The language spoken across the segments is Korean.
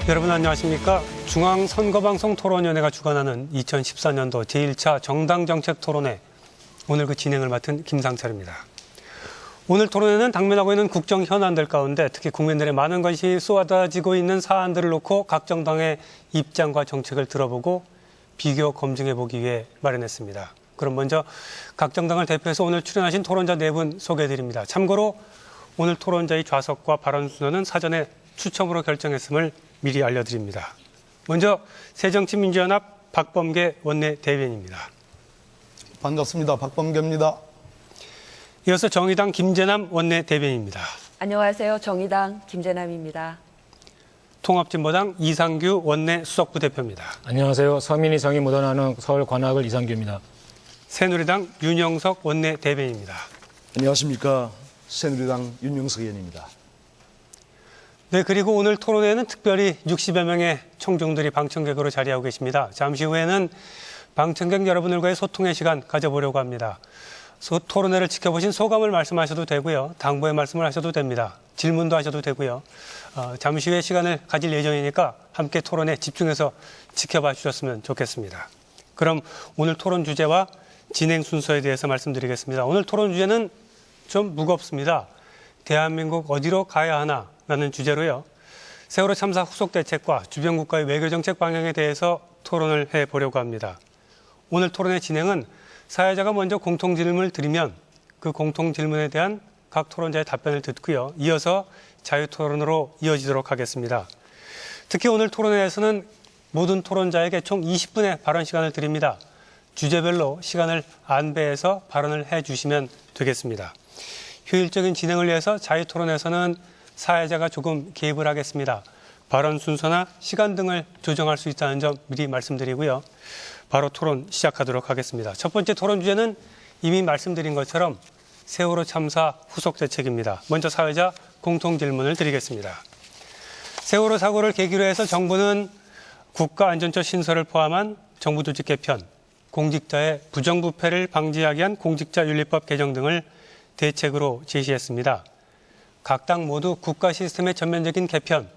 여러분 안녕하십니까? 중앙선거방송 토론위원회가 주관하는 2014년도 제1차 정당정책토론회, 오늘 그 진행을 맡은 김상철입니다. 오늘 토론회는 당면하고 있는 국정 현안들 가운데 특히 국민들의 많은 관심이 쏟아지고 있는 사안들을 놓고 각 정당의 입장과 정책을 들어보고 비교 검증해보기 위해 마련했습니다. 그럼 먼저 각 정당을 대표해서 오늘 출연하신 토론자 4분 소개해드립니다. 참고로 오늘 토론자의 좌석과 발언 순서는 사전에 추첨으로 결정했음을 미리 알려드립니다. 먼저 새정치민주연합 박범계 원내대변인입니다. 반갑습니다. 박범계입니다. 이어서 정의당 김재남 원내대변인입니다. 안녕하세요. 정의당 김재남입니다. 통합진보당 이상규 원내수석부대표입니다. 안녕하세요. 서민이 정이 묻어나는 서울 관악을 이상규입니다. 새누리당 윤영석 원내대변인입니다. 안녕하십니까. 새누리당 윤영석 의원입니다. 네, 그리고 오늘 토론회에는 특별히 60여 명의 청중들이 방청객으로 자리하고 계십니다. 잠시 후에는 방청객 여러분들과의 소통의 시간 가져보려고 합니다. 토론회를 지켜보신 소감을 말씀하셔도 되고요. 당부의 말씀을 하셔도 됩니다. 질문도 하셔도 되고요. 잠시 후에 시간을 가질 예정이니까 함께 토론에 집중해서 지켜봐 주셨으면 좋겠습니다. 그럼 오늘 토론 주제와 진행 순서에 대해서 말씀드리겠습니다. 오늘 토론 주제는 좀 무겁습니다. 대한민국 어디로 가야 하나? 라는 주제로요. 세월호 참사 후속 대책과 주변 국가의 외교정책 방향에 대해서 토론을 해보려고 합니다. 오늘 토론의 진행은 사회자가 먼저 공통질문을 드리면 그 공통질문에 대한 각 토론자의 답변을 듣고요. 이어서 자유토론으로 이어지도록 하겠습니다. 특히 오늘 토론회에서는 모든 토론자에게 총 20분의 발언 시간을 드립니다. 주제별로 시간을 안배해서 발언을 해주시면 되겠습니다. 효율적인 진행을 위해서 자유토론에서는 사회자가 조금 개입을 하겠습니다. 발언 순서나 시간 등을 조정할 수 있다는 점 미리 말씀드리고요. 바로 토론 시작하도록 하겠습니다. 첫 번째 토론 주제는 이미 말씀드린 것처럼 세월호 참사 후속 대책입니다. 먼저 사회자 공통 질문을 드리겠습니다. 세월호 사고를 계기로 해서 정부는 국가안전처 신설을 포함한 정부 조직 개편, 공직자의 부정부패를 방지하기 위한 공직자윤리법 개정 등을 대책으로 제시했습니다. 각 당 모두 국가 시스템의 전면적인 개편,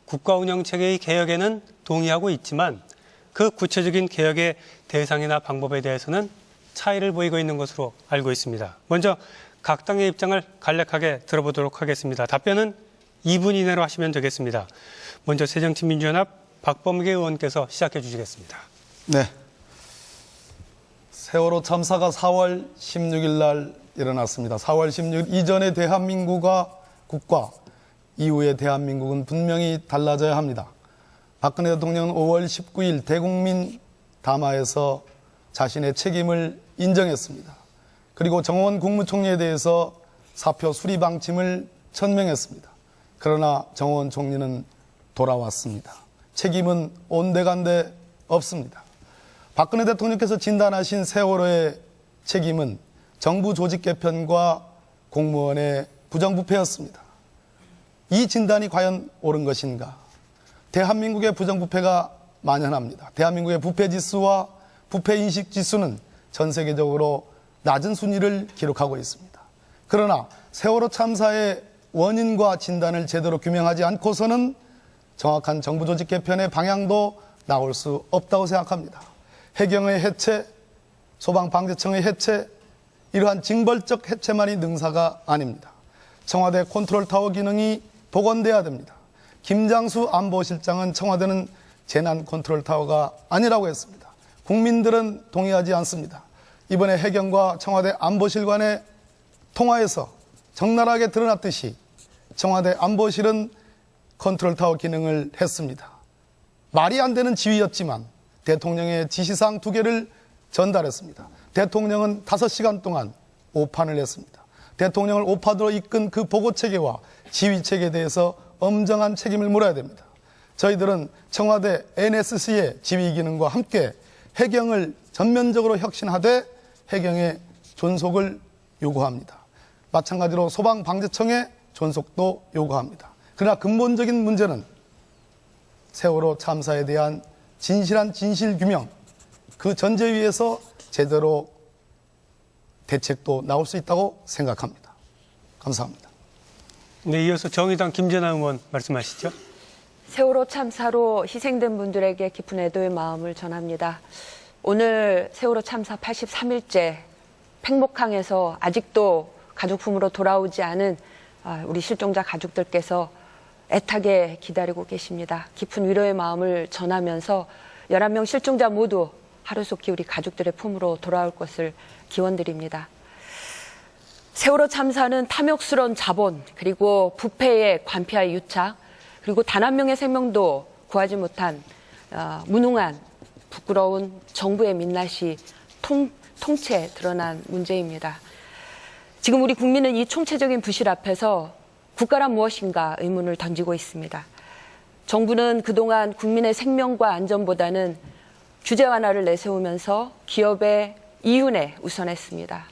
국가 운영체계의 개혁에는 동의하고 있지만 그 구체적인 개혁의 대상이나 방법에 대해서는 차이를 보이고 있는 것으로 알고 있습니다. 먼저 각 당의 입장을 간략하게 들어보도록 하겠습니다. 답변은 2분 이내로 하시면 되겠습니다. 먼저 새정치민주연합 박범계 의원께서 시작해 주시겠습니다. 네. 세월호 참사가 4월 16일 날 일어났습니다. 4월 16일 이전의 대한민국과 국가, 이후의 대한민국은 분명히 달라져야 합니다. 박근혜 대통령은 5월 19일 대국민 담화에서 자신의 책임을 인정했습니다. 그리고 정원 국무총리에 대해서 사표 수리 방침을 천명했습니다. 그러나 정원 총리는 돌아왔습니다. 책임은 온데간데 없습니다. 박근혜 대통령께서 진단하신 세월호의 책임은 정부 조직 개편과 공무원의 부정부패였습니다. 이 진단이 과연 옳은 것인가? 대한민국의 부정부패가 만연합니다. 대한민국의 부패지수와 부패인식지수는 전 세계적으로 낮은 순위를 기록하고 있습니다. 그러나 세월호 참사의 원인과 진단을 제대로 규명하지 않고서는 정확한 정부 조직 개편의 방향도 나올 수 없다고 생각합니다. 해경의 해체, 소방방재청의 해체, 이러한 징벌적 해체만이 능사가 아닙니다. 청와대 컨트롤타워 기능이 복원돼야 됩니다. 김장수 안보실장은 청와대는 재난 컨트롤타워가 아니라고 했습니다. 국민들은 동의하지 않습니다. 이번에 해경과 청와대 안보실 간의 통화에서 적나라하게 드러났듯이 청와대 안보실은 컨트롤타워 기능을 했습니다. 말이 안 되는 지휘였지만 대통령의 지시사항 2개를 전달했습니다. 대통령은 5시간 동안 오판을 했습니다. 대통령을 오판으로 이끈 그 보고체계와 지휘체계에 대해서 엄정한 책임을 물어야 됩니다. 저희들은 청와대 NSC의 지휘 기능과 함께 해경을 전면적으로 혁신하되 해경의 존속을 요구합니다. 마찬가지로 소방방재청의 존속도 요구합니다. 그러나 근본적인 문제는 세월호 참사에 대한 진실한 진실규명, 그 전제 위에서 제대로 대책도 나올 수 있다고 생각합니다. 감사합니다. 네, 이어서 정의당 김재남 의원 말씀하시죠. 세월호 참사로 희생된 분들에게 깊은 애도의 마음을 전합니다. 오늘 세월호 참사 83일째 팽목항에서 아직도 가족품으로 돌아오지 않은 우리 실종자 가족들께서 애타게 기다리고 계십니다. 깊은 위로의 마음을 전하면서 11명 실종자 모두 하루속히 우리 가족들의 품으로 돌아올 것을 기원드립니다. 세월호 참사는 탐욕스러운 자본, 그리고 부패의 관피와의 유착, 그리고 단 한 명의 생명도 구하지 못한 무능한 부끄러운 정부의 민낯이 통째 드러난 문제입니다. 지금 우리 국민은 이 총체적인 부실 앞에서 국가란 무엇인가 의문을 던지고 있습니다. 정부는 그동안 국민의 생명과 안전보다는 규제 완화를 내세우면서 기업의 이윤에 우선했습니다.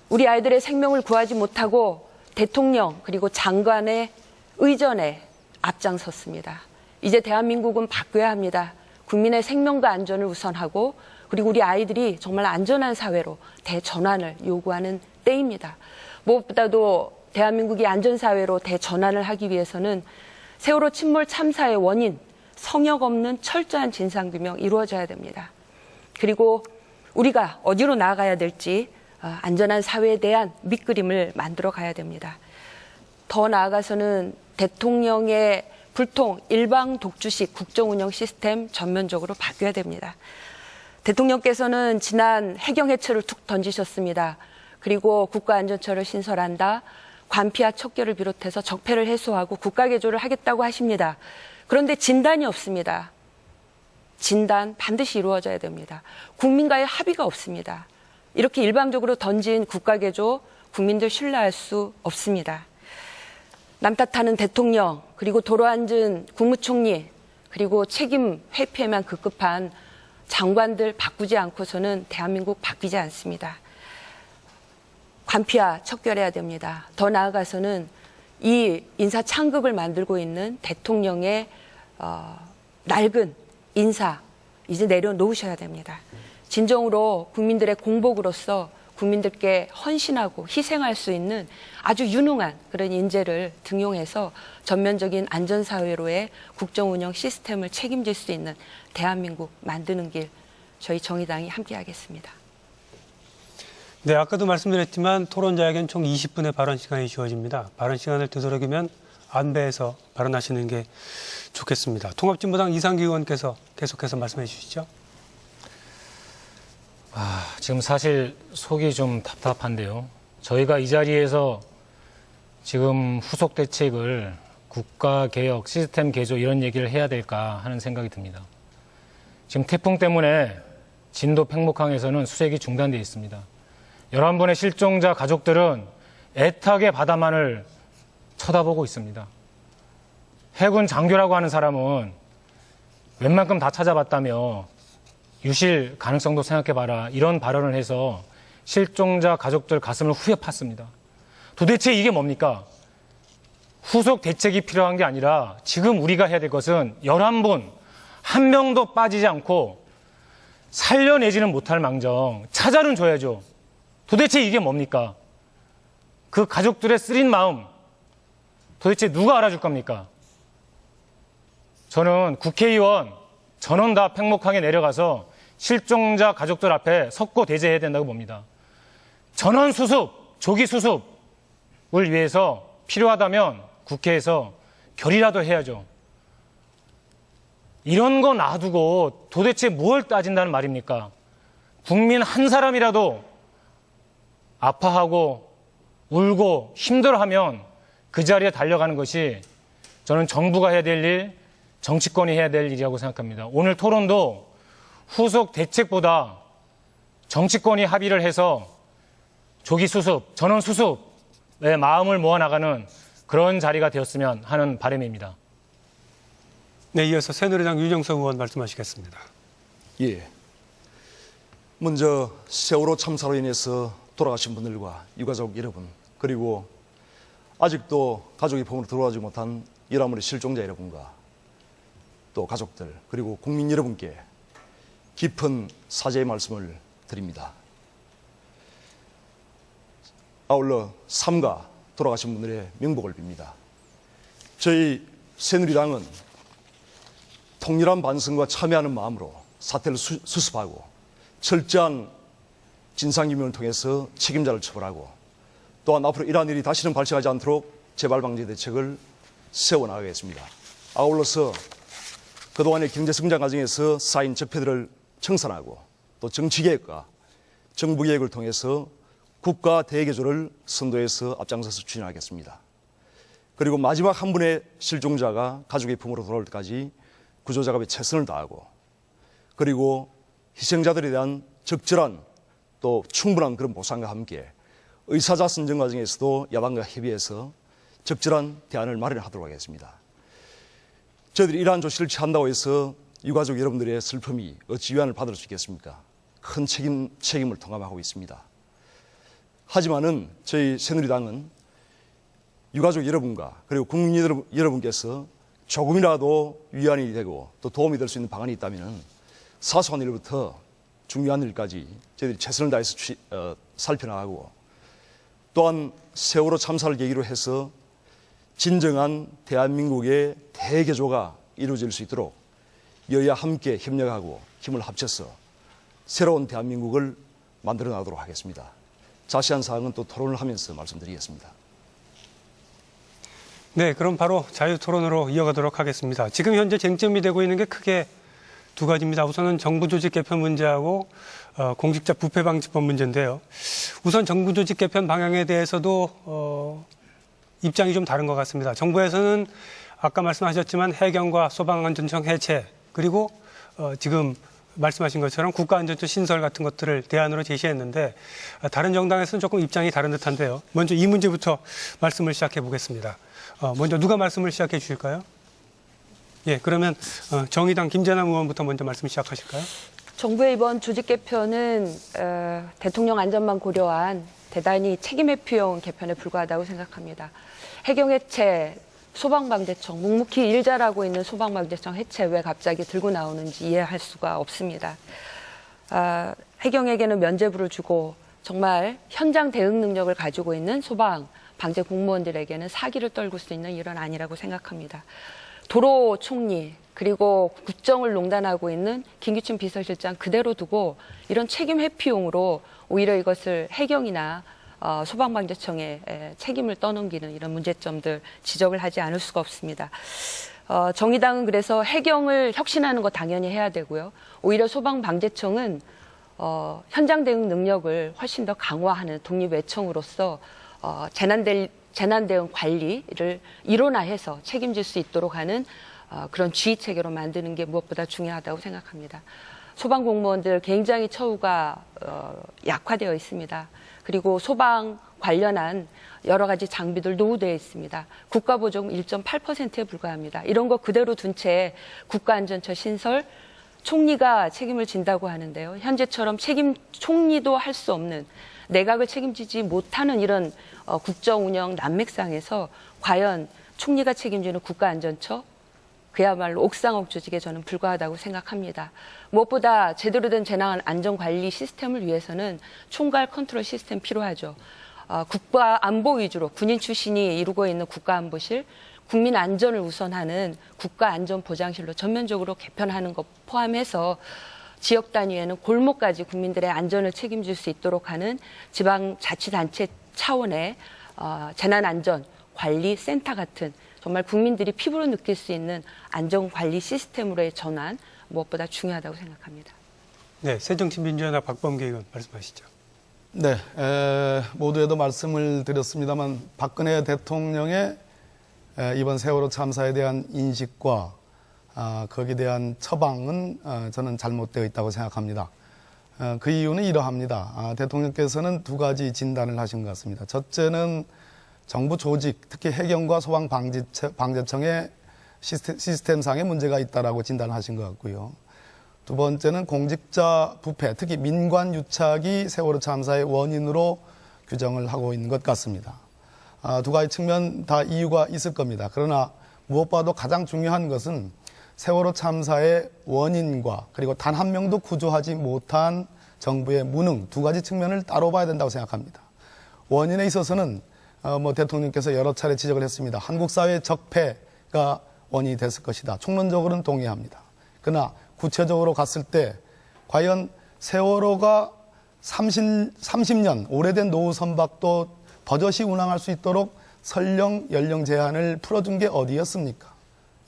우리 아이들의 생명을 구하지 못하고 대통령 그리고 장관의 의전에 앞장섰습니다. 이제 대한민국은 바뀌어야 합니다. 국민의 생명과 안전을 우선하고 그리고 우리 아이들이 정말 안전한 사회로 대전환을 요구하는 때입니다. 무엇보다도 대한민국이 안전사회로 대전환을 하기 위해서는 세월호 침몰 참사의 원인, 성역 없는 철저한 진상규명 이루어져야 됩니다. 그리고 우리가 어디로 나아가야 될지 안전한 사회에 대한 밑그림을 만들어 가야 됩니다. 더 나아가서는 대통령의 불통 일방 독주식 국정운영 시스템 전면적으로 바뀌어야 됩니다. 대통령께서는 지난 해경 해체를 툭 던지셨습니다. 그리고 국가안전처를 신설한다. 관피와 척결을 비롯해서 적폐를 해소하고 국가개조를 하겠다고 하십니다. 그런데 진단이 없습니다. 진단 반드시 이루어져야 됩니다. 국민과의 합의가 없습니다. 이렇게 일방적으로 던진 국가개조 국민들 신뢰할 수 없습니다. 남 탓하는 대통령 그리고 도로앉은 국무총리 그리고 책임 회피에만 급급한 장관들 바꾸지 않고서는 대한민국 바뀌지 않습니다. 관피와 척결해야 됩니다. 더 나아가서는 이 인사 창극을 만들고 있는 대통령의 낡은 인사 이제 내려놓으셔야 됩니다. 진정으로 국민들의 공복으로서 국민들께 헌신하고 희생할 수 있는 아주 유능한 그런 인재를 등용해서 전면적인 안전사회로의 국정운영 시스템을 책임질 수 있는 대한민국 만드는 길 저희 정의당이 함께하겠습니다. 네, 아까도 말씀드렸지만 토론자에겐 총 20분의 발언 시간이 주어집니다. 발언 시간을 되도록이면 안배해서 발언하시는 게 좋겠습니다. 통합진보당 이상규 의원께서 계속해서 말씀해 주시죠. 지금 사실 속이 좀 답답한데요. 저희가 이 자리에서 지금 후속 대책을 국가개혁, 시스템 개조 이런 얘기를 해야 될까 하는 생각이 듭니다. 지금 태풍 때문에 진도 팽목항에서는 수색이 중단되어 있습니다. 11분의 실종자 가족들은 애타게 바다만을 쳐다보고 있습니다. 해군 장교라고 하는 사람은 웬만큼 다 찾아봤다며 유실 가능성도 생각해봐라 이런 발언을 해서 실종자 가족들 가슴을 후벼 팠습니다. 도대체 이게 뭡니까? 후속 대책이 필요한 게 아니라 지금 우리가 해야 될 것은 11분 한 명도 빠지지 않고 살려내지는 못할 망정 찾아는 줘야죠. 도대체 이게 뭡니까? 그 가족들의 쓰린 마음 도대체 누가 알아줄 겁니까? 저는 국회의원 전원 다 팽목항에 내려가서 실종자 가족들 앞에 석고 대제해야 된다고 봅니다. 전원 수습, 조기 수습을 위해서 필요하다면 국회에서 결의라도 해야죠. 이런 거 놔두고 도대체 뭘 따진다는 말입니까? 국민 한 사람이라도 아파하고 울고 힘들어하면 그 자리에 달려가는 것이 저는 정부가 해야 될 일, 정치권이 해야 될 일이라고 생각합니다. 오늘 토론도 후속 대책보다 정치권이 합의를 해서 조기 수습, 전원 수습의 마음을 모아나가는 그런 자리가 되었으면 하는 바람입니다. 네, 이어서 새누리당 윤영석 의원 말씀하시겠습니다. 예. 먼저 세월호 참사로 인해서 돌아가신 분들과 유가족 여러분, 그리고 아직도 가족이 품으로 들어오지 못한 11분의 실종자 여러분과 또 가족들, 그리고 국민 여러분께 깊은 사죄의 말씀을 드립니다. 아울러 삼가 돌아가신 분들의 명복을 빕니다. 저희 새누리당은 통렬한 반성과 참여하는 마음으로 사태를 수습하고 철저한 진상규명을 통해서 책임자를 처벌하고 또한 앞으로 이러한 일이 다시는 발생하지 않도록 재발방지 대책을 세워나가겠습니다. 아울러서 그동안의 경제성장 과정에서 쌓인 적폐들을 청산하고 또 정치개혁과 정부개혁을 통해서 국가 대개조를 선도해서 앞장서서 추진하겠습니다. 그리고 마지막 한 분의 실종자가 가족의 품으로 돌아올 때까지 구조작업에 최선을 다하고 그리고 희생자들에 대한 적절한 또 충분한 그런 보상과 함께 의사자 선정 과정에서도 야당과 협의해서 적절한 대안을 마련하도록 하겠습니다. 저희들이 이러한 조치를 취한다고 해서 유가족 여러분들의 슬픔이 어찌 위안을 받을 수 있겠습니까? 큰 책임을 통감하고 있습니다. 하지만은 저희 새누리당은 유가족 여러분과 그리고 국민 여러분께서 조금이라도 위안이 되고 또 도움이 될 수 있는 방안이 있다면 사소한 일부터 중요한 일까지 저희들이 최선을 다해서 살펴나가고 또한 세월호 참사를 계기로 해서 진정한 대한민국의 대개조가 이루어질 수 있도록 여야 함께 협력하고 힘을 합쳐서 새로운 대한민국을 만들어 나가도록 하겠습니다. 자세한 사항은 또 토론을 하면서 말씀드리겠습니다. 네, 그럼 바로 자유토론으로 이어가도록 하겠습니다. 지금 현재 쟁점이 되고 있는 게 크게 두 가지입니다. 우선은 정부 조직 개편 문제하고 공직자 부패 방지법 문제인데요. 우선 정부 조직 개편 방향에 대해서도 입장이 좀 다른 것 같습니다. 정부에서는 아까 말씀하셨지만 해경과 소방안전청 해체 그리고 지금 말씀하신 것처럼 국가안전처 신설 같은 것들을 대안으로 제시했는데 다른 정당에서는 조금 입장이 다른 듯한데요. 먼저 이 문제부터 말씀을 시작해 보겠습니다. 먼저 누가 말씀을 시작해 주실까요? 예, 그러면 정의당 김재남 의원부터 먼저 말씀 시작하실까요? 정부의 이번 조직 개편은 대통령 안전만 고려한 대단히 책임회피용 개편에 불과하다고 생각합니다. 해경 해체, 소방방재청, 묵묵히 일 잘하고 있는 소방방재청 해체 왜 갑자기 들고 나오는지 이해할 수가 없습니다. 해경에게는 면죄부를 주고 정말 현장 대응 능력을 가지고 있는 소방, 방재 공무원들에게는 사기를 떨굴 수 있는 일은 아니라고 생각합니다. 도로 총리 그리고 국정을 농단하고 있는 김기춘 비서실장 그대로 두고 이런 책임 회피용으로 오히려 이것을 해경이나 소방방재청에 책임을 떠넘기는 이런 문제점들 지적을 하지 않을 수가 없습니다. 정의당은 그래서 해경을 혁신하는 거 당연히 해야 되고요. 오히려 소방방재청은 현장 대응 능력을 훨씬 더 강화하는 독립외청으로서 재난 대응 관리를 일원화해서 책임질 수 있도록 하는 그런 지휘 체계로 만드는 게 무엇보다 중요하다고 생각합니다. 소방 공무원들 굉장히 처우가 약화되어 있습니다. 그리고 소방 관련한 여러 가지 장비들 노후되어 있습니다. 국가보조금 1.8%에 불과합니다. 이런 거 그대로 둔 채 국가안전처 신설, 총리가 책임을 진다고 하는데요. 현재처럼 총리도 할 수 없는 내각을 책임지지 못하는 이런 국정 운영 난맥상에서 과연 총리가 책임지는 국가안전처 그야말로 옥상옥 조직에 저는 불과하다고 생각합니다. 무엇보다 제대로 된 재난 안전관리 시스템을 위해서는 총괄 컨트롤 시스템 필요하죠. 국가안보 위주로 군인 출신이 이루고 있는 국가안보실, 국민 안전을 우선하는 국가안전보장실로 전면적으로 개편하는 것 포함해서 지역 단위에는 골목까지 국민들의 안전을 책임질 수 있도록 하는 지방자치단체 차원의 재난안전관리센터 같은 정말 국민들이 피부로 느낄 수 있는 안전관리 시스템으로의 전환 무엇보다 중요하다고 생각합니다. 네, 새정치민주연합 박범계 의원 말씀하시죠. 네, 모두에도 말씀을 드렸습니다만 박근혜 대통령의 이번 세월호 참사에 대한 인식과 거기에 대한 처방은 저는 잘못되어 있다고 생각합니다. 그 이유는 이러합니다. 대통령께서는 두 가지 진단을 하신 것 같습니다. 첫째는 정부 조직, 특히 해경과 소방방재청의 시스템상의 문제가 있다라고 진단하신 것 같고요. 두 번째는 공직자 부패, 특히 민관 유착이 세월호 참사의 원인으로 규정을 하고 있는 것 같습니다. 두 가지 측면 다 이유가 있을 겁니다. 그러나 무엇보다도 가장 중요한 것은 세월호 참사의 원인과 그리고 단 한 명도 구조하지 못한 정부의 무능 두 가지 측면을 따로 봐야 된다고 생각합니다. 원인에 있어서는 대통령께서 여러 차례 지적을 했습니다. 한국 사회의 적폐가 원인이 됐을 것이다. 총론적으로는 동의합니다. 그러나 구체적으로 갔을 때 과연 세월호가 30년 오래된 노후 선박도 버젓이 운항할 수 있도록 설령 연령 제한을 풀어준 게 어디였습니까?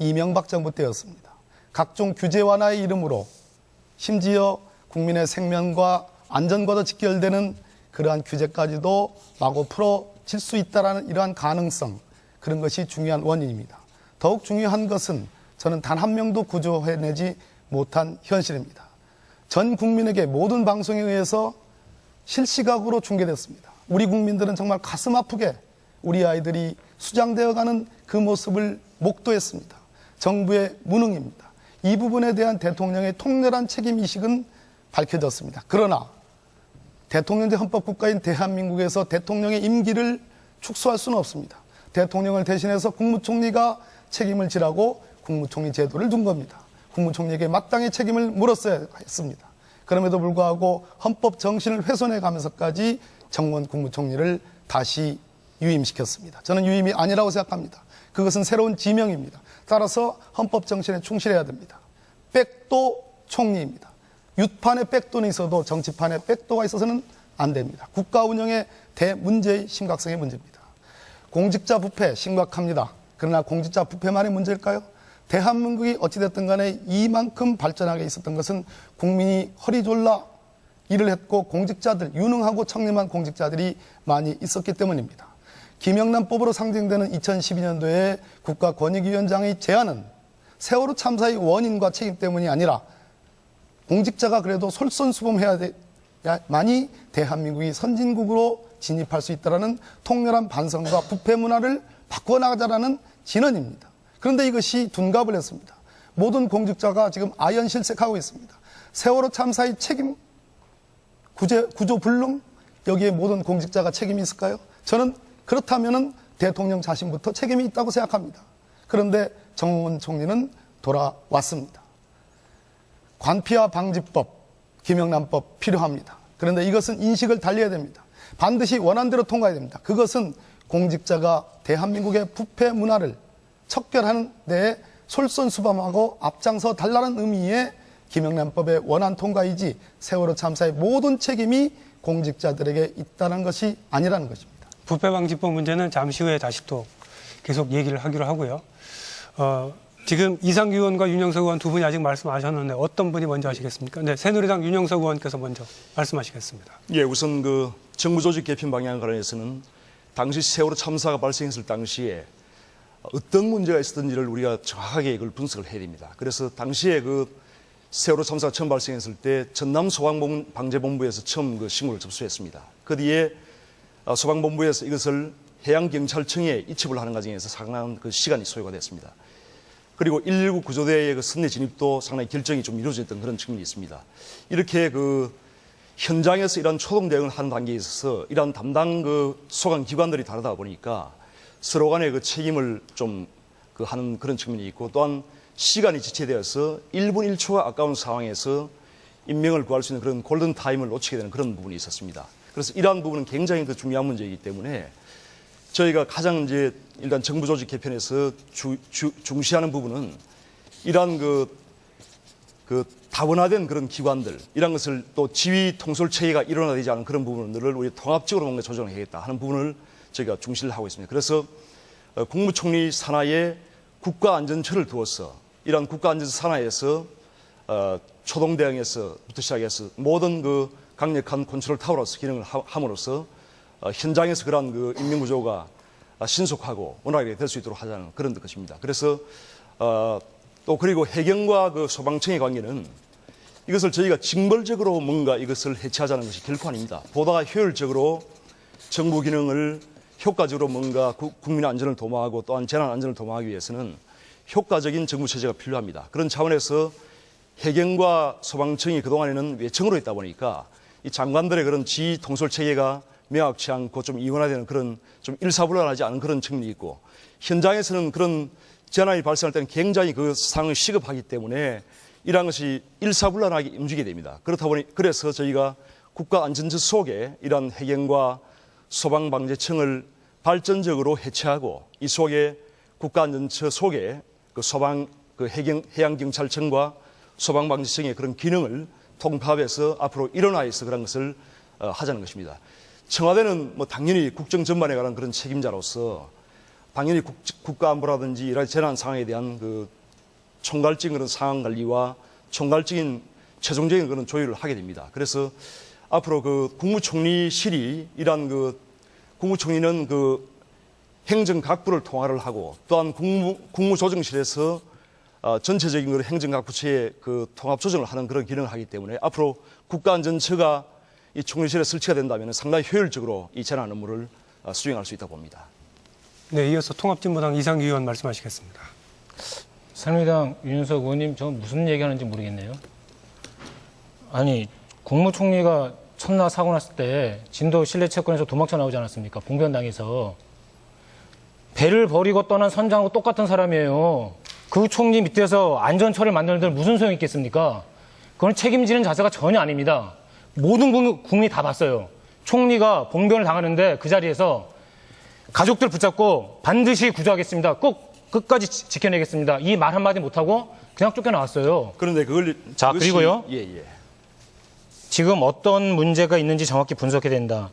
이명박 정부 때였습니다. 각종 규제 완화의 이름으로 심지어 국민의 생명과 안전과도 직결되는 그러한 규제까지도 마구 풀어질 수 있다는 이러한 가능성, 그런 것이 중요한 원인입니다. 더욱 중요한 것은 저는 단 한 명도 구조해내지 못한 현실입니다. 전 국민에게 모든 방송에 의해서 실시각으로 중계됐습니다. 우리 국민들은 정말 가슴 아프게 우리 아이들이 수장되어가는 그 모습을 목도했습니다. 정부의 무능입니다. 이 부분에 대한 대통령의 통렬한 책임의식은 밝혀졌습니다. 그러나 대통령제 헌법국가인 대한민국에서 대통령의 임기를 축소할 수는 없습니다. 대통령을 대신해서 국무총리가 책임을 지라고 국무총리 제도를 둔 겁니다. 국무총리에게 마땅히 책임을 물었어야 했습니다. 그럼에도 불구하고 헌법 정신을 훼손해 가면서까지 정원 국무총리를 다시 유임시켰습니다. 저는 유임이 아니라고 생각합니다. 그것은 새로운 지명입니다. 따라서 헌법 정신에 충실해야 됩니다. 백도 총리입니다. 윷판에 백도는 있어도 정치판에 백도가 있어서는 안 됩니다. 국가 운영의 대문제의 심각성의 문제입니다. 공직자 부패 심각합니다. 그러나 공직자 부패만의 문제일까요? 대한민국이 어찌됐든 간에 이만큼 발전하게 있었던 것은 국민이 허리졸라 일을 했고 공직자들, 유능하고 청렴한 공직자들이 많이 있었기 때문입니다. 김영란법으로 상정되는 2012년도에 국가권익위원장의 제안은 세월호 참사의 원인과 책임 때문이 아니라 공직자가 그래도 솔선수범해야 많이 대한민국이 선진국으로 진입할 수 있다는 통렬한 반성과 부패 문화를 바꿔나가자라는 진언입니다. 그런데 이것이 둔갑을 했습니다. 모든 공직자가 지금 아연실색하고 있습니다. 세월호 참사의 책임, 구조 불능, 여기에 모든 공직자가 책임이 있을까요? 저는 그렇다면 대통령 자신부터 책임이 있다고 생각합니다. 그런데 정홍원 총리는 돌아왔습니다. 관피아 방지법, 김영란법 필요합니다. 그런데 이것은 인식을 달려야 됩니다. 반드시 원안대로 통과해야 됩니다. 그것은 공직자가 대한민국의 부패 문화를 척결하는 데에 솔선수범하고 앞장서 달라는 의미의 김영란법의 원안 통과이지 세월호 참사의 모든 책임이 공직자들에게 있다는 것이 아니라는 것입니다. 부패방지법 문제는 잠시 후에 다시 또 계속 얘기를 하기로 하고요. 지금 이상규 의원과 윤영석 의원 두 분이 아직 말씀하셨는데 어떤 분이 먼저 하시겠습니까? 네, 새누리당 윤영석 의원께서 먼저 말씀하시겠습니다. 예, 우선 그 정부 조직 개편 방향 관련해서는 당시 세월호 참사가 발생했을 당시에 어떤 문제가 있었던지를 우리가 정확하게 이걸 분석을 해야 됩니다. 그래서 당시에 그 세월호 참사가 처음 발생했을 때 전남 소방방재본부에서 처음 그 신고를 접수했습니다. 그 뒤에 소방본부에서 이것을 해양경찰청에 이첩을 하는 과정에서 상당한 그 시간이 소요가 됐습니다. 그리고 119 구조대의 그 선내 진입도 상당히 결정이 좀 이루어졌던 그런 측면이 있습니다. 이렇게 그 현장에서 이런 초동 대응을 하는 단계에 있어서 이러한 담당 그 소관 기관들이 다르다 보니까 서로 간의 그 책임을 좀 그 하는 그런 측면이 있고 또한 시간이 지체되어서 1분 1초가 아까운 상황에서 인명을 구할 수 있는 그런 골든 타임을 놓치게 되는 그런 부분이 있었습니다. 그래서 이러한 부분은 굉장히 그 중요한 문제이기 때문에 저희가 가장 이제 일단 정부 조직 개편에서 중시하는 부분은 이러한 그 다원화된 그런 기관들, 이런 것을 또 지휘 통솔 체계가 일어나지 않은 그런 부분들을 우리 통합적으로 뭔가 조정을 해야겠다 하는 부분을 저희가 중시를 하고 있습니다. 그래서 국무총리 산하에 국가안전처를 두어서 이러한 국가안전 산하에서 초동 대응에서부터 시작해서 모든 그 강력한 컨트롤 타워로서 기능을 함으로써 현장에서 그러한 그 인명구조가 신속하고 원활하게 될 수 있도록 하자는 그런 것입니다. 그래서 또 그리고 해경과 그 소방청의 관계는 이것을 저희가 징벌적으로 뭔가 이것을 해체하자는 것이 결코 아닙니다. 보다 효율적으로 정부 기능을 효과적으로 뭔가 국민 안전을 도모하고 또한 재난 안전을 도모하기 위해서는 효과적인 정부 체제가 필요합니다. 그런 차원에서 해경과 소방청이 그동안에는 외청으로 있다 보니까 이 장관들의 그런 지휘 통솔 체계가 명확치 않고 좀 이원화되는 그런 좀 일사불란하지 않은 그런 측면이 있고 현장에서는 그런 재난이 발생할 때는 굉장히 그 상황이 시급하기 때문에 이러한 것이 일사불란하게 움직이게 됩니다. 그렇다 보니 그래서 저희가 국가안전처 속에 이러한 해경과 소방방재청을 발전적으로 해체하고 이 속에 국가안전처 속에 그 소방, 그 해양경찰청과 소방방지청의 그런 기능을 통합해서 앞으로 일원화해서 그런 것을 하자는 것입니다. 청와대는 뭐 당연히 국정 전반에 관한 그런 책임자로서 당연히 국가안보라든지 여러 재난 상황에 대한 그 총괄적인 그런 상황 관리와 총괄적인 최종적인 그런 조율을 하게 됩니다. 그래서 앞으로 그 국무총리실이 이러한 그 국무총리는 그 행정각부를 통화를 하고 또한 국무조정실에서 전체적인 그 행정각부처의 그 통합 조정을 하는 그런 기능을 하기 때문에 앞으로 국가안전처가 이 총리실에 설치가 된다면 상당히 효율적으로 이 재난 업무를 수행할 수 있다고 봅니다. 네, 이어서 통합진보당 이상규 의원 말씀하시겠습니다. 새누리당 윤석 의원님, 저 무슨 얘기하는지 모르겠네요. 아니, 국무총리가 첫날 사고 났을 때 진도 실내체육관에서 도망쳐 나오지 않았습니까? 봉변당해서. 배를 버리고 떠난 선장하고 똑같은 사람이에요. 그 총리 밑에서 안전처를 만드는데 무슨 소용이 있겠습니까? 그건 책임지는 자세가 전혀 아닙니다. 모든 국민이 다 봤어요. 총리가 봉변을 당하는데 그 자리에서 가족들 붙잡고 반드시 구조하겠습니다. 꼭 끝까지 지켜내겠습니다. 이 말 한마디 못하고 그냥 쫓겨나왔어요. 그런데 자, 그리고요. 예. 지금 어떤 문제가 있는지 정확히 분석해야 된다.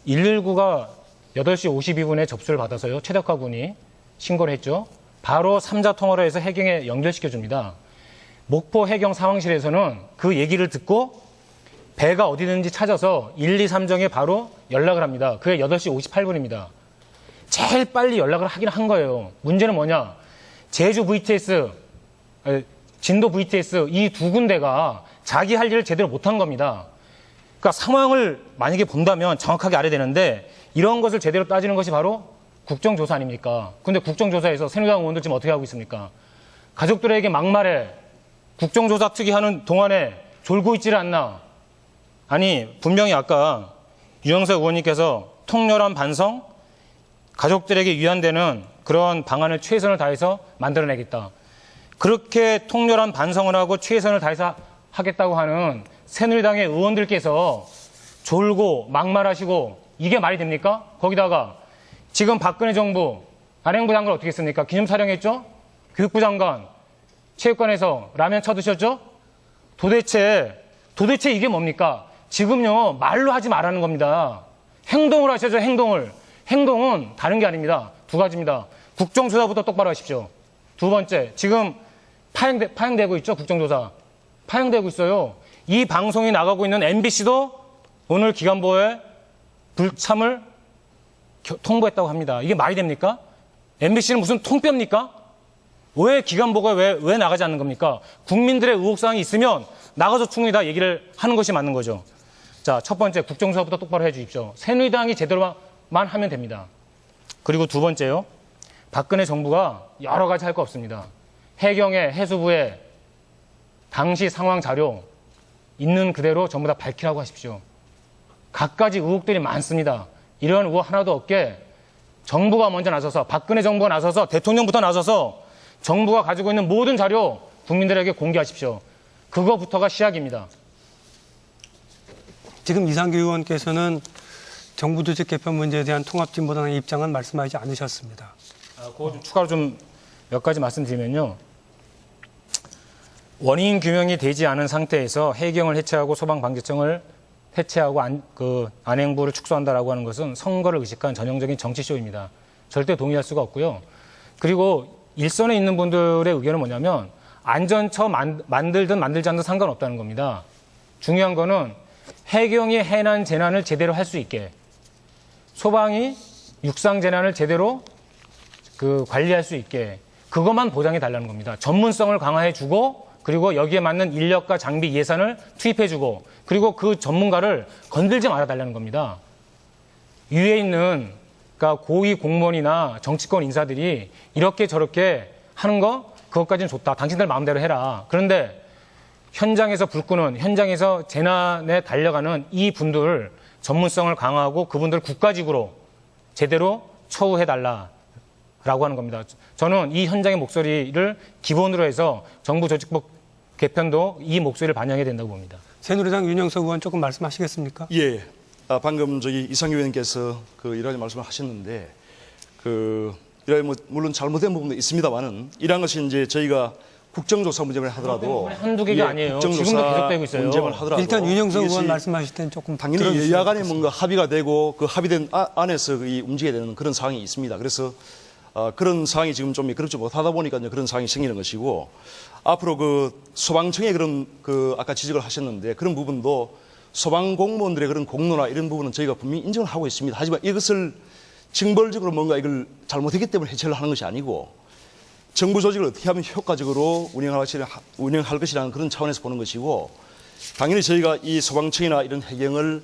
119가 8시 52분에 접수를 받아서요. 최덕화 군이 신고를 했죠. 바로 3자 통화로 해서 해경에 연결시켜줍니다. 목포 해경 상황실에서는 그 얘기를 듣고 배가 어디 있는지 찾아서 123정에 바로 연락을 합니다. 그게 8시 58분입니다. 제일 빨리 연락을 하긴 한 거예요. 문제는 뭐냐? 제주 VTS, 진도 VTS 이 두 군데가 자기 할 일을 제대로 못한 겁니다. 그러니까 상황을 만약에 본다면 정확하게 알아야 되는데 이런 것을 제대로 따지는 것이 바로 국정조사 아닙니까? 근데 국정조사에서 새누리당 의원들 지금 어떻게 하고 있습니까? 가족들에게 막말해 국정조사 특위하는 동안에 졸고 있지를 않나? 아니, 분명히 아까 유영석 의원님께서 통렬한 반성, 가족들에게 위안되는 그런 방안을 최선을 다해서 만들어내겠다. 그렇게 통렬한 반성을 하고 최선을 다해서 하겠다고 하는 새누리당의 의원들께서 졸고 막말하시고 이게 말이 됩니까? 거기다가 지금 박근혜 정부 안행부 장관 어떻게 했습니까? 기념촬영했죠? 교육부 장관 체육관에서 라면 쳐드셨죠? 도대체 이게 뭡니까? 지금요 말로 하지 말라는 겁니다. 행동을 하셔야죠. 행동은 다른 게 아닙니다. 두 가지입니다. 국정조사부터 똑바로 하십시오. 두 번째, 지금 파행되고 있죠. 국정조사. 파행되고 있어요. 이 방송이 나가고 있는 MBC도 오늘 기간보에 불참을 통보했다고 합니다. 이게 말이 됩니까? MBC는 무슨 통뼈입니까? 왜 기간보가 왜 나가지 않는 겁니까? 국민들의 의혹사항이 있으면 나가서 충분히 다 얘기를 하는 것이 맞는 거죠. 자, 첫 번째, 국정조사부터 똑바로 해 주십시오. 새누리당이 제대로만 하면 됩니다. 그리고 두 번째요. 박근혜 정부가 여러 가지 할 거 없습니다. 해경에 해수부에 당시 상황 자료 있는 그대로 전부 다 밝히라고 하십시오. 갖가지 의혹들이 많습니다. 이런 의혹 하나도 없게 정부가 먼저 나서서 박근혜 정부가 나서서 대통령부터 나서서 정부가 가지고 있는 모든 자료 국민들에게 공개하십시오. 그거부터가 시작입니다. 지금 이상규 의원께서는 정부 조직 개편 문제에 대한 통합진보당의 입장은 말씀하지 않으셨습니다. 그거 좀 추가로 좀 몇 가지 말씀드리면요. 원인 규명이 되지 않은 상태에서 해경을 해체하고 소방방지청을 해체하고 안행부를 축소한다라고 하는 것은 선거를 의식한 전형적인 정치쇼입니다. 절대 동의할 수가 없고요. 그리고 일선에 있는 분들의 의견은 뭐냐면 안전처 만들든 만들지 않든 상관없다는 겁니다. 중요한 거는 해경이 해난 재난을 제대로 할 수 있게, 소방이 육상 재난을 제대로 관리할 수 있게, 그것만 보장해 달라는 겁니다. 전문성을 강화해 주고, 그리고 여기에 맞는 인력과 장비 예산을 투입해 주고, 그리고 그 전문가를 건들지 말아 달라는 겁니다. 위에 있는 그러니까 고위 공무원이나 정치권 인사들이 이렇게 저렇게 하는 거 그것까지는 좋다. 당신들 마음대로 해라. 그런데 현장에서 불 끄는, 현장에서 재난에 달려가는 이 분들 전문성을 강화하고 그분들 국가직으로 제대로 처우해달라라고 하는 겁니다. 저는 이 현장의 목소리를 기본으로 해서 정부 조직법 개편도 이 목소리를 반영해야 된다고 봅니다. 새누리당 윤영석 의원 조금 말씀하시겠습니까? 예. 방금 이상규 의원께서 이러한 말씀을 하셨는데, 물론 잘못된 부분도 있습니다만은, 이러한 것이 이제 저희가 국정조사 문제만 하더라도 한두 개가 아니에요. 국정조사 지금도 계속되고 있어요. 문제만 하더라도 일단 윤영석 의원 이것이 말씀하실 때는 조금 당연히 들어주시면 여야 간에 좋겠습니다. 뭔가 합의가 되고 그 합의된 안에서 이 움직여야 되는 그런 상황이 있습니다. 그래서 그런 상황이 지금 좀 그렇지 못하다 보니까 이제 그런 상황이 생기는 것이고 앞으로 그 소방청의 그런 그 아까 지적을 하셨는데 그런 부분도 소방 공무원들의 그런 공로나 이런 부분은 저희가 분명히 인정을 하고 있습니다. 하지만 이것을 징벌적으로 뭔가 이걸 잘못했기 때문에 해체를 하는 것이 아니고 정부 조직을 어떻게 하면 효과적으로 운영할 것이라는 그런 차원에서 보는 것이고 당연히 저희가 이 소방청이나 이런 해경을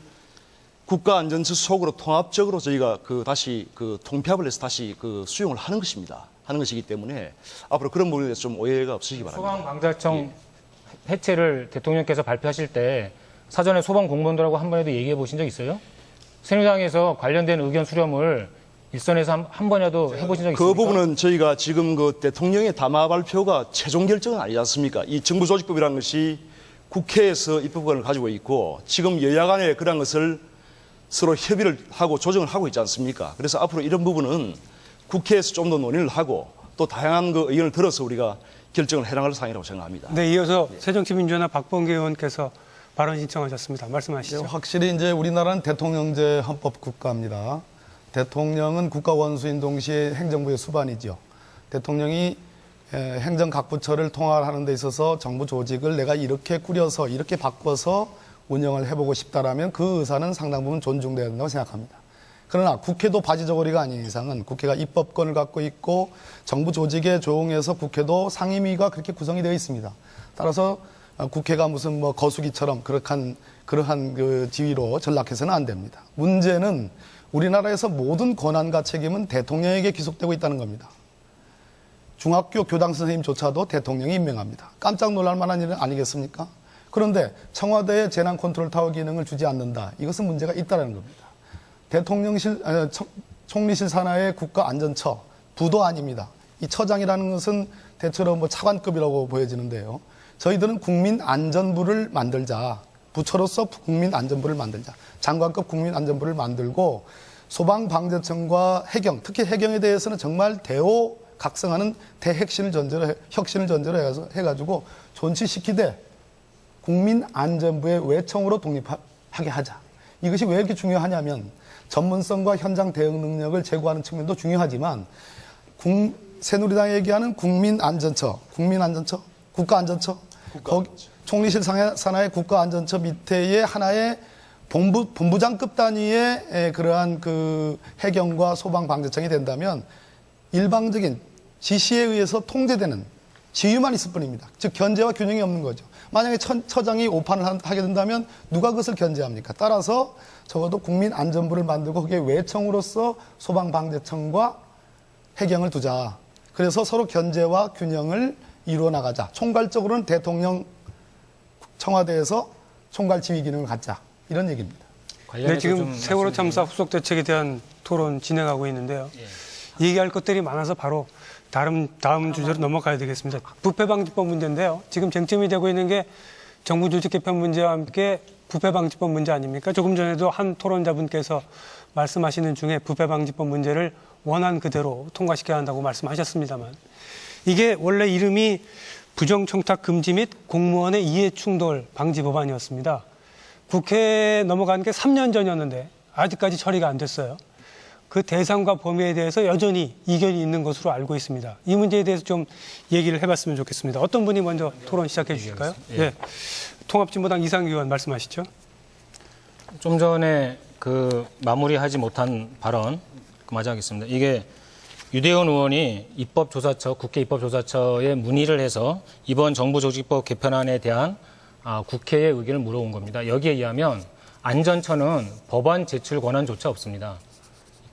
국가안전처 속으로 통합적으로 저희가 다시 통폐합을 해서 다시 수용을 하는 것입니다. 하는 것이기 때문에 앞으로 그런 부분에 대해서 좀 오해가 없으시기 바랍니다. 소방방자청 해체를 대통령께서 발표하실 때 사전에 소방 공무원들하고 한 번에도 얘기해 보신 적 있어요? 새누리당에서 관련된 의견 수렴을 일선에서 한 번이라도 해보신 적 있습니까? 그 부분은 저희가 지금 대통령의 담화 발표가 최종 결정은 아니지 않습니까? 이 정부조직법이라는 것이 국회에서 입법권을 가지고 있고 지금 여야 간에 그런 것을 서로 협의를 하고 조정을 하고 있지 않습니까? 그래서 앞으로 이런 부분은 국회에서 좀 더 논의를 하고 또 다양한 의견을 들어서 우리가 결정을 해나갈 사항이라고 생각합니다. 네, 이어서 새정치민주연합 박범계 의원께서 발언 신청하셨습니다. 말씀하시죠. 확실히 이제 우리나라는 대통령제 헌법 국가입니다. 대통령은 국가 원수인 동시에 행정부의 수반이죠. 대통령이 행정 각 부처를 통할하는 데 있어서 정부 조직을 내가 이렇게 꾸려서 이렇게 바꿔서 운영을 해보고 싶다라면 그 의사는 상당 부분 존중돼야 된다고 생각합니다. 그러나 국회도 바지저고리가 아닌 이상은 국회가 입법권을 갖고 있고 정부 조직에 조응해서 국회도 상임위가 그렇게 구성이 되어 있습니다. 따라서 국회가 무슨 거수기처럼 그러한 그 지위로 전락해서는 안 됩니다. 문제는 우리나라에서 모든 권한과 책임은 대통령에게 귀속되고 있다는 겁니다. 중학교 교당 선생님조차도 대통령이 임명합니다. 깜짝 놀랄 만한 일은 아니겠습니까? 그런데 청와대에 재난 컨트롤 타워 기능을 주지 않는다. 이것은 문제가 있다는 겁니다. 대통령실, 총리실 산하의 국가안전처, 부도 아닙니다. 이 처장이라는 것은 대체로 차관급이라고 보여지는데요. 저희들은 국민안전부를 만들자. 부처로서 국민안전부를 만들자. 장관급 국민안전부를 만들고 소방방재청과 해경, 특히 해경에 대해서는 정말 대호각성하는 혁신을 전제로 해가지고 존치시키되 국민안전부의 외청으로 독립하게 하자. 이것이 왜 이렇게 중요하냐면 전문성과 현장 대응 능력을 제고하는 측면도 중요하지만 새누리당이 얘기하는 국민안전처, 국가안전처, 거기 총리실 산하의 국가안전처 밑에의 하나의 본부장급 단위의 그러한 해경과 소방방재청이 된다면 일방적인 지시에 의해서 통제되는 지휘만 있을 뿐입니다. 즉 견제와 균형이 없는 거죠. 만약에 처장이 오판을 하게 된다면 누가 그것을 견제합니까? 따라서 적어도 국민안전부를 만들고 거기에 외청으로서 소방방재청과 해경을 두자. 그래서 서로 견제와 균형을 이루어 나가자. 총괄적으로는 대통령 청와대에서 총괄 지휘 기능을 갖자. 이런 얘기입니다. 네, 지금 세월호 참사 후속 대책에 대한 토론 진행하고 있는데요. 얘기할 것들이 많아서 바로 다음 주제로 넘어가야 되겠습니다. 부패방지법 문제인데요. 지금 쟁점이 되고 있는 게 정부 조직 개편 문제와 함께 부패방지법 문제 아닙니까? 조금 전에도 한 토론자분께서 말씀하시는 중에 부패방지법 문제를 원안 그대로 통과시켜야 한다고 말씀하셨습니다만 이게 원래 이름이 부정청탁 금지 및 공무원의 이해충돌 방지 법안이었습니다. 국회에 넘어간 게 3년 전이었는데 아직까지 처리가 안 됐어요. 그 대상과 범위에 대해서 여전히 이견이 있는 것으로 알고 있습니다. 이 문제에 대해서 좀 얘기를 해봤으면 좋겠습니다. 어떤 분이 먼저 토론 시작해 주실까요? 예. 통합진보당 이상규 의원 말씀하시죠. 좀 전에 마무리하지 못한 발언 마저 하겠습니다. 이게 유대현 의원이 국회 입법조사처에 문의를 해서 이번 정부조직법 개편안에 대한 국회의 의견을 물어온 겁니다. 여기에 의하면 안전처는 법안 제출 권한조차 없습니다.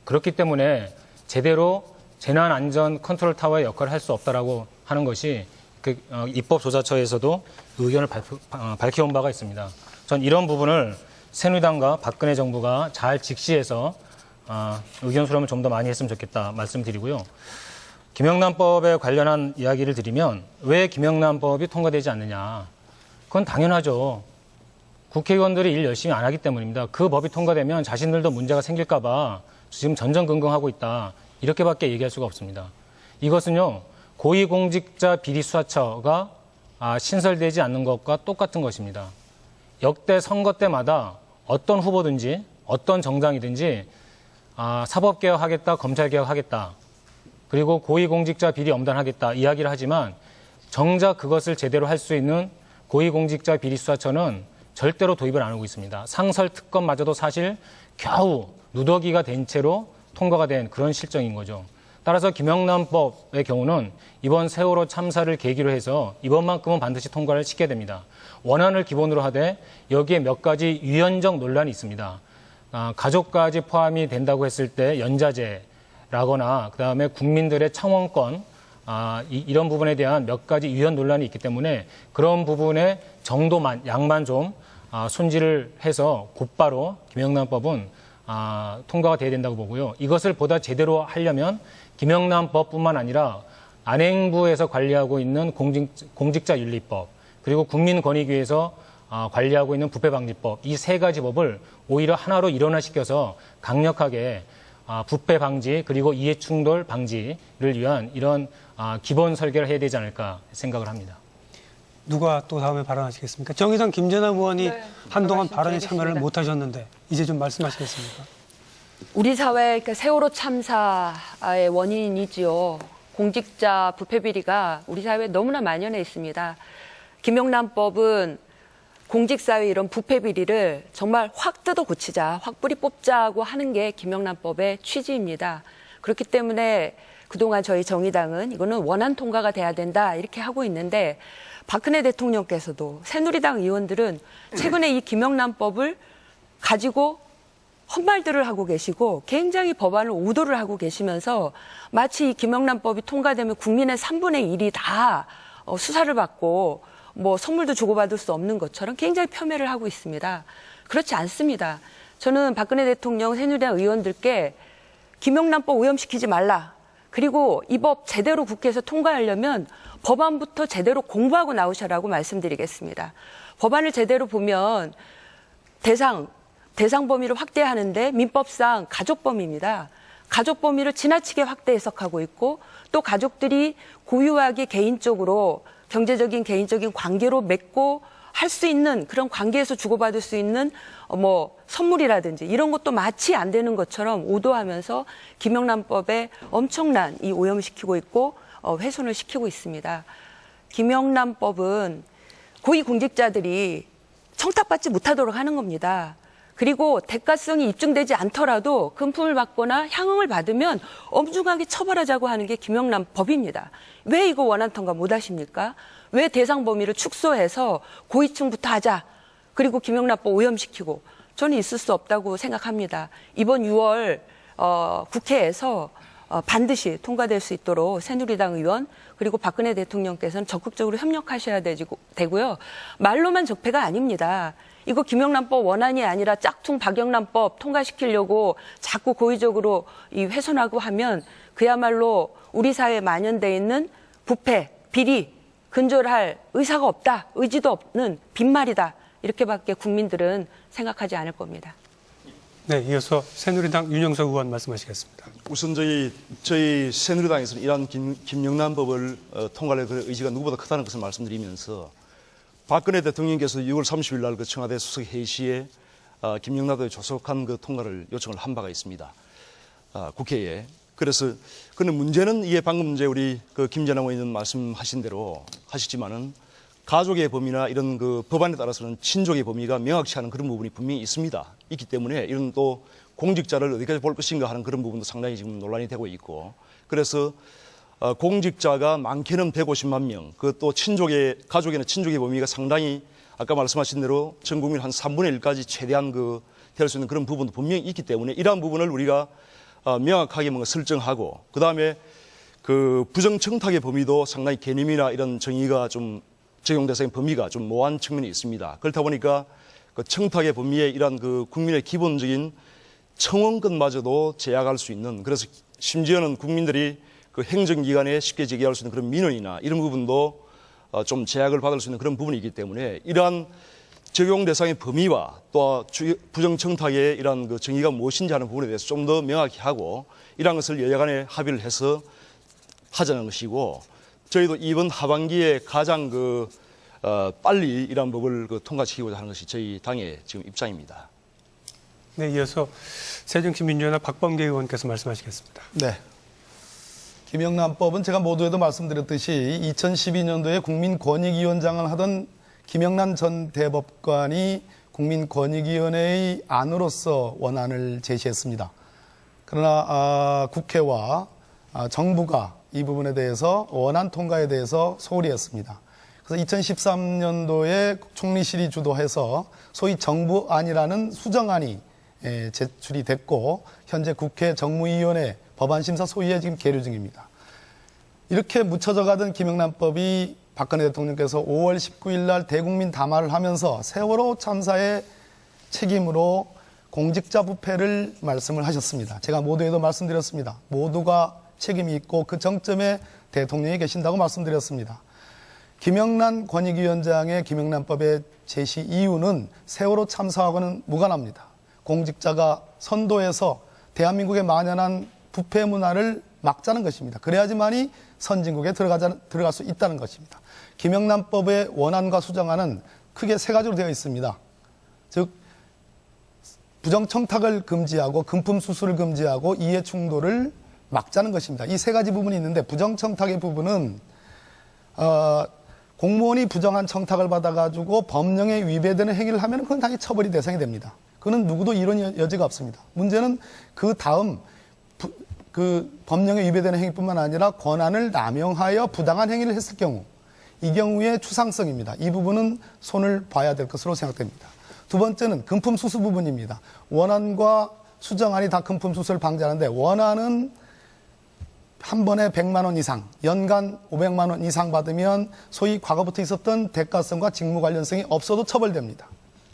그렇기 때문에 제대로 재난안전 컨트롤 타워의 역할을 할 수 없다라고 하는 것이 입법조사처에서도 의견을 밝혀온 바가 있습니다. 전 이런 부분을 새누리당과 박근혜 정부가 잘 직시해서 의견 수렴을 좀 더 많이 했으면 좋겠다 말씀드리고요. 김영란법에 관련한 이야기를 드리면 왜 김영란법이 통과되지 않느냐. 그건 당연하죠. 국회의원들이 일 열심히 안 하기 때문입니다. 그 법이 통과되면 자신들도 문제가 생길까 봐 지금 전전긍긍하고 있다. 이렇게밖에 얘기할 수가 없습니다. 이것은요. 고위공직자 비리수사처가 신설되지 않는 것과 똑같은 것입니다. 역대 선거 때마다 어떤 후보든지 어떤 정당이든지 사법개혁하겠다, 검찰개혁하겠다, 그리고 고위공직자 비리 엄단하겠다 이야기를 하지만 정작 그것을 제대로 할 수 있는 고위공직자 비리수사처는 절대로 도입을 안 하고 있습니다. 상설특검마저도 사실 겨우 누더기가 된 채로 통과가 된 그런 실정인 거죠. 따라서 김영란법의 경우는 이번 세월호 참사를 계기로 해서 이번만큼은 반드시 통과를 시켜야 됩니다. 원안을 기본으로 하되 여기에 몇 가지 유연적 논란이 있습니다. 가족까지 포함이 된다고 했을 때 연자제라거나 그다음에 국민들의 창원권 이런 부분에 대한 몇 가지 유연 논란이 있기 때문에 그런 부분의 정도만 양만 좀 손질을 해서 곧바로 김영란법은 통과가 돼야 된다고 보고요. 이것을 보다 제대로 하려면 김영란법뿐만 아니라 안행부에서 관리하고 있는 공직자윤리법 그리고 국민권익위에서 관리하고 있는 부패방지법 이 세 가지 법을 오히려 하나로 일원화시켜서 강력하게 부패 방지 그리고 이해충돌 방지를 위한 이런 기본 설계를 해야 되지 않을까 생각을 합니다. 누가 또 다음에 발언하시겠습니까? 정의당 김재남 의원이 네, 한동안 발언에 참여를 말씀드리겠습니다. 못하셨는데 이제 좀 말씀하시겠습니까? 우리 사회 그러니까 세월호 참사의 원인이지요. 공직자 부패 비리가 우리 사회에 너무나 만연해 있습니다. 김영란법은 공직사회 이런 부패 비리를 정말 확 뜯어 고치자, 확 뿌리 뽑자고 하는 게 김영란법의 취지입니다. 그렇기 때문에 그동안 저희 정의당은 이거는 원안 통과가 돼야 된다 이렇게 하고 있는데 박근혜 대통령께서도 새누리당 의원들은 최근에 이 김영란법을 가지고 헛말들을 하고 계시고 굉장히 법안을 오도를 하고 계시면서 마치 이 김영란법이 통과되면 국민의 3분의 1이 다 수사를 받고 뭐 선물도 주고받을 수 없는 것처럼 굉장히 폄훼를 하고 있습니다. 그렇지 않습니다. 저는 박근혜 대통령 새누리당 의원들께 김영란법 오염시키지 말라. 그리고 이 법 제대로 국회에서 통과하려면 법안부터 제대로 공부하고 나오셔라고 말씀드리겠습니다. 법안을 제대로 보면 대상 범위를 확대하는데 민법상 가족 범위입니다. 가족 범위를 지나치게 확대 해석하고 있고 또 가족들이 고유하게 개인적으로 경제적인 개인적인 관계로 맺고 할 수 있는 그런 관계에서 주고받을 수 있는 뭐 선물이라든지 이런 것도 마치 안 되는 것처럼 오도하면서 김영란법에 엄청난 이 오염시키고 있고 훼손을 시키고 있습니다. 김영란법은 고위공직자들이 청탁받지 못하도록 하는 겁니다. 그리고 대가성이 입증되지 않더라도 금품을 받거나 향응을 받으면 엄중하게 처벌하자고 하는 게 김영란법입니다. 왜 이거 원안 통과 못 하십니까? 왜 대상 범위를 축소해서 고위층부터 하자. 그리고 김영란법 오염시키고 저는 있을 수 없다고 생각합니다. 이번 6월 국회에서 반드시 통과될 수 있도록 새누리당 의원 그리고 박근혜 대통령께서는 적극적으로 협력하셔야 되고요. 말로만 적폐가 아닙니다. 이거 김영란법 원안이 아니라 짝퉁 박영란법 통과시키려고 자꾸 고의적으로 훼손하고 하면 그야말로 우리 사회에 만연돼 있는 부패, 비리, 근절할 의사가 없다, 의지도 없는 빈말이다. 이렇게밖에 국민들은 생각하지 않을 겁니다. 네, 이어서 새누리당 윤영석 의원 말씀하시겠습니다. 우선 저희 새누리당에서는 이러한 김영란법을 통과할 그 의지가 누구보다 크다는 것을 말씀드리면서 박근혜 대통령께서 6월 30일 날 그 청와대 수석 회의 시에 김영란법에 조속한 그 통과를 요청을 한 바가 있습니다. 국회에. 그래서 그런데 문제는 이게 방금 이제 우리 그 김재남 의원 말씀하신 대로 하시지만은 가족의 범위나 이런 그 법안에 따라서는 친족의 범위가 명확치 않은 그런 부분이 분명히 있습니다. 있기 때문에 이런 또 공직자를 어디까지 볼 것인가 하는 그런 부분도 상당히 지금 논란이 되고 있고 그래서 공직자가 많게는 150만 명, 그 또 가족에는 친족의 범위가 상당히 아까 말씀하신 대로 전 국민 한 3분의 1까지 최대한 그 될 수 있는 그런 부분도 분명히 있기 때문에 이러한 부분을 우리가 명확하게 뭔가 설정하고 그 다음에 그 부정청탁의 범위도 상당히 개념이나 이런 정의가 좀 적용 대상의 범위가 좀 모호한 측면이 있습니다. 그렇다 보니까 그 청탁의 범위에 이러한 그 국민의 기본적인 청원권마저도 제약할 수 있는 그래서 심지어는 국민들이 그 행정기관에 쉽게 제기할 수 있는 그런 민원이나 이런 부분도 좀 제약을 받을 수 있는 그런 부분이기 때문에 이러한 적용 대상의 범위와 또 부정청탁의 이러한 그 정의가 무엇인지 하는 부분에 대해서 좀 더 명확히 하고 이러한 것을 여야 간에 합의를 해서 하자는 것이고 저희도 이번 하반기에 가장 빨리 이러한 법을 통과시키고자 하는 것이 저희 당의 지금 입장입니다. 네, 이어서 새정치민주연합 박범계 의원께서 말씀하시겠습니다. 네. 김영란법은 제가 모두에도 말씀드렸듯이 2012년도에 국민권익위원장을 하던 김영란 전 대법관이 국민권익위원회의 안으로서 원안을 제시했습니다. 그러나 국회와 정부가 이 부분에 대해서 원안 통과에 대해서 소홀히 했습니다. 그래서 2013년도에 총리실이 주도해서 소위 정부안이라는 수정안이 제출이 됐고 현재 국회 정무위원회 법안심사 소위에 지금 계류 중입니다. 이렇게 묻혀져 가던 김영란법이 박근혜 대통령께서 5월 19일 날 대국민 담화를 하면서 세월호 참사의 책임으로 공직자 부패를 말씀을 하셨습니다. 제가 모두에도 말씀드렸습니다. 모두가 책임이 있고 그 정점에 대통령이 계신다고 말씀드렸습니다. 김영란 권익위원장의 김영란법의 제시 이유는 세월호 참사하고는 무관합니다. 공직자가 선도해서 대한민국에 만연한 부패 문화를 막자는 것입니다. 그래야지만이 선진국에 들어갈 수 있다는 것입니다. 김영란법의 원안과 수정안은 크게 세 가지로 되어 있습니다. 즉 부정청탁을 금지하고 금품 수수를 금지하고 이해 충돌을 막자는 것입니다. 이 세 가지 부분이 있는데 부정청탁의 부분은 공무원이 부정한 청탁을 받아가지고 법령에 위배되는 행위를 하면 그건 당연히 처벌이 대상이 됩니다. 그는 누구도 이런 여지가 없습니다. 문제는 그 다음 법령에 위배되는 행위뿐만 아니라 권한을 남용하여 부당한 행위를 했을 경우 이 경우의 추상성입니다. 이 부분은 손을 봐야 될 것으로 생각됩니다. 두 번째는 금품 수수 부분입니다. 원안과 수정안이 다 금품 수수를 방지하는데 원안은 한 번에 100만 원 이상, 연간 500만 원 이상 받으면 소위 과거부터 있었던 대가성과 직무 관련성이 없어도 처벌됩니다.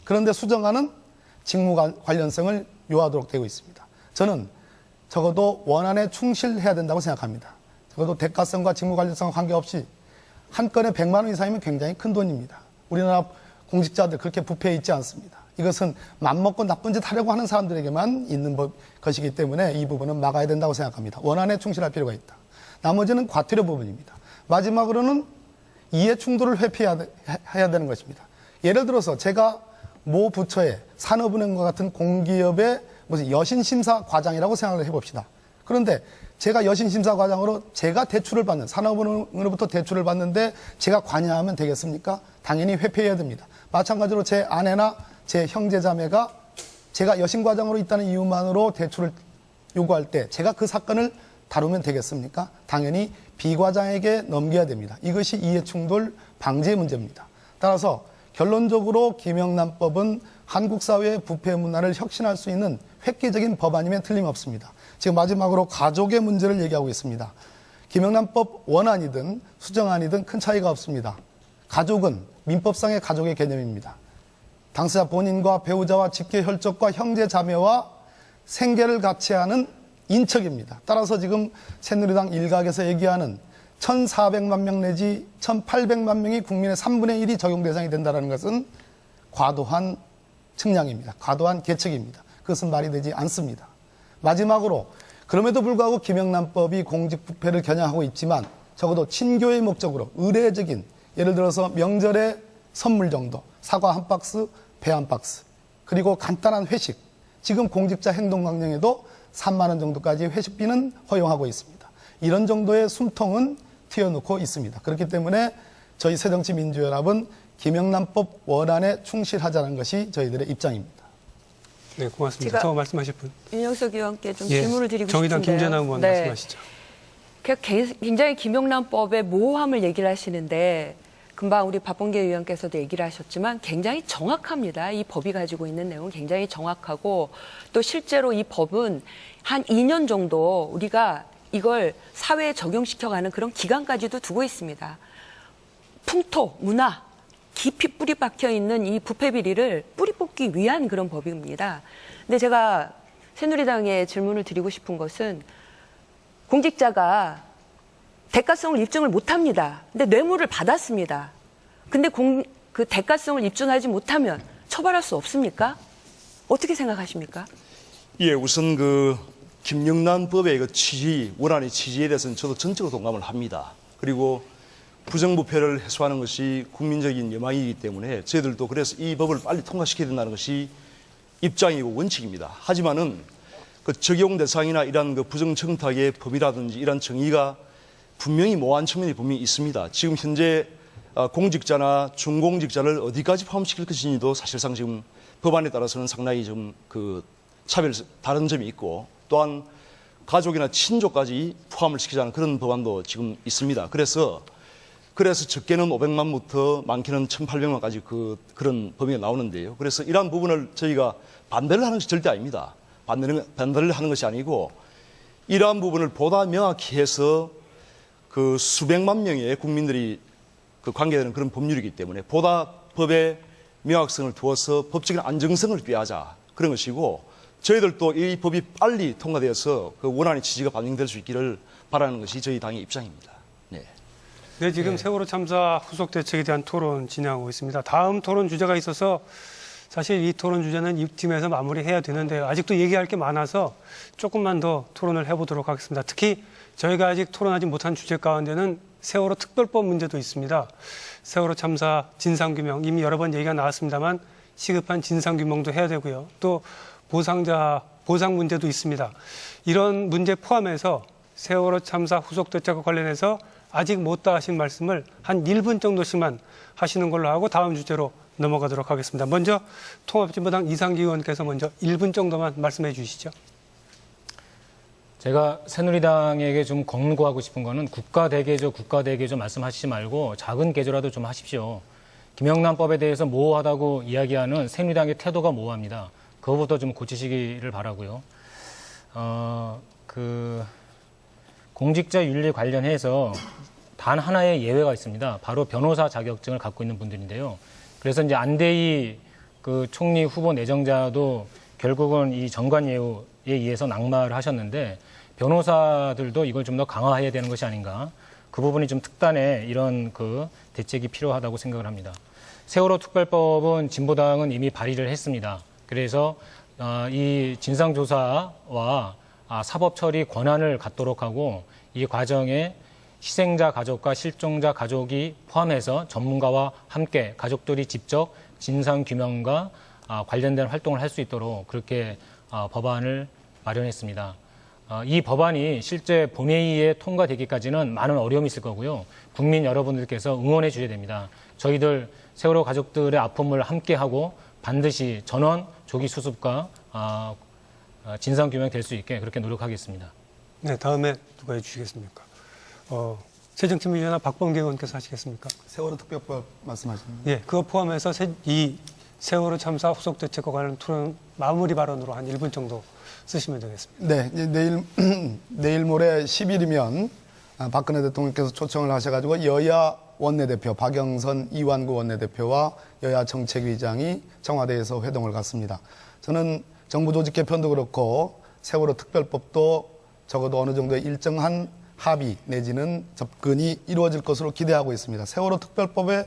그런데 수정안은 직무 관련성을 요하도록 되고 있습니다. 저는 적어도 원안에 충실해야 된다고 생각합니다. 적어도 대가성과 직무 관련성 관계없이 한 건에 100만 원 이상이면 굉장히 큰 돈입니다. 우리나라 공직자들 그렇게 부패해 있지 않습니다. 이것은 맘먹고 나쁜 짓 하려고 하는 사람들에게만 있는 것이기 때문에 이 부분은 막아야 된다고 생각합니다. 원안에 충실할 필요가 있다. 나머지는 과태료 부분입니다. 마지막으로는 이해 충돌을 회피해야 되는 것입니다. 예를 들어서 제가 모 부처에 산업은행과 같은 공기업의 무슨 여신심사 과장이라고 생각을 해봅시다. 그런데 제가 여신심사 과장으로 제가 대출을 받는 산업은행으로부터 대출을 받는데 제가 관여하면 되겠습니까? 당연히 회피해야 됩니다. 마찬가지로 제 아내나 제 형제자매가 제가 여신과장으로 있다는 이유만으로 대출을 요구할 때 제가 그 사건을 다루면 되겠습니까? 당연히 비과장에게 넘겨야 됩니다. 이것이 이해충돌 방지의 문제입니다. 따라서 결론적으로 김영란법은 한국 사회의 부패 문화를 혁신할 수 있는 획기적인 법안이면 틀림없습니다. 지금 마지막으로 가족의 문제를 얘기하고 있습니다. 김영란법 원안이든 수정안이든 큰 차이가 없습니다. 가족은 민법상의 가족의 개념입니다. 당사자 본인과 배우자와 직계 혈족과 형제 자매와 생계를 같이 하는 인척입니다. 따라서 지금 새누리당 일각에서 얘기하는 1,400만 명 내지 1,800만 명이 국민의 3분의 1이 적용 대상이 된다는 것은 과도한 측량입니다. 과도한 계측입니다. 그것은 말이 되지 않습니다. 마지막으로 그럼에도 불구하고 김영란법이 공직부패를 겨냥하고 있지만 적어도 친교의 목적으로 의례적인 예를 들어서 명절에 선물 정도 사과 한 박스, 배 한 박스 그리고 간단한 회식 지금 공직자 행동강령에도 3만 원 정도까지 회식비는 허용하고 있습니다. 이런 정도의 숨통은 튀어놓고 있습니다. 그렇기 때문에 저희 새정치민주연합은 김영란법 원안에 충실하자는 것이 저희들의 입장입니다. 네, 고맙습니다. 더 말씀하실 분. 윤영석 의원께 좀 질문을 드리고 정의당 싶은데요. 김재남 의원 네. 말씀하시죠. 굉장히 김영란법의 모호함을 얘기를 하시는데 금방 우리 박범계 의원께서도 얘기를 하셨지만 굉장히 정확합니다. 이 법이 가지고 있는 내용은 굉장히 정확하고 또 실제로 이 법은 한 2년 정도 우리가 이걸 사회에 적용시켜가는 그런 기간까지도 두고 있습니다. 풍토, 문화, 깊이 뿌리 박혀 있는 이 부패 비리를 뿌리 뽑기 위한 그런 법입니다. 근데 제가 새누리당에 질문을 드리고 싶은 것은 공직자가 대가성을 입증을 못합니다. 근데 뇌물을 받았습니다. 근데 그 대가성을 입증하지 못하면 처벌할 수 없습니까? 어떻게 생각하십니까? 예, 우선 김영란법의 취지, 원안의 취지에 대해서는 저도 전적으로 동감을 합니다. 그리고 부정부패를 해소하는 것이 국민적인 여망이기 때문에 저희들도 그래서 이 법을 빨리 통과시켜야 된다는 것이 입장이고 원칙입니다. 하지만은 그 적용 대상이나 이러한 그 부정청탁의 법이라든지 이러한 정의가 분명히 모호한 측면이 분명히 있습니다. 지금 현재 공직자나 중공직자를 어디까지 포함시킬 것인지도 사실상 지금 법안에 따라서는 상당히 좀 그 다른 점이 있고, 또한 가족이나 친족까지 포함을 시키자는 그런 법안도 지금 있습니다. 그래서 적게는 500만부터 많게는 1,800만까지 그런 범위가 나오는데요. 그래서 이러한 부분을 저희가 반대를 하는 것이 절대 아닙니다. 반대를 하는 것이 아니고, 이러한 부분을 보다 명확히 해서 그 수백만 명의 국민들이 그 관계되는 그런 법률이기 때문에 보다 법의 명확성을 두어서 법적인 안정성을 꾀하자, 그런 것이고, 저희들도 이 법이 빨리 통과되어서 그 원안의 취지가 반영될 수 있기를 바라는 것이 저희 당의 입장입니다. 네. 네, 지금 세월호 참사 후속 대책에 대한 토론 진행하고 있습니다. 다음 토론 주제가 있어서 사실 이 토론 주제는 이 팀에서 마무리해야 되는데요. 아직도 얘기할 게 많아서 조금만 더 토론을 해보도록 하겠습니다. 특히 저희가 아직 토론하지 못한 주제 가운데는 세월호 특별법 문제도 있습니다. 세월호 참사 진상규명, 이미 여러 번 얘기가 나왔습니다만 시급한 진상규명도 해야 되고요. 또 보상 문제도 있습니다. 이런 문제 포함해서 세월호 참사 후속 대책과 관련해서 아직 못다 하신 말씀을 한 1분 정도씩만 하시는 걸로 하고 다음 주제로 넘어가도록 하겠습니다. 먼저 통합진보당 이상기 의원께서 먼저 1분 정도만 말씀해 주시죠. 제가 새누리당에게 좀 권고하고 싶은 거는 국가대개조 말씀하시지 말고 작은 개조라도 좀 하십시오. 김영란법에 대해서 모호하다고 이야기하는 새누리당의 태도가 모호합니다. 그거부터 좀 고치시기를 바라고요. 공직자 윤리 관련해서 단 하나의 예외가 있습니다. 바로 변호사 자격증을 갖고 있는 분들인데요. 그래서 이제 안대희 그 총리 후보 내정자도 결국은 이 정관예우에 의해서 낙마를 하셨는데, 변호사들도 이걸 좀 더 강화해야 되는 것이 아닌가. 그 부분이 좀 특단의 이런 그 대책이 필요하다고 생각을 합니다. 세월호 특별법은 진보당은 이미 발의를 했습니다. 그래서 이 진상조사와 사법 처리 권한을 갖도록 하고, 이 과정에 희생자 가족과 실종자 가족이 포함해서 전문가와 함께 가족들이 직접 진상규명과 관련된 활동을 할 수 있도록 그렇게 법안을 마련했습니다. 이 법안이 실제 본회의에 통과되기까지는 많은 어려움이 있을 거고요. 국민 여러분들께서 응원해 주셔야 됩니다. 저희들 세월호 가족들의 아픔을 함께하고 반드시 전원 조기 수습과 진상규명 될 수 있게 그렇게 노력하겠습니다. 네, 다음에 누가 해주시겠습니까? 새정치민주연합 박범계 의원께서 하시겠습니까? 세월호 특별법 말씀하시는 예, 그거 포함해서 이 세월호 참사 후속 대책과 관련 토론 마무리 발언으로 한 1분 정도 쓰시면 되겠습니다. 네, 이제 내일 모레 10일이면 박근혜 대통령께서 초청을 하셔가지고 여야 원내대표 박영선 이완구 원내대표와 여야 정책위장이 청와대에서 회동을 갖습니다. 저는 정부 조직 개편도 그렇고 세월호 특별법도 적어도 어느 정도의 일정한 합의 내지는 접근이 이루어질 것으로 기대하고 있습니다. 세월호 특별법의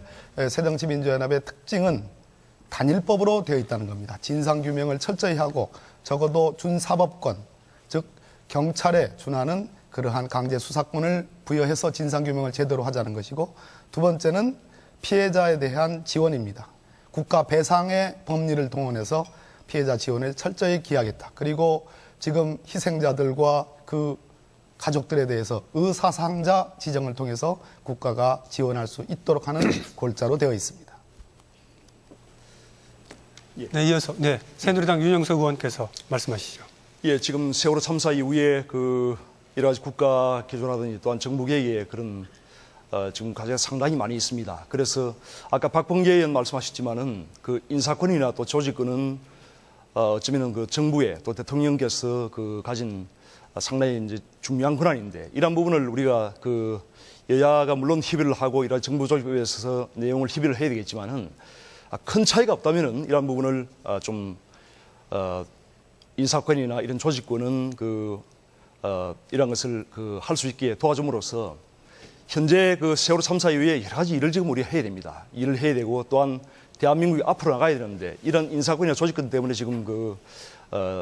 새정치민주연합의 특징은 단일법으로 되어 있다는 겁니다. 진상규명을 철저히 하고 적어도 준사법권, 즉 경찰에 준하는 그러한 강제 수사권을 부여해서 진상규명을 제대로 하자는 것이고, 두 번째는 피해자에 대한 지원입니다. 국가 배상의 법리를 동원해서 피해자 지원에 철저히 기하겠다. 그리고 지금 희생자들과 그 가족들에 대해서 의사상자 지정을 통해서 국가가 지원할 수 있도록 하는 골자로 되어 있습니다. 네, 이어서 새누리당 윤영석 의원께서 말씀하시죠. 예, 지금 세월호 참사 이후에 여러 가지 국가 개조라든지 또한 정부 개혁의 그런 지금 과제가 상당히 많이 있습니다. 그래서 아까 박범계 의원 말씀하셨지만은 그 인사권이나 또 조직권은 어쩌면은 그 정부의 또 대통령께서 가진 상당히 이제 중요한 권한인데, 이러한 부분을 우리가 여야가 물론 협의를 하고 이런 정부 조직에 있어서 내용을 협의를 해야 되겠지만은 큰 차이가 없다면은 이러한 부분을 인사권이나 이런 조직권은 이런 것을 할 수 있게 도와줌으로써 현재 세월호 참사 이후에 여러 가지 일을 지금 우리가 해야 됩니다. 일을 해야 되고, 또한 대한민국이 앞으로 나가야 되는데 이런 인사권이나 조직권 때문에 지금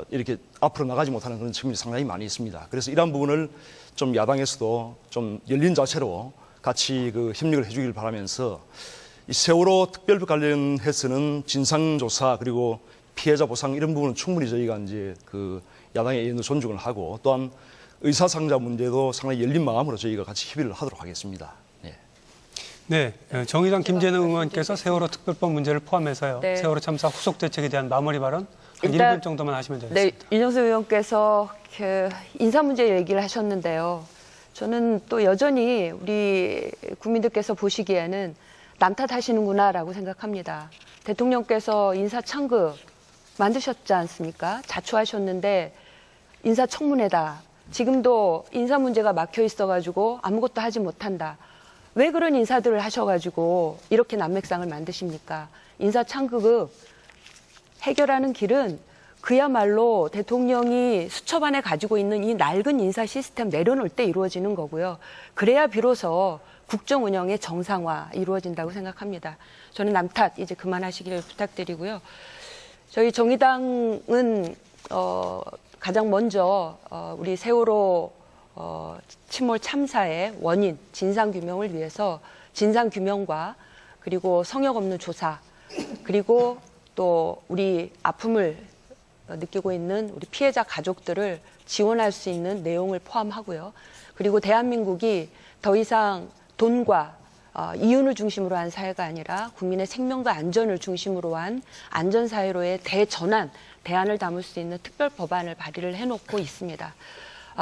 이렇게 앞으로 나가지 못하는 그런 측면이 상당히 많이 있습니다. 그래서 이러한 부분을 좀 야당에서도 좀 열린 자체로 같이 그 협력을 해주길 바라면서 이 세월호 특별법 관련해서는 진상조사 그리고 피해자 보상 이런 부분은 충분히 저희가 이제 그 야당의 의견도 존중을 하고 또한 의사상자 문제도 상당히 열린 마음으로 저희가 같이 협의를 하도록 하겠습니다. 예. 네, 정의당 김재능 의원께서 세월호 특별법 문제를 포함해서요. 네. 세월호 참사 후속 대책에 대한 마무리 발언 한 일단 1분 정도만 하시면 되겠습니다. 네, 윤영수 의원께서 그 인사 문제 얘기를 하셨는데요. 저는 또 여전히 우리 국민들께서 보시기에는 남 탓하시는구나라고 생각합니다. 대통령께서 인사창극 만드셨지 않습니까? 자초하셨는데 인사청문회다. 지금도 인사 문제가 막혀 있어가지고 아무것도 하지 못한다. 왜 그런 인사들을 하셔가지고 이렇게 난맥상을 만드십니까? 인사창극을 해결하는 길은 그야말로 대통령이 수첩 안에 가지고 있는 이 낡은 인사 시스템 내려놓을 때 이루어지는 거고요. 그래야 비로소 국정 운영의 정상화 이루어진다고 생각합니다. 저는 남 탓 이제 그만하시기를 부탁드리고요. 저희 정의당은 가장 먼저 우리 세월호 침몰 참사의 원인, 진상규명을 위해서 진상규명과 그리고 성역 없는 조사 그리고 또 우리 아픔을 느끼고 있는 우리 피해자 가족들을 지원할 수 있는 내용을 포함하고요. 그리고 대한민국이 더 이상 돈과 이윤을 중심으로 한 사회가 아니라 국민의 생명과 안전을 중심으로 한 안전사회로의 대전환, 대안을 담을 수 있는 특별 법안을 발의를 해놓고 있습니다.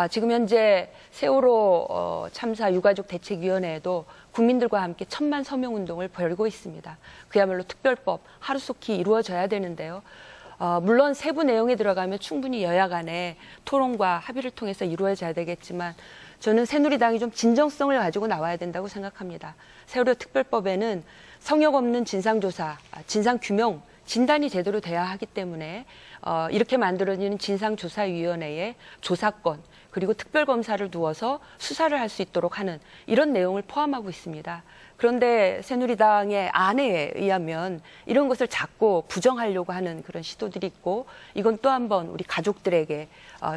지금 현재 세월호 참사 유가족 대책위원회에도 국민들과 함께 1000만 서명 운동을 벌이고 있습니다. 그야말로 특별법 하루속히 이루어져야 되는데요. 물론 세부 내용에 들어가면 충분히 여야 간의 토론과 합의를 통해서 이루어져야 되겠지만 저는 새누리당이 좀 진정성을 가지고 나와야 된다고 생각합니다. 세월호 특별법에는 성역 없는 진상조사, 진상규명, 진단이 제대로 돼야 하기 때문에 이렇게 만들어지는 진상조사위원회의 조사권 그리고 특별검사를 두어서 수사를 할 수 있도록 하는 이런 내용을 포함하고 있습니다. 그런데 새누리당의 안에 의하면 이런 것을 자꾸 부정하려고 하는 그런 시도들이 있고 이건 또 한 번 우리 가족들에게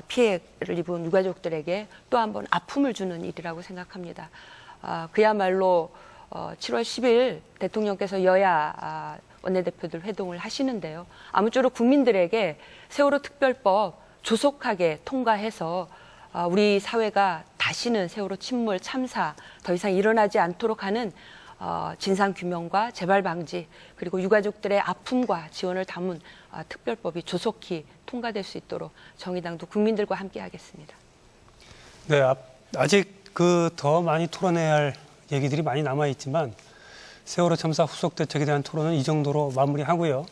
피해를 입은 유가족들에게 또 한 번 아픔을 주는 일이라고 생각합니다. 그야말로 7월 10일 대통령께서 여야 원내대표들 회동을 하시는데요. 아무쪼록 국민들에게 세월호 특별법 조속하게 통과해서 우리 사회가 다시는 세월호 침몰 참사 더 이상 일어나지 않도록 하는 진상규명과 재발 방지 그리고 유가족들의 아픔과 지원을 담은 특별법이 조속히 통과될 수 있도록 정의당도 국민들과 함께 하겠습니다. 네, 아직 더 많이 토론해야 할 얘기들이 많이 남아있지만 세월호 참사 후속 대책에 대한 토론은 이 정도로 마무리하고요.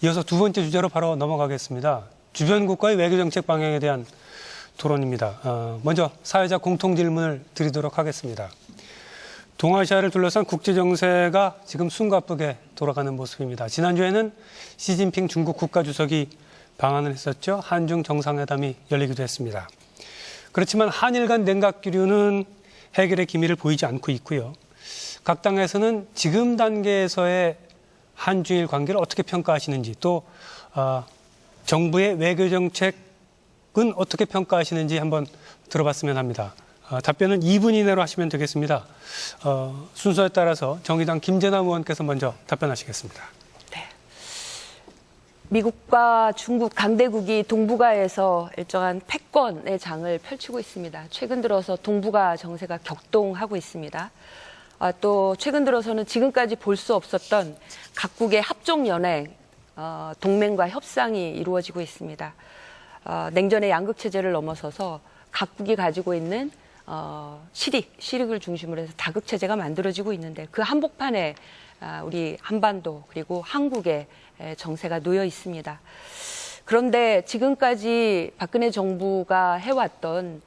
이어서 두 번째 주제로 바로 넘어가겠습니다. 주변 국가의 외교정책 방향에 대한 토론입니다. 먼저 사회자 공통 질문을 드리도록 하겠습니다. 동아시아를 둘러싼 국제정세가 지금 숨가쁘게 돌아가는 모습입니다. 지난주에는 시진핑 중국 국가주석이 방한을 했었죠. 한중 정상회담이 열리기도 했습니다. 그렇지만 한일 간 냉각기류는 해결의 기미를 보이지 않고 있고요. 각 당에서는 지금 단계에서의 한중일 관계를 어떻게 평가하시는지 또 정부의 외교정책은 어떻게 평가하시는지 한번 들어봤으면 합니다. 답변은 2분 이내로 하시면 되겠습니다. 순서에 따라서 정의당 김재남 의원께서 먼저 답변하시겠습니다. 네. 미국과 중국 강대국이 동북아에서 일정한 패권의 장을 펼치고 있습니다. 최근 들어서 동북아 정세가 격동하고 있습니다. 또 최근 들어서는 지금까지 볼 수 없었던 각국의 합종연행, 동맹과 협상이 이루어지고 있습니다. 냉전의 양극체제를 넘어서서 각국이 가지고 있는 실익을 중심으로 해서 다극체제가 만들어지고 있는데 그 한복판에 우리 한반도 그리고 한국의 정세가 놓여 있습니다. 그런데 지금까지 박근혜 정부가 해왔던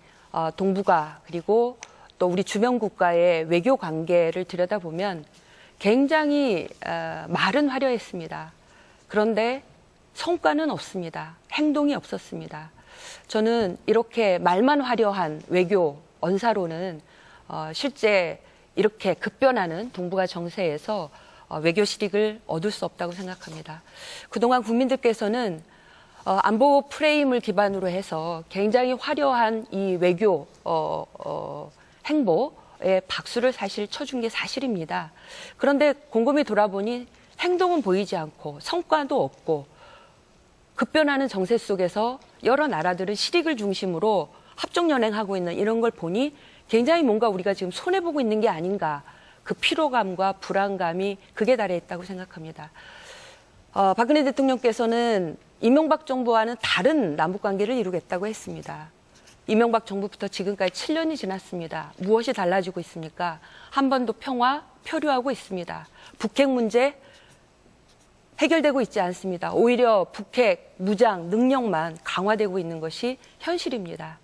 동북아 그리고 또 우리 주변 국가의 외교 관계를 들여다보면 굉장히 말은 화려했습니다. 그런데 성과는 없습니다. 행동이 없었습니다. 저는 이렇게 말만 화려한 외교 언사로는 실제 이렇게 급변하는 동북아 정세에서 외교 실익을 얻을 수 없다고 생각합니다. 그동안 국민들께서는 안보 프레임을 기반으로 해서 굉장히 화려한 이 외교 행보 박수를 사실 쳐준 게 사실입니다. 그런데 곰곰이 돌아보니 행동은 보이지 않고 성과도 없고 급변하는 정세 속에서 여러 나라들은 실익을 중심으로 합종연행하고 있는 이런 걸 보니 굉장히 뭔가 우리가 지금 손해보고 있는 게 아닌가, 그 피로감과 불안감이 극에 달해 있다고 생각합니다. 박근혜 대통령께서는 이명박 정부와는 다른 남북관계를 이루겠다고 했습니다. 이명박 정부부터 지금까지 7년이 지났습니다. 무엇이 달라지고 있습니까? 한반도 평화 표류하고 있습니다. 북핵 문제 해결되고 있지 않습니다. 오히려 북핵 무장 능력만 강화되고 있는 것이 현실입니다.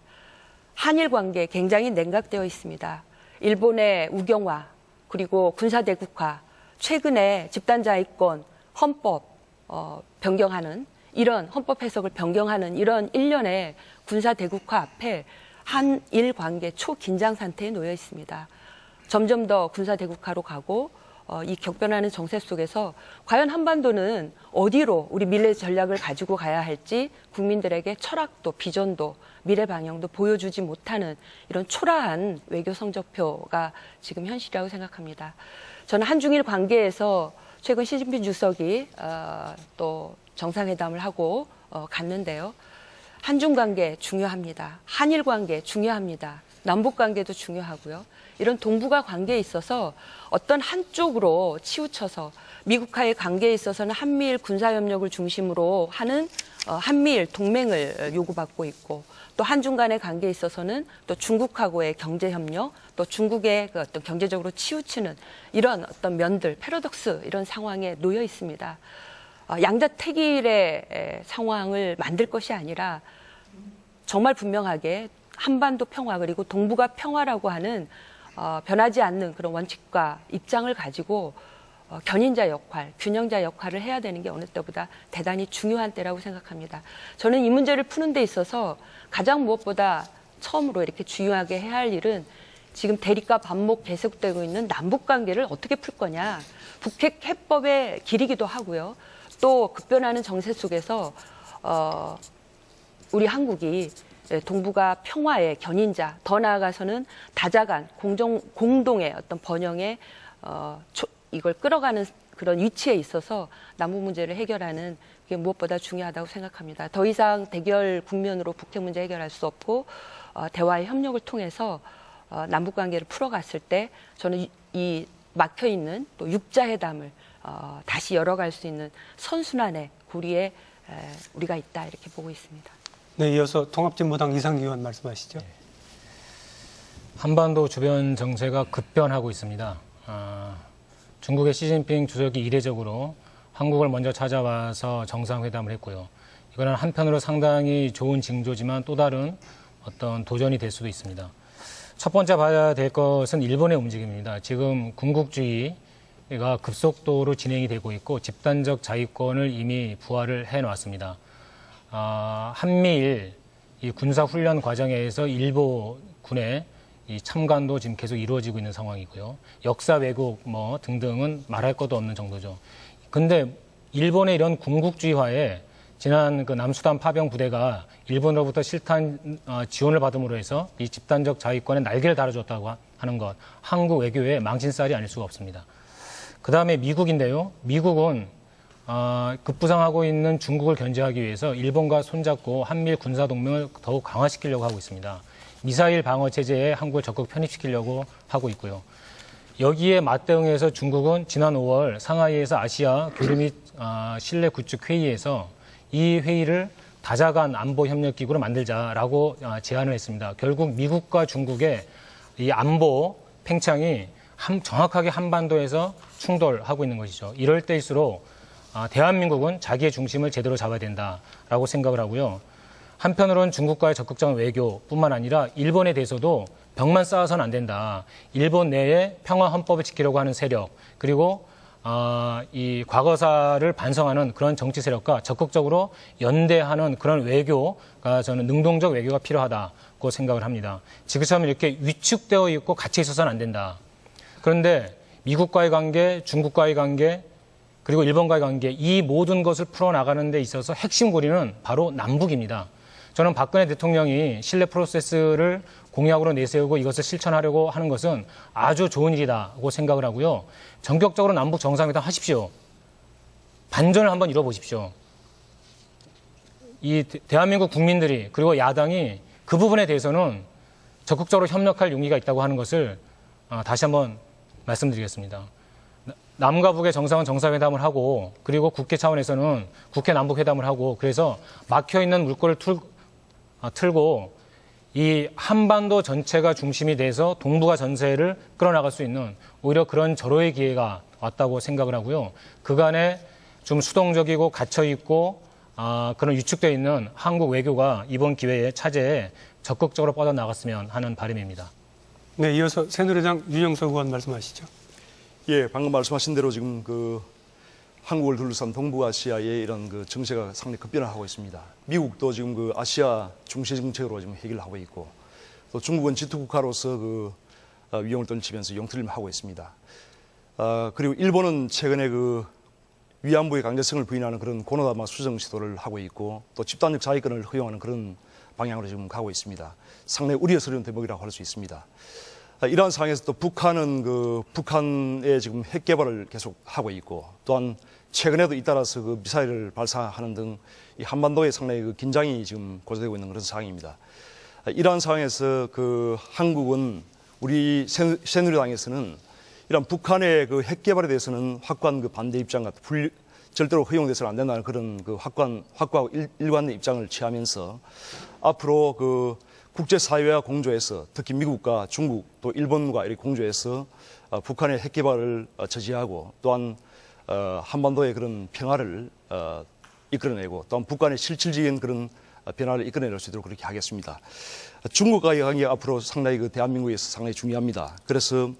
한일 관계 굉장히 냉각되어 있습니다. 일본의 우경화 그리고 군사대국화, 최근에 집단자위권 헌법 변경하는 이런 헌법 해석을 변경하는 이런 일련의 군사대국화 앞에 한일 관계 초긴장 상태에 놓여 있습니다. 점점 더 군사대국화로 가고 이 격변하는 정세 속에서 과연 한반도는 어디로 우리 미래 전략을 가지고 가야 할지 국민들에게 철학도 비전도 미래 방향도 보여주지 못하는 이런 초라한 외교 성적표가 지금 현실이라고 생각합니다. 저는 한중일 관계에서 최근 시진핑 주석이 또 정상회담을 하고 갔는데요. 한중 관계 중요합니다. 한일 관계 중요합니다. 남북 관계도 중요하고요. 이런 동북아 관계에 있어서 어떤 한쪽으로 치우쳐서 미국과의 관계에 있어서는 한미일 군사협력을 중심으로 하는 한미일 동맹을 요구받고 있고 또 한중 간의 관계에 있어서는 또 중국하고의 경제협력 또 중국의 그 어떤 경제적으로 치우치는 이런 어떤 면들 패러독스 이런 상황에 놓여 있습니다. 양자택일의 상황을 만들 것이 아니라 정말 분명하게 한반도 평화 그리고 동북아 평화라고 하는 변하지 않는 그런 원칙과 입장을 가지고 견인자 역할, 균형자 역할을 해야 되는 게 어느 때보다 대단히 중요한 때라고 생각합니다. 저는 이 문제를 푸는 데 있어서 가장 무엇보다 처음으로 이렇게 중요하게 해야 할 일은 지금 대립과 반목 계속되고 있는 남북관계를 어떻게 풀 거냐. 북핵 해법의 길이기도 하고요. 또 급변하는 정세 속에서 우리 한국이 동북아 평화의 견인자, 더 나아가서는 다자간 공동의 어떤 번영의 이걸 끌어가는 그런 위치에 있어서 남북 문제를 해결하는 게 무엇보다 중요하다고 생각합니다. 더 이상 대결 국면으로 북핵 문제 해결할 수 없고 대화의 협력을 통해서 남북 관계를 풀어갔을 때 저는 이 막혀 있는 또 육자회담을 다시 열어갈 수 있는 선순환의 고리에 우리가 있다 이렇게 보고 있습니다. 네, 이어서 통합진보당 이상기 의원 말씀하시죠. 한반도 주변 정세가 급변하고 있습니다. 중국의 시진핑 주석이 이례적으로 한국을 먼저 찾아와서 정상회담을 했고요. 이거는 한편으로 상당히 좋은 징조지만 또 다른 어떤 도전이 될 수도 있습니다. 첫 번째 봐야 될 것은 일본의 움직임입니다. 지금 군국주의가 급속도로 진행이 되고 있고 집단적 자위권을 이미 부활을 해놨습니다. 한미일 이 군사훈련 과정에서 일본군의 이 참관도 지금 계속 이루어지고 있는 상황이고요. 역사 왜곡 뭐 등등은 말할 것도 없는 정도죠. 근데 일본의 이런 군국주의화에 지난 그 남수단 파병 부대가 일본으로부터 실탄 지원을 받음으로 해서 이 집단적 자위권에 날개를 달아줬다고 하는 것, 한국 외교의 망신살이 아닐 수가 없습니다. 그 다음에 미국인데요. 미국은 급부상하고 있는 중국을 견제하기 위해서 일본과 손잡고 한미일 군사동맹을 더욱 강화시키려고 하고 있습니다. 미사일 방어 체제에 한국을 적극 편입시키려고 하고 있고요. 여기에 맞대응해서 중국은 지난 5월 상하이에서 아시아 교류 및 신뢰 구축 회의에서 이 회의를 다자간 안보 협력 기구로 만들자라고 제안을 했습니다. 결국 미국과 중국의 이 안보 팽창이 정확하게 한반도에서 충돌하고 있는 것이죠. 이럴 때일수록 대한민국은 자기의 중심을 제대로 잡아야 된다라고 생각을 하고요. 한편으로는 중국과의 적극적인 외교뿐만 아니라 일본에 대해서도 벽만 쌓아서는 안 된다. 일본 내에 평화 헌법을 지키려고 하는 세력 그리고 이 과거사를 반성하는 그런 정치 세력과 적극적으로 연대하는 그런 외교가 저는 능동적 외교가 필요하다고 생각을 합니다. 지금처럼 이렇게 위축되어 있고 갇혀 있어서는 안 된다. 그런데 미국과의 관계, 중국과의 관계 그리고 일본과의 관계 이 모든 것을 풀어나가는 데 있어서 핵심 고리는 바로 남북입니다. 저는 박근혜 대통령이 신뢰 프로세스를 공약으로 내세우고 이것을 실천하려고 하는 것은 아주 좋은 일이라고 생각을 하고요. 전격적으로 남북 정상회담 하십시오. 반전을 한번 이뤄보십시오. 이 대한민국 국민들이 그리고 야당이 그 부분에 대해서는 적극적으로 협력할 용의가 있다고 하는 것을 다시 한번 말씀드리겠습니다. 남과 북의 정상회담을 하고 그리고 국회 차원에서는 국회 남북회담을 하고 그래서 막혀있는 물꼬를 틀고 이 한반도 전체가 중심이 돼서 동북아 전세를 끌어나갈 수 있는 오히려 그런 절호의 기회가 왔다고 생각을 하고요. 그간에 좀 수동적이고 갇혀있고 그런 위축되어 있는 한국 외교가 이번 기회에 차제에 적극적으로 뻗어나갔으면 하는 바람입니다. 네, 이어서 새누리당 윤영석 의원 말씀하시죠. 예, 방금 말씀하신 대로 지금 한국을 둘러싼 동북아시아의 이런 정세가 상당히 급변하고 있습니다. 미국도 지금 아시아 중시 정책으로 지금 해결을 하고 있고, 또 중국은 G2 국가로서 위용을 떨치면서 용틀림을 하고 있습니다. 그리고 일본은 최근에 위안부의 강제성을 부인하는 그런 고노다마 수정 시도를 하고 있고, 또 집단적 자위권을 허용하는 그런 방향으로 지금 가고 있습니다. 상당히 우려스러운 대목이라고 할 수 있습니다. 이러한 상황에서 또 북한은 북한의 지금 핵 개발을 계속 하고 있고, 또한 최근에도 잇따라서 미사일을 발사하는 등 이 한반도에 상당히 긴장이 지금 고조되고 있는 그런 상황입니다. 이러한 상황에서 한국은 우리 새누리당에서는 이런 북한의 핵 개발에 대해서는 확고한 반대 입장 같은 절대로 허용돼서는 안 된다는 그런 확고하고 일관된 입장을 취하면서 앞으로 국제사회와 공조해서 특히 미국과 중국 또 일본과 이렇게 공조해서 북한의 핵 개발을 저지하고 또한 한반도의 그런 평화를 이끌어내고 또한 북한의 실질적인 그런 변화를 이끌어낼 수 있도록 그렇게 하겠습니다. 중국과의 관계가 앞으로 상당히 대한민국에서 상당히 중요합니다. 그래서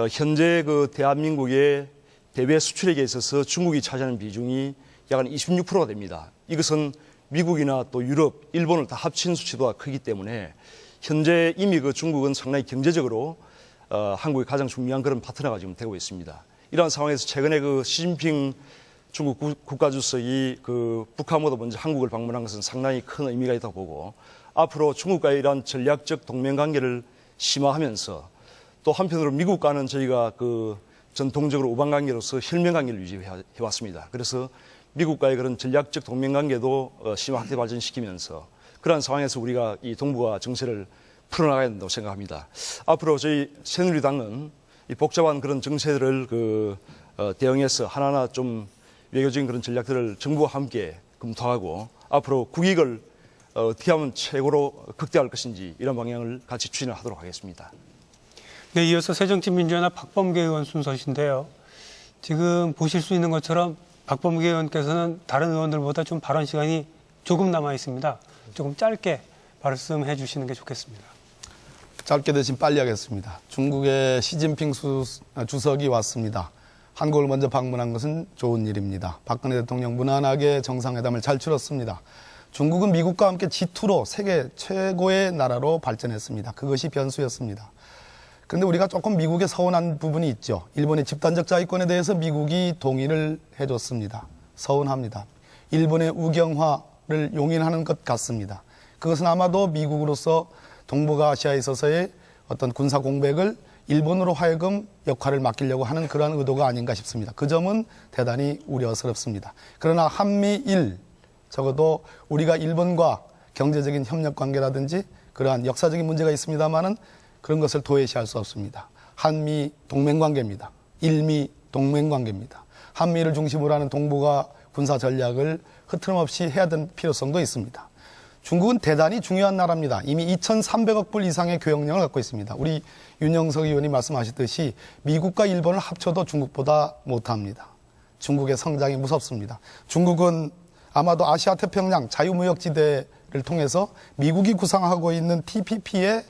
현재 대한민국의 대외 수출액에 있어서 중국이 차지하는 비중이 약 26%가 됩니다. 이것은 미국이나 또 유럽, 일본을 다 합친 수치도가 크기 때문에 현재 이미 중국은 상당히 경제적으로 한국의 가장 중요한 그런 파트너가 지금 되고 있습니다. 이러한 상황에서 최근에 시진핑 중국 국가주석이 북한보다 먼저 한국을 방문한 것은 상당히 큰 의미가 있다고 보고, 앞으로 중국과의 이러한 전략적 동맹관계를 심화하면서 또 한편으로 미국과는 저희가 전통적으로 우방관계로서 혈맹관계를 유지해왔습니다. 그래서 미국과의 그런 전략적 동맹관계도 심화 확대 발전시키면서 그러한 상황에서 우리가 이 동북아 정세를 풀어나가야 된다고 생각합니다. 앞으로 저희 새누리당은 이 복잡한 그런 정세들을 대응해서 하나하나 좀 외교적인 그런 전략들을 정부와 함께 검토하고 앞으로 국익을 어떻게 하면 최고로 극대화할 것인지 이런 방향을 같이 추진하도록 하겠습니다. 네, 이어서 새정치민주연합 박범계 의원 순서신데요. 지금 보실 수 있는 것처럼 박범계 의원께서는 다른 의원들보다 좀 발언 시간이 조금 남아 있습니다. 조금 짧게 말씀해 주시는 게 좋겠습니다. 짧게 대신 빨리 하겠습니다. 중국의 시진핑 주석이 왔습니다. 한국을 먼저 방문한 것은 좋은 일입니다. 박근혜 대통령 무난하게 정상회담을 잘 치렀습니다. 중국은 미국과 함께 G2로 세계 최고의 나라로 발전했습니다. 그것이 변수였습니다. 그런데 우리가 조금 미국에 서운한 부분이 있죠. 일본의 집단적 자위권에 대해서 미국이 동의를 해줬습니다. 서운합니다. 일본의 우경화를 용인하는 것 같습니다. 그것은 아마도 미국으로서 동북아시아에 있어서의 어떤 군사 공백을 일본으로 하여금 역할을 맡기려고 하는 그러한 의도가 아닌가 싶습니다. 그 점은 대단히 우려스럽습니다. 그러나 한미일, 적어도 우리가 일본과 경제적인 협력 관계라든지 그러한 역사적인 문제가 있습니다만은 그런 것을 도외시할 수 없습니다. 한미 동맹관계입니다. 일미 동맹관계입니다. 한미를 중심으로 하는 동북아 군사 전략을 흐트럼없이 해야 되는 필요성도 있습니다. 중국은 대단히 중요한 나라입니다. 이미 2,300억 불 이상의 교역량을 갖고 있습니다. 우리 윤영석 의원이 말씀하셨듯이 미국과 일본을 합쳐도 중국보다 못합니다. 중국의 성장이 무섭습니다. 중국은 아마도 아시아 태평양 자유무역지대를 통해서 미국이 구상하고 있는 TPP에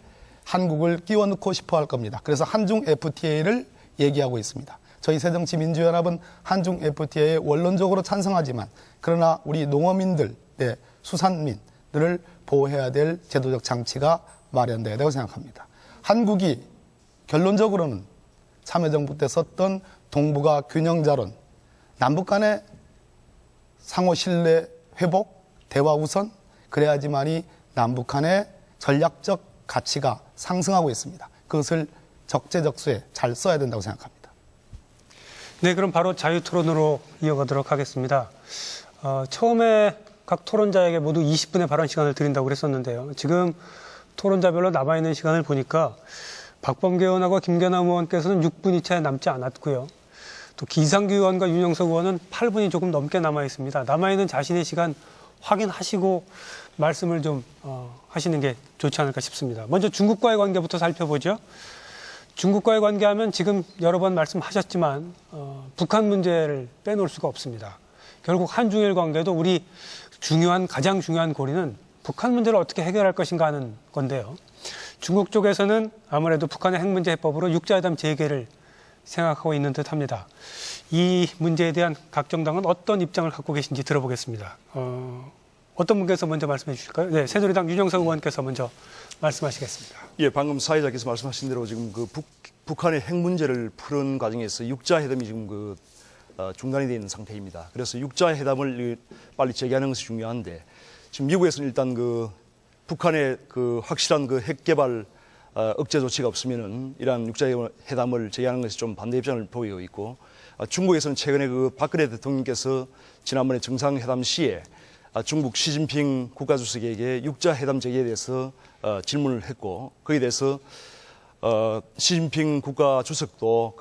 한국을 끼워 넣고 싶어 할 겁니다. 그래서 한중 FTA를 얘기하고 있습니다. 저희 새정치민주연합은 한중 FTA에 원론적으로 찬성하지만 그러나 우리 농어민들, 수산민들을 보호해야 될 제도적 장치가 마련돼야 되고 생각합니다. 한국이 결론적으로는 참여정부 때 썼던 동북아 균형자론, 남북 간의 상호 신뢰 회복, 대화 우선, 그래야지만이 남북한의 전략적 가치가 상승하고 있습니다. 그것을 적재적소에 잘 써야 된다고 생각합니다. 네, 그럼 바로 자유토론으로 이어가도록 하겠습니다. 처음에 각 토론자에게 모두 20분의 발언 시간을 드린다고 그랬었는데요. 지금 토론자별로 남아있는 시간을 보니까 박범계 의원하고 김계남 의원께서는 6분이 채 남지 않았고요. 또 기상규 의원과 윤영석 의원은 8분이 조금 넘게 남아있습니다. 남아있는 자신의 시간 확인하시고 말씀을 좀 하시는 게 좋지 않을까 싶습니다. 먼저 중국과의 관계부터 살펴보죠. 중국과의 관계하면 지금 여러 번 말씀하셨지만 북한 문제를 빼놓을 수가 없습니다. 결국 한중일 관계도 우리 가장 중요한 고리는 북한 문제를 어떻게 해결할 것인가 하는 건데요. 중국 쪽에서는 아무래도 북한의 핵 문제 해법으로 육자회담 재개를 생각하고 있는 듯합니다. 이 문제에 대한 각 정당은 어떤 입장을 갖고 계신지 들어보겠습니다. 어떤 분께서 먼저 말씀해 주실까요? 네, 새누리당 윤영석 의원께서 먼저 말씀하시겠습니다. 예, 방금 사회자께서 말씀하신 대로 지금 그 북한의 핵 문제를 푸는 과정에서 육자회담이 지금 중단이 되어 있는 상태입니다. 그래서 육자회담을 빨리 재개하는 것이 중요한데 지금 미국에서는 일단 북한의 확실한 핵 개발 억제 조치가 없으면은 이러한 육자회담을 재개하는 것이 좀 반대 입장을 보이고 있고 중국에서는 최근에 박근혜 대통령께서 지난번에 정상회담 시에 중국 시진핑 국가주석에게 육자회담 재개에 대해서 질문을 했고 거기에 대해서 시진핑 국가주석도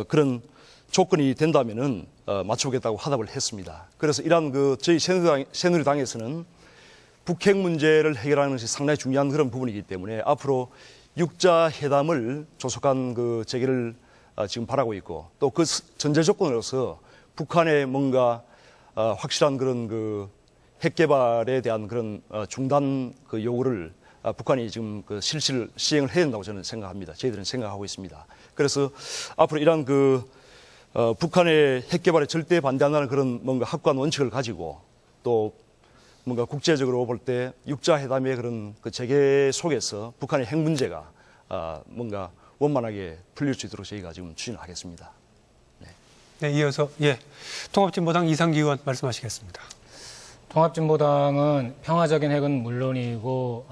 그런 조건이 된다면은 맞춰보겠다고 화답을 했습니다. 그래서 이러한 저희 새누리당에서는 북핵 문제를 해결하는 것이 상당히 중요한 그런 부분이기 때문에 앞으로 육자회담을 조속한 재개를 지금 바라고 있고 또 그 전제 조건으로서 북한의 뭔가 확실한 그런 핵 개발에 대한 그런 중단 요구를 북한이 지금 시행을 해야 된다고 저는 생각합니다. 저희들은 생각하고 있습니다. 그래서 앞으로 이러한 북한의 핵 개발에 절대 반대한다는 그런 뭔가 확고한 원칙을 가지고 또 뭔가 국제적으로 볼 때 육자회담의 그런 재개 속에서 북한의 핵 문제가 뭔가 원만하게 풀릴 수 있도록 저희가 지금 추진하겠습니다. 네, 이어서 통합진보당 이상기 의원 말씀하시겠습니다. 통합진보당은 평화적인 핵은 물론이고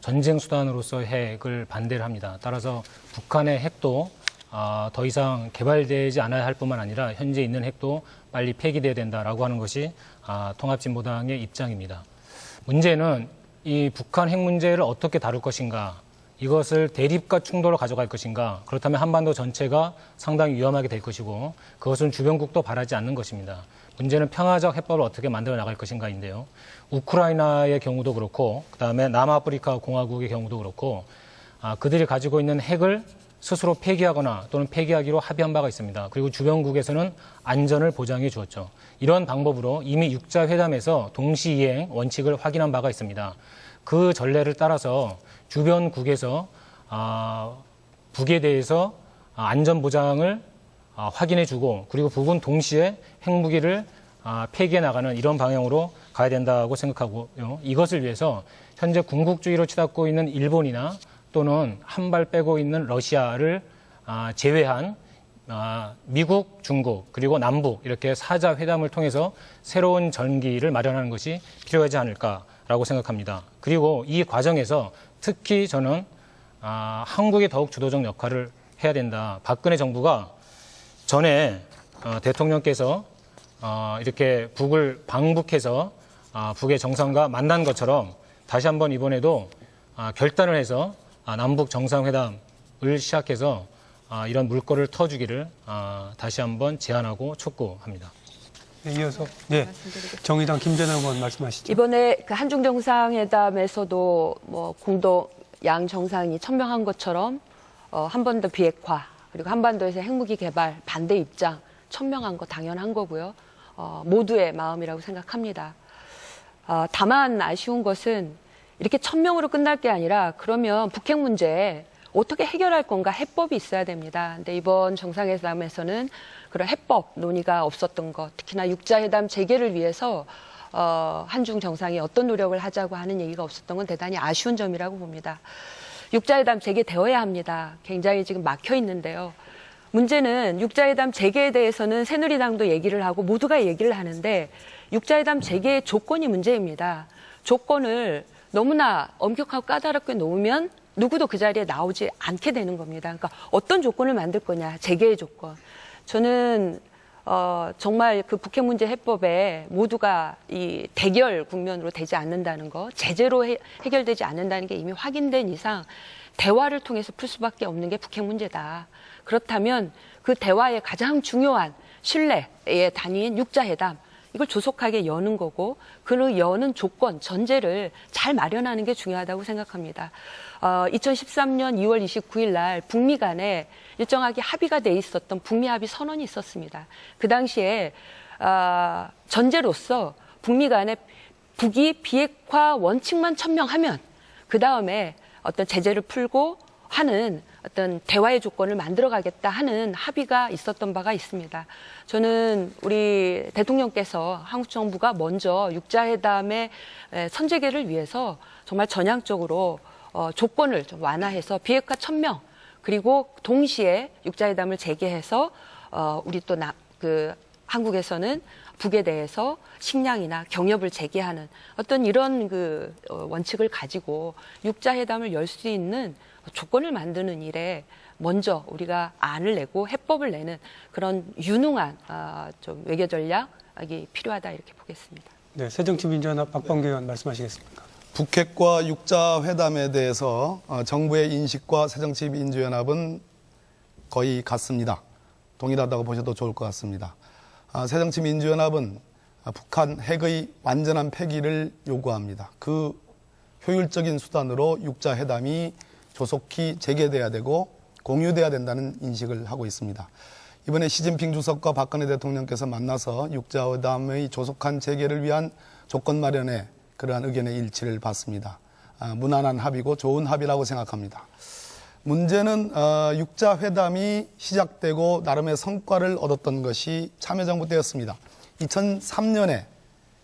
전쟁 수단으로서 핵을 반대를 합니다. 따라서 북한의 핵도 더 이상 개발되지 않아야 할 뿐만 아니라 현재 있는 핵도 빨리 폐기돼야 된다라고 하는 것이 통합진보당의 입장입니다. 문제는 이 북한 핵 문제를 어떻게 다룰 것인가, 이것을 대립과 충돌로 가져갈 것인가, 그렇다면 한반도 전체가 상당히 위험하게 될 것이고 그것은 주변국도 바라지 않는 것입니다. 문제는 평화적 해법을 어떻게 만들어 나갈 것인가인데요. 우크라이나의 경우도 그렇고 그다음에 남아프리카 공화국의 경우도 그렇고 그들이 가지고 있는 핵을 스스로 폐기하거나 또는 폐기하기로 합의한 바가 있습니다. 그리고 주변국에서는 안전을 보장해 주었죠. 이런 방법으로 이미 육자회담에서 동시이행 원칙을 확인한 바가 있습니다. 그 전례를 따라서 주변국에서 북에 대해서 안전 보장을 확인해 주고 그리고 북은 동시에 핵무기를 폐기해 나가는 이런 방향으로 가야 된다고 생각하고요. 이것을 위해서 현재 군국주의로 치닫고 있는 일본이나 또는 한 발 빼고 있는 러시아를 제외한 미국, 중국, 그리고 남북 이렇게 사자 회담을 통해서 새로운 전기를 마련하는 것이 필요하지 않을까라고 생각합니다. 그리고 이 과정에서 특히 저는 한국이 더욱 주도적 역할을 해야 된다. 박근혜 정부가 전에 대통령께서 이렇게 북을 방북해서 북의 정상과 만난 것처럼 다시 한번 이번에도 결단을 해서 남북 정상회담을 시작해서 이런 물꼬를 터주기를 다시 한번 제안하고 촉구합니다. 네, 이어서 정의당 김재남 의원 말씀하시죠. 이번에 한중 정상회담에서도 공동 양 정상이 천명한 것처럼 한반도 비핵화 그리고 한반도에서 핵무기 개발 반대 입장 천명한 거 당연한 거고요. 모두의 마음이라고 생각합니다. 다만 아쉬운 것은 이렇게 천명으로 끝날 게 아니라 그러면 북핵 문제 어떻게 해결할 건가 해법이 있어야 됩니다. 근데 이번 정상회담에서는 그런 해법 논의가 없었던 것, 특히나 육자회담 재개를 위해서 한중 정상이 어떤 노력을 하자고 하는 얘기가 없었던 건 대단히 아쉬운 점이라고 봅니다. 육자회담 재개되어야 합니다. 굉장히 지금 막혀 있는데요. 문제는 육자회담 재개에 대해서는 새누리당도 얘기를 하고 모두가 얘기를 하는데 육자회담 재개의 조건이 문제입니다. 조건을 너무나 엄격하고 까다롭게 놓으면 누구도 그 자리에 나오지 않게 되는 겁니다. 그러니까 어떤 조건을 만들 거냐, 재개의 조건. 저는 정말 그 북핵 문제 해법에 모두가 이 대결 국면으로 되지 않는다는 거, 제재로 해결되지 않는다는 게 이미 확인된 이상 대화를 통해서 풀 수밖에 없는 게 북핵 문제다. 그렇다면 그 대화의 가장 중요한 신뢰의 단위인 육자회담, 이걸 조속하게 여는 거고 그 여는 조건, 전제를 잘 마련하는 게 중요하다고 생각합니다. 2013년 2월 29일 날 북미 간에 일정하게 합의가 돼 있었던 북미 합의 선언이 있었습니다. 그 당시에 전제로서 북미 간에 북이 비핵화 원칙만 천명하면 그 다음에 어떤 제재를 풀고 하는 어떤 대화의 조건을 만들어가겠다 하는 합의가 있었던 바가 있습니다. 저는 우리 대통령께서 한국 정부가 먼저 육자회담의 선재개를 위해서 정말 전향적으로 조건을 좀 완화해서 비핵화 천명 그리고 동시에 육자회담을 재개해서 우리 또 한국에서는 북에 대해서 식량이나 경협을 재개하는 어떤 이런 그 원칙을 가지고 육자회담을 열 수 있는 조건을 만드는 일에 먼저 우리가 안을 내고 해법을 내는 그런 유능한 좀 외교 전략이 필요하다 이렇게 보겠습니다. 네, 새정치민주연합 박범계 의원 말씀하시겠습니까? 북핵과 육자회담에 대해서 정부의 인식과 새정치민주연합은 거의 같습니다. 동일하다고 보셔도 좋을 것 같습니다. 새정치민주연합은 북한 핵의 완전한 폐기를 요구합니다. 그 효율적인 수단으로 육자회담이 조속히 재개돼야 되고 공유돼야 된다는 인식을 하고 있습니다. 이번에 시진핑 주석과 박근혜 대통령께서 만나서 육자회담의 조속한 재개를 위한 조건 마련에 그러한 의견의 일치를 봤습니다. 무난한 합의고 좋은 합의라고 생각합니다. 문제는 육자회담이 시작되고 나름의 성과를 얻었던 것이 참여정부 때였습니다. 2003년에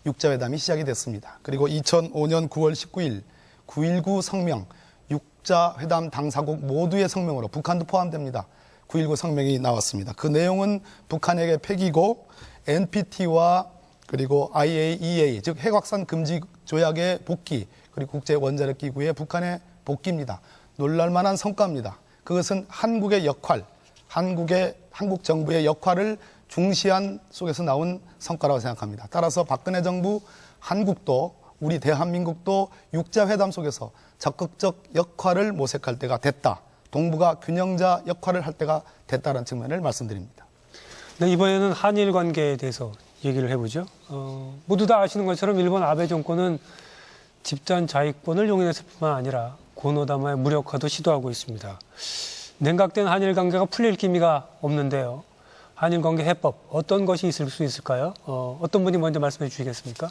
육자회담이 시작이 됐습니다. 그리고 2005년 9월 19일 9.19 성명, 육자회담 당사국 모두의 성명으로 북한도 포함됩니다. 9.19 성명이 나왔습니다. 그 내용은 북한에게 폐기고 NPT와 그리고 IAEA, 즉 핵확산 금지 조약의 복귀, 그리고 국제원자력기구의 북한의 복귀입니다. 놀랄만한 성과입니다. 그것은 한국의 역할, 한국 정부의 역할을 중시한 속에서 나온 성과라고 생각합니다. 따라서 박근혜 정부, 한국도 우리 대한민국도 육자회담 속에서 적극적 역할을 모색할 때가 됐다. 동북아 균형자 역할을 할 때가 됐다는 측면을 말씀드립니다. 네, 이번에는 한일 관계에 대해서 얘기를 해보죠. 모두 다 아시는 것처럼 일본 아베 정권은 집단 자위권을 용인했을 뿐만 아니라 고노다마의 무력화도 시도하고 있습니다. 냉각된 한일 관계가 풀릴 기미가 없는데요. 한일 관계 해법 어떤 것이 있을 수 있을까요? 어떤 분이 먼저 말씀해 주시겠습니까?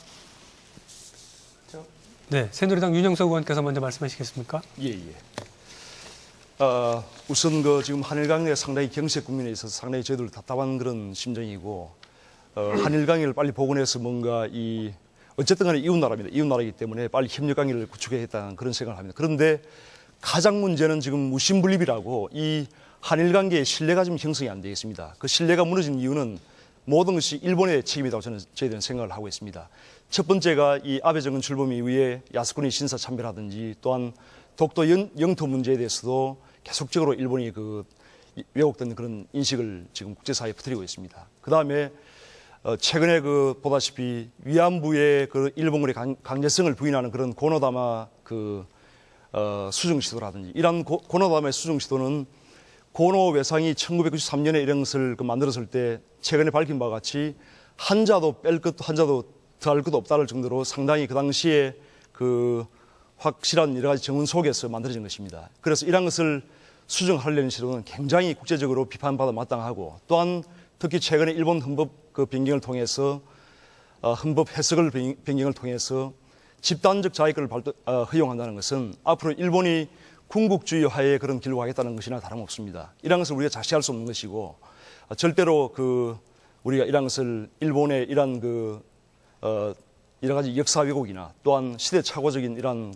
네, 새누리당 윤영석 의원께서 먼저 말씀하시겠습니까? 예. 우선 지금 한일 관계가 상당히 경색 국면에 있어서 상당히 저희들 답답한 그런 심정이고, 한일 관계를 빨리 복원해서 뭔가 어쨌든 간에 이웃나라입니다. 이웃나라이기 때문에 빨리 협력 관계를 구축해야겠다는 그런 생각을 합니다. 그런데 가장 문제는 지금 무심분립이라고 이 한일 관계의 신뢰가 지금 형성이 안 되어 있습니다. 그 신뢰가 무너진 이유는 모든 것이 일본의 책임이라고 저희들은 생각을 하고 있습니다. 첫 번째가 이 아베 정권 출범 이후에 야스쿠니 신사 참배라든지 또한 독도 영토 문제에 대해서도 계속적으로 일본이 왜곡된 그런 인식을 지금 국제사회에 퍼뜨리고 있습니다. 그 다음에 최근에 보다시피 위안부의 일본군의 강제성을 부인하는 그런 고노다마 수정 시도라든지 이러한 고노다마의 수정 시도는 고노 외상이 1993년에 이런 것을 만들었을 때 최근에 밝힌 바와 같이 한자도 뺄 것도 한자도 더할 것도 없다를 정도로 상당히 그 당시에 확실한 여러 가지 정원 속에서 만들어진 것입니다. 그래서 이러한 것을 수정하려는 시도는 굉장히 국제적으로 비판받아 마땅하고 또한 특히 최근에 일본 헌법 변경을 통해서 헌법 해석을 변경을 통해서 집단적 자위권을 허용한다는 것은 앞으로 일본이 군국주의 하에 그런 길로 가겠다는 것이나 다름없습니다. 이러한 것을 우리가 자시할 수 없는 것이고 절대로 우리가 이러한 것을 일본의 이러한 여러 가지 역사 왜곡이나 또한 시대착오적인 이러한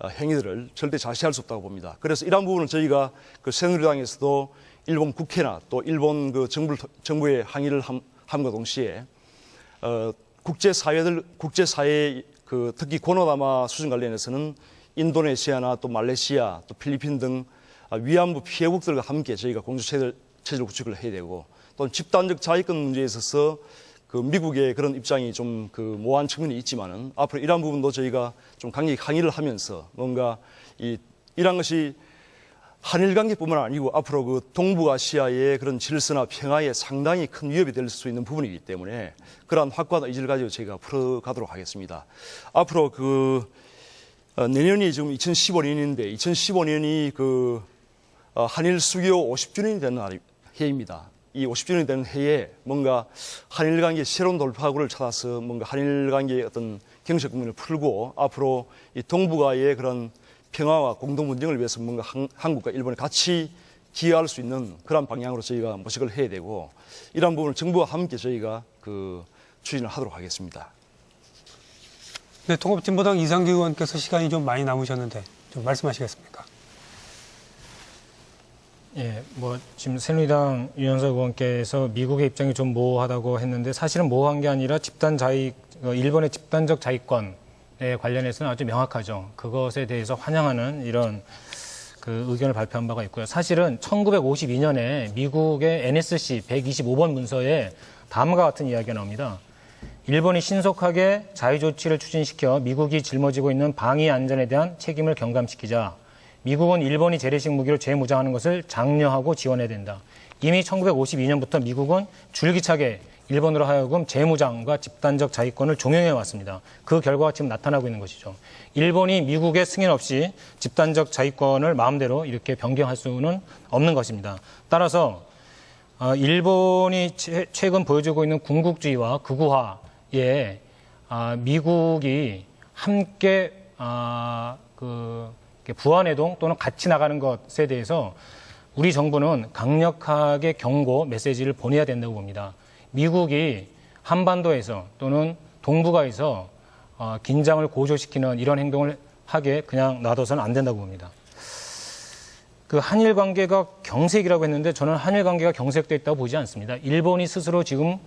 행위들을 절대 자시할 수 없다고 봅니다. 그래서 이러한 부분은 저희가 그 새누리당에서도 일본 국회나 또 일본 그 정부의 항의를 함과 동시에 국제사회 그 특히 고노다마 수준 관련해서는 인도네시아나 또 말레이시아 또 필리핀 등 위안부 피해국들과 함께 저희가 공조체제를 구축을 해야 되고 또 집단적 자위권 문제에 있어서 그 미국의 그런 입장이 좀 그 모호한 측면이 있지만은 앞으로 이러한 부분도 저희가 좀 강력히 항의를 하면서 뭔가 이런 것이 한일 관계뿐만 아니고 앞으로 그 동북아시아의 그런 질서나 평화에 상당히 큰 위협이 될 수 있는 부분이기 때문에 그러한 확고한 의지를 가지고 저희가 풀어가도록 하겠습니다. 앞으로 내년이 지금 2015년인데 2015년이 그 한일 수교 50주년이 되는 해입니다. 이 50주년이 되는 해에 뭔가 한일 관계 새로운 돌파구를 찾아서 뭔가 한일 관계의 어떤 경제적 국면을 풀고 앞으로 이 동북아의 그런 평화와 공동 분쟁을 위해서 뭔가 한국과 일본이 같이 기여할 수 있는 그런 방향으로 저희가 모색을 해야 되고 이러한 부분을 정부와 함께 저희가 추진을 하도록 하겠습니다. 네, 통합진보당 이상규 의원께서 시간이 좀 많이 남으셨는데 좀 말씀하시겠습니까? 예, 지금 새누리당 유현석 의원께서 미국의 입장이 좀 모호하다고 했는데 사실은 모호한 게 아니라 일본의 집단적 자위권에 관련해서는 아주 명확하죠. 그것에 대해서 환영하는 이런 그 의견을 발표한 바가 있고요. 사실은 1952년에 미국의 NSC 125번 문서에 다음과 같은 이야기가 나옵니다. 일본이 신속하게 자위 조치를 추진시켜 미국이 짊어지고 있는 방위 안전에 대한 책임을 경감시키자 미국은 일본이 재래식 무기로 재무장하는 것을 장려하고 지원해야 된다. 이미 1952년부터 미국은 줄기차게 일본으로 하여금 재무장과 집단적 자위권을 종용해 왔습니다. 그 결과가 지금 나타나고 있는 것이죠. 일본이 미국의 승인 없이 집단적 자위권을 마음대로 이렇게 변경할 수는 없는 것입니다. 따라서 일본이 최근 보여주고 있는 군국주의와 극우화에 미국이 함께 부안해동 또는 같이 나가는 것에 대해서 우리 정부는 강력하게 경고 메시지를 보내야 된다고 봅니다. 미국이 한반도에서 또는 동북아에서 긴장을 고조시키는 이런 행동을 하게 그냥 놔둬서는 안 된다고 봅니다. 그 한일 관계가 경색이라고 했는데 저는 한일 관계가 경색돼 있다고 보지 않습니다. 일본이 스스로 지금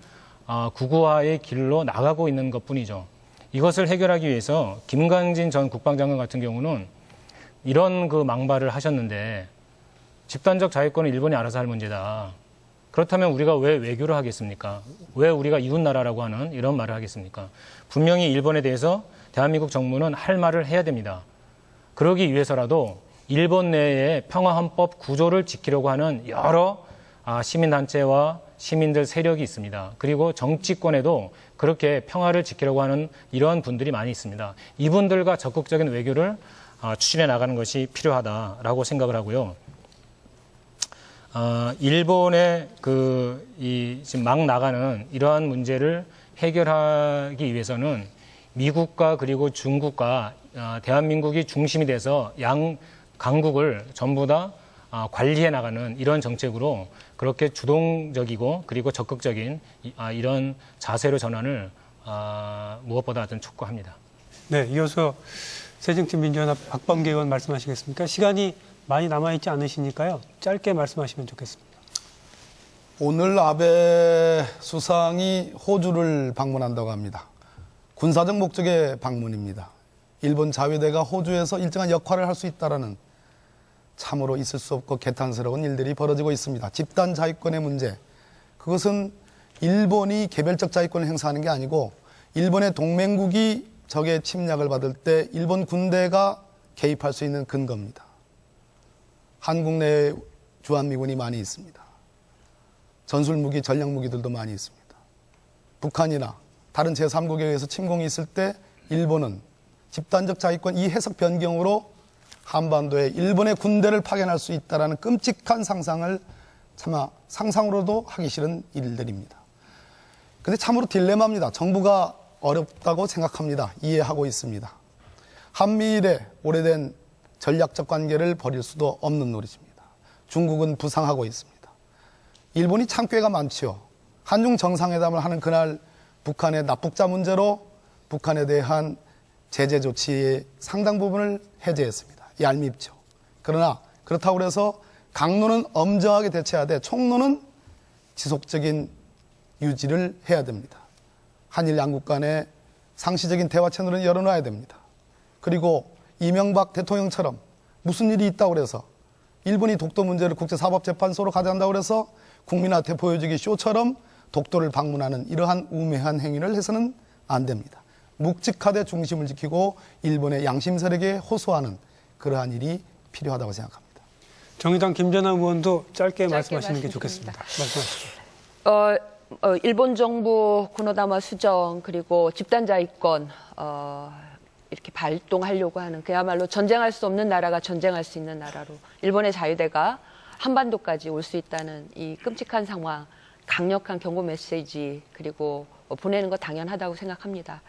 극우화의 길로 나가고 있는 것뿐이죠. 이것을 해결하기 위해서 김관진 전 국방장관 같은 경우는 이런 그 망발을 하셨는데 집단적 자위권은 일본이 알아서 할 문제다. 그렇다면 우리가 왜 외교를 하겠습니까? 왜 우리가 이웃나라라고 하는 이런 말을 하겠습니까? 분명히 일본에 대해서 대한민국 정부는 할 말을 해야 됩니다. 그러기 위해서라도 일본 내의 평화헌법 구조를 지키려고 하는 여러 시민단체와 시민들 세력이 있습니다. 그리고 정치권에도 그렇게 평화를 지키려고 하는 이런 분들이 많이 있습니다. 이분들과 적극적인 외교를 추진해 나가는 것이 필요하다라고 생각을 하고요. 일본의 지금 막 나가는 이러한 문제를 해결하기 위해서는 미국과 그리고 중국과 대한민국이 중심이 돼서 양 강국을 전부 다 관리해 나가는 이런 정책으로 그렇게 주동적이고 그리고 적극적인 이런 자세로 전환을 무엇보다 촉구합니다. 네, 이어서 새정치민주연합 박범계 의원 말씀하시겠습니까? 시간이 많이 남아있지 않으시니까요. 짧게 말씀하시면 좋겠습니다. 오늘 아베 수상이 호주를 방문한다고 합니다. 군사적 목적의 방문입니다. 일본 자위대가 호주에서 일정한 역할을 할 수 있다는 참으로 있을 수 없고 개탄스러운 일들이 벌어지고 있습니다. 집단 자위권의 문제, 그것은 일본이 개별적 자위권을 행사하는 게 아니고 일본의 동맹국이 적의 침략을 받을 때 일본 군대가 개입할 수 있는 근거입니다. 한국 내에 주한미군이 많이 있습니다. 전술무기, 전략무기들도 많이 있습니다. 북한이나 다른 제3국에 의해서 침공이 있을 때 일본은 집단적 자위권 이 해석 변경으로 한반도에 일본의 군대를 파견할 수 있다는 끔찍한 상상을 차마 상상으로도 하기 싫은 일들입니다. 근데 참으로 딜레마입니다. 정부가 어렵다고 생각합니다. 이해하고 있습니다. 한미일의 오래된 전략적 관계를 버릴 수도 없는 노릇입니다. 중국은 부상하고 있습니다. 일본이 참 꾀가 많지요. 한중 정상회담을 하는 그날 북한의 납북자 문제로 북한에 대한 제재 조치의 상당 부분을 해제했습니다. 얄밉죠. 그러나 그렇다고 해서 강론은 엄정하게 대처해야 돼. 총론은 지속적인 유지를 해야 됩니다. 한일 양국 간의 상시적인 대화 채널을 열어놔야 됩니다. 그리고 이명박 대통령처럼 무슨 일이 있다고 그래서 일본이 독도 문제를 국제사법재판소로 가져간다고 그래서 국민한테 보여주기 쇼처럼 독도를 방문하는 이러한 우매한 행위를 해서는 안 됩니다. 묵직하되 중심을 지키고 일본의 양심 세력에 호소하는 그러한 일이 필요하다고 생각합니다. 정의당 김재남 의원도 짧게 말씀하시는 게 말씀드립니다. 좋겠습니다. 말씀하시죠. 일본 정부 고노다마 수정 그리고 집단자 이권 이렇게 발동하려고 하는 그야말로 전쟁할 수 없는 나라가 전쟁할 수 있는 나라로 일본의 자유대가 한반도까지 올 수 있다는 이 끔찍한 상황, 강력한 경고 메시지 그리고 보내는 거 당연하다고 생각합니다.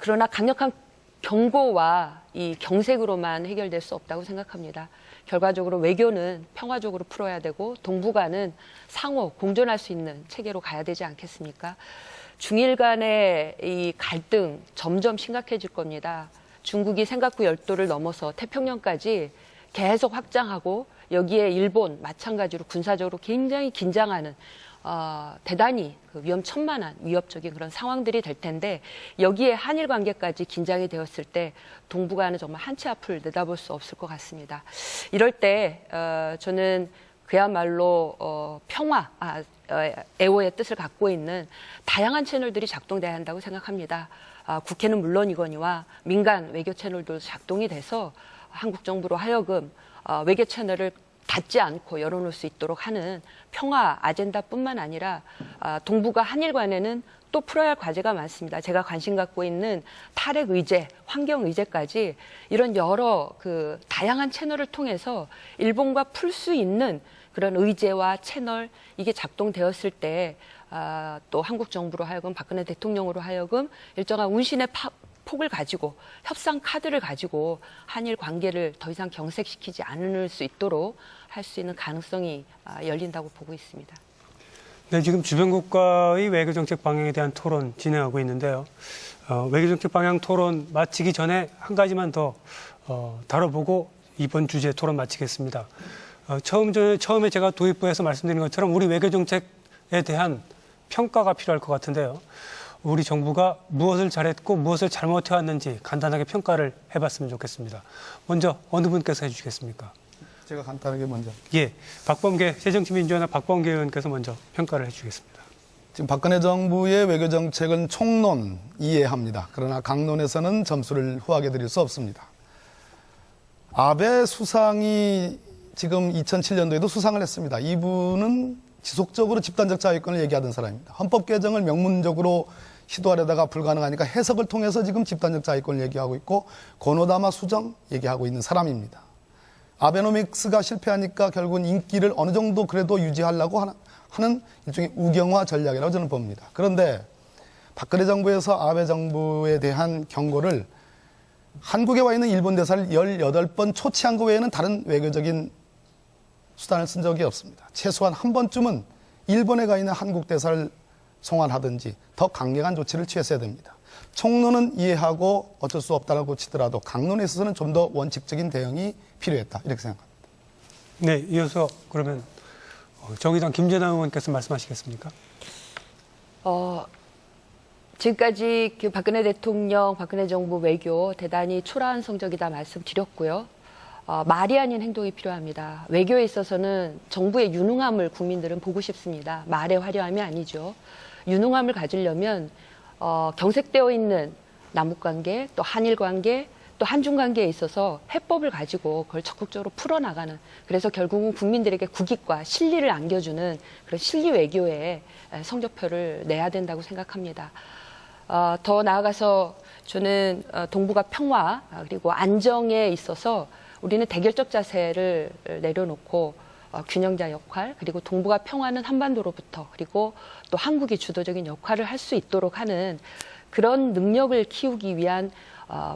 그러나 강력한 경고와 이 경색으로만 해결될 수 없다고 생각합니다. 결과적으로 외교는 평화적으로 풀어야 되고 동북아는 상호 공존할 수 있는 체계로 가야 되지 않겠습니까? 중일 간의 이 갈등 점점 심각해질 겁니다. 중국이 생각구 열도를 넘어서 태평양까지 계속 확장하고 여기에 일본 마찬가지로 군사적으로 굉장히 긴장하는 대단히 위험천만한 위협적인 그런 상황들이 될 텐데 여기에 한일 관계까지 긴장이 되었을 때 동북아는 정말 한치 앞을 내다볼 수 없을 것 같습니다. 이럴 때 저는 그야말로 평화, 애호의 뜻을 갖고 있는 다양한 채널들이 작동돼야 한다고 생각합니다. 국회는 물론이거니와 민간 외교 채널도 작동이 돼서 한국 정부로 하여금 외교 채널을 닫지 않고 열어놓을 수 있도록 하는 평화 아젠다뿐만 아니라 동북아 한일 간에는 또 풀어야 할 과제가 많습니다. 제가 관심 갖고 있는 탈핵 의제, 환경 의제까지 이런 여러 다양한 채널을 통해서 일본과 풀 수 있는 그런 의제와 채널 이게 작동되었을 때 또 한국 정부로 하여금 박근혜 대통령으로 하여금 일정한 운신의 폭을 가지고 협상 카드를 가지고 한일 관계를 더 이상 경색시키지 않을 수 있도록 할 수 있는 가능성이 열린다고 보고 있습니다. 네, 지금 주변 국가의 외교정책 방향에 대한 토론 진행하고 있는데요. 외교정책 방향 토론 마치기 전에 한 가지만 더 다뤄보고 이번 주제 토론 마치겠습니다. 처음에 제가 도입부에서 말씀드린 것처럼 우리 외교정책에 대한 평가가 필요할 것 같은데요. 우리 정부가 무엇을 잘했고 무엇을 잘못해왔는지 간단하게 평가를 해봤으면 좋겠습니다. 먼저 어느 분께서 해주시겠습니까? 제가 간단하게 먼저. 예, 박범계 새정치민주연합 박범계 의원께서 먼저 평가를 해주시겠습니다. 지금 박근혜 정부의 외교정책은 총론 이해합니다. 그러나 강론에서는 점수를 후하게 드릴 수 없습니다. 아베 수상이 지금 2007년도에도 수상을 했습니다. 이분은 지속적으로 집단적 자위권을 얘기하던 사람입니다. 헌법 개정을 명문적으로 시도하려다가 불가능하니까 해석을 통해서 지금 집단적 자위권을 얘기하고 있고 고노다마 수정 얘기하고 있는 사람입니다. 아베노믹스가 실패하니까 결국은 인기를 어느 정도 그래도 유지하려고 하는 일종의 우경화 전략이라고 저는 봅니다. 그런데 박근혜 정부에서 아베 정부에 대한 경고를 한국에 와 있는 일본 대사를 18번 초치한 것 외에는 다른 외교적인 수단을 쓴 적이 없습니다. 최소한 한 번쯤은 일본에 가 있는 한국 대사를 송환하든지 더 강력한 조치를 취했어야 됩니다. 총론은 이해하고 어쩔 수 없다고 치더라도 강론에 있어서는 좀 더 원칙적인 대응이 필요했다 이렇게 생각합니다. 네, 이어서 그러면 정의당 김재남 의원께서 말씀하시겠습니까? 지금까지 박근혜 대통령, 박근혜 정부 외교 대단히 초라한 성적이다 말씀드렸고요. 말이 아닌 행동이 필요합니다. 외교에 있어서는 정부의 유능함을 국민들은 보고 싶습니다. 말의 화려함이 아니죠. 유능함을 가지려면 경색되어 있는 남북관계, 또 한일관계, 또 한중관계에 있어서 해법을 가지고 그걸 적극적으로 풀어나가는 그래서 결국은 국민들에게 국익과 실리를 안겨주는 그런 실리 외교에 성적표를 내야 된다고 생각합니다. 더 나아가서 저는 동북아 평화 그리고 안정에 있어서 우리는 대결적 자세를 내려놓고 균형자 역할 그리고 동북아 평화는 한반도로부터 그리고 또 한국이 주도적인 역할을 할 수 있도록 하는 그런 능력을 키우기 위한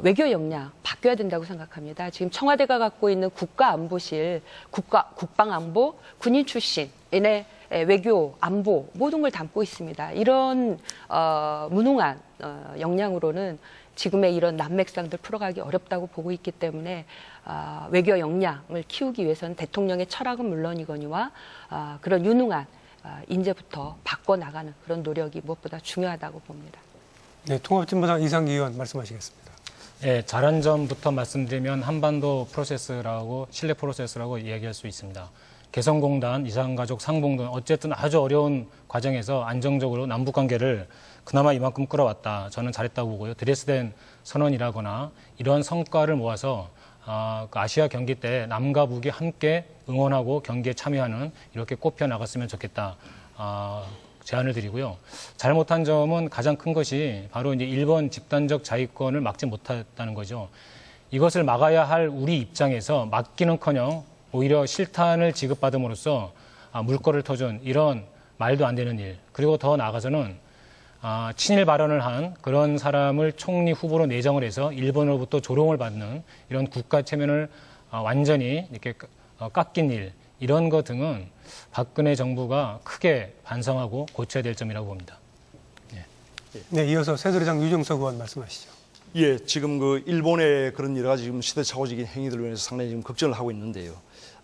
외교 역량 바뀌어야 된다고 생각합니다. 지금 청와대가 갖고 있는 국가안보실, 국방안보, 군인 출신의 외교, 안보 모든 걸 담고 있습니다. 이런 무능한 역량으로는 지금의 이런 난맥상들 풀어가기 어렵다고 보고 있기 때문에 외교 역량을 키우기 위해서는 대통령의 철학은 물론이거니와 그런 유능한 인재부터 바꿔나가는 그런 노력이 무엇보다 중요하다고 봅니다. 네, 통합진보당 이상기 의원 말씀하시겠습니다. 예, 잘한 점부터 말씀드리면 한반도 프로세스라고 신뢰 프로세스라고 이야기할 수 있습니다. 개성공단, 이산가족, 상봉동 어쨌든 아주 어려운 과정에서 안정적으로 남북 관계를 그나마 이만큼 끌어왔다. 저는 잘했다고 보고요. 드레스덴 선언이라거나 이런 성과를 모아서 그 아시아 경기 때 남과 북이 함께 응원하고 경기에 참여하는 이렇게 꼽혀 나갔으면 좋겠다. 제안을 드리고요. 잘못한 점은 가장 큰 것이 바로 이제 일본 집단적 자위권을 막지 못했다는 거죠. 이것을 막아야 할 우리 입장에서 막기는커녕 오히려 실탄을 지급받음으로써 물꼬를 터준 이런 말도 안 되는 일, 그리고 더 나아가서는 친일 발언을 한 그런 사람을 총리 후보로 내정을 해서 일본으로부터 조롱을 받는 이런 국가 체면을 완전히 이렇게 깎인 일, 이런 것 등은 박근혜 정부가 크게 반성하고 고쳐야 될 점이라고 봅니다. 네, 이어서 새누리당 유정석 의원 말씀하시죠. 예, 지금 그 일본의 그런 여러 가지 지금 시대착오적인 행위들로 인해서 상당히 지금 걱정을 하고 있는데요.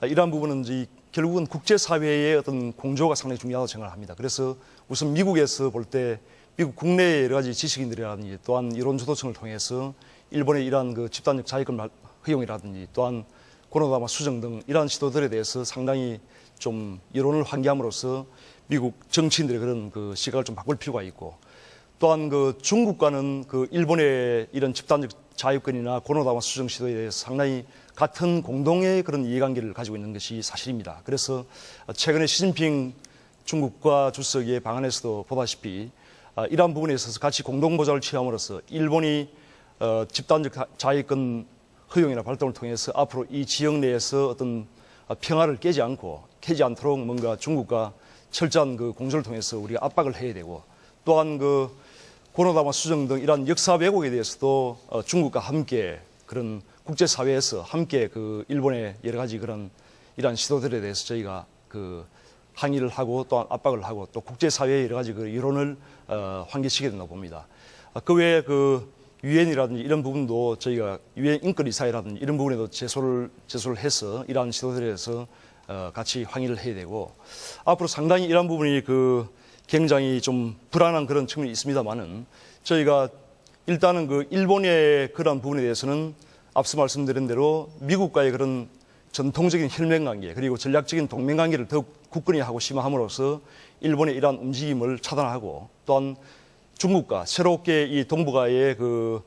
이러한 부분은 이제 결국은 국제사회의 어떤 공조가 상당히 중요하다고 생각을 합니다. 그래서 우선 미국에서 볼 때 미국 국내의 여러 가지 지식인들이라든지 또한 이론 주도층을 통해서 일본의 이러한 그 집단적 자위권 허용이라든지 또한 고노다마 수정 등 이러한 시도들에 대해서 상당히 좀 여론을 환기함으로써 미국 정치인들의 그런 그 시각을 좀 바꿀 필요가 있고, 또한 그 중국과는 그 일본의 이런 집단적 자유권이나 고노다마 수정 시도에 대해서 상당히 같은 공동의 그런 이해관계를 가지고 있는 것이 사실입니다. 그래서 최근에 시진핑 중국과 주석의 방안에서도 보다시피 이러한 부분에 있어서 같이 공동보좌를 취함으로써 일본이 집단적 자위권 허용이나 발동을 통해서 앞으로 이 지역 내에서 어떤 평화를 깨지 않도록 뭔가 중국과 철저한 그 공조를 통해서 우리가 압박을 해야 되고, 또한 그 고노다마 수정 등 이러한 역사 왜곡에 대해서도 중국과 함께 그런 국제사회에서 함께 그 일본의 여러 가지 그런 이러한 시도들에 대해서 저희가 그 항의를 하고 또한 압박을 하고 또 국제사회의 여러 가지 그 여론을 환기시켜야 된다고 봅니다. 그 외에 그 유엔이라든지 이런 부분도 저희가 유엔 인권이사회라든지 이런 부분에도 제소를 해서 이러한 시도들에 대해서 같이 항의를 해야 되고, 앞으로 상당히 이러한 부분이 그 굉장히 좀 불안한 그런 측면이 있습니다만은 저희가 일단은 그 일본의 그러한 부분에 대해서는 앞서 말씀드린 대로 미국과의 그런 전통적인 혈맹관계 그리고 전략적인 동맹관계를 더욱 굳건히 하고 심화함으로써 일본의 이러한 움직임을 차단하고, 또한 중국과 새롭게 이 동북아의 그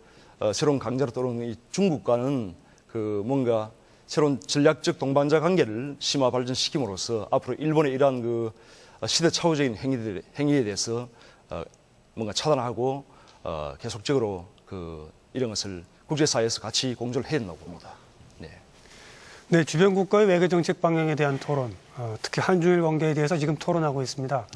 새로운 강자로 떠오르는 이 중국과는 그 뭔가 새로운 전략적 동반자 관계를 심화 발전시킴으로써 앞으로 일본의 이러한 그 시대착오적인 행위에 대해서 뭔가 차단하고 계속적으로 그 이런 것을 국제사회에서 같이 공조를 해야 된다고 봅니다. 네, 주변 국가의 외교정책 방향에 대한 토론, 특히 한중일 관계에 대해서 지금 토론하고 있습니다.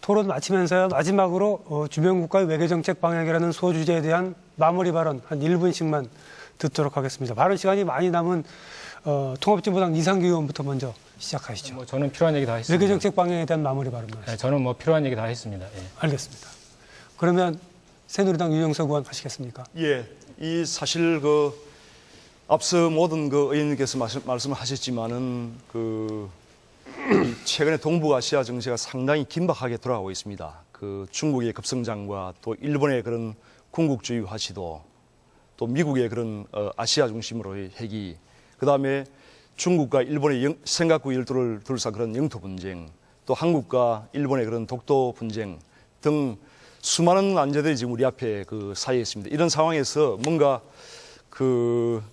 토론 마치면서요, 마지막으로 주변 국가의 외교정책 방향이라는 소주제에 대한 마무리 발언 한 1분씩만 듣도록 하겠습니다. 발언 시간이 많이 남은 통합진보당 이상기 의원부터 먼저 시작하시죠. 저는 필요한 얘기 다 했습니다. 외교정책 방향에 대한 마무리 발언만. 네, 저는 필요한 얘기 다 했습니다. 예. 알겠습니다. 그러면 새누리당 유정석 의원 하시겠습니까? 예, 이 사실 그 앞서 모든 그 의원님께서 말씀을 하셨지만은 그 최근에 동북아시아 정세가 상당히 긴박하게 돌아가고 있습니다. 그 중국의 급성장과 또 일본의 그런 군국주의화 시도, 또 미국의 그런 아시아 중심으로의 핵이, 그 다음에 중국과 일본의 생각구 열도를 둘러싼 그런 영토 분쟁, 또 한국과 일본의 그런 독도 분쟁 등 수많은 난제들이 지금 우리 앞에 그 사이에 있습니다. 이런 상황에서 뭔가 그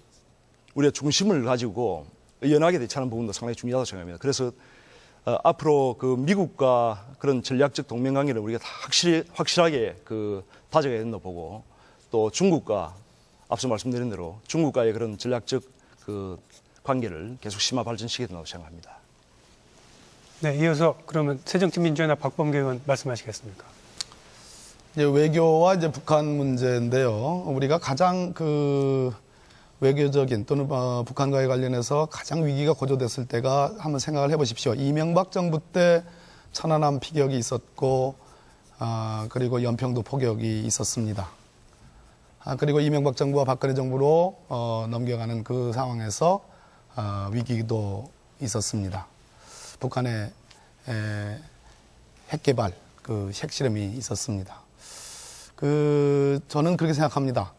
우리가 중심을 가지고 의연하게 대처하는 부분도 상당히 중요하다고 생각합니다. 그래서 앞으로 그 미국과 그런 전략적 동맹 관계를 우리가 다 확실하게 그 다져야 된다고 보고, 또 중국과 앞서 말씀드린 대로 중국과의 그런 전략적 그 관계를 계속 심화 발전시켜야 된다고 생각합니다. 네, 이어서 그러면 새정치민주연합 박범계 의원 말씀하시겠습니까? 이제 외교와 이제 북한 문제인데요. 우리가 가장 그 외교적인 또는 북한과에 관련해서 가장 위기가 고조됐을 때가 한번 생각을 해보십시오. 이명박 정부 때 천안함 피격이 있었고 그리고 연평도 포격이 있었습니다. 그리고 이명박 정부와 박근혜 정부로 넘겨가는 그 상황에서 위기도 있었습니다. 북한의 핵개발, 그 핵실험이 있었습니다. 저는 그렇게 생각합니다.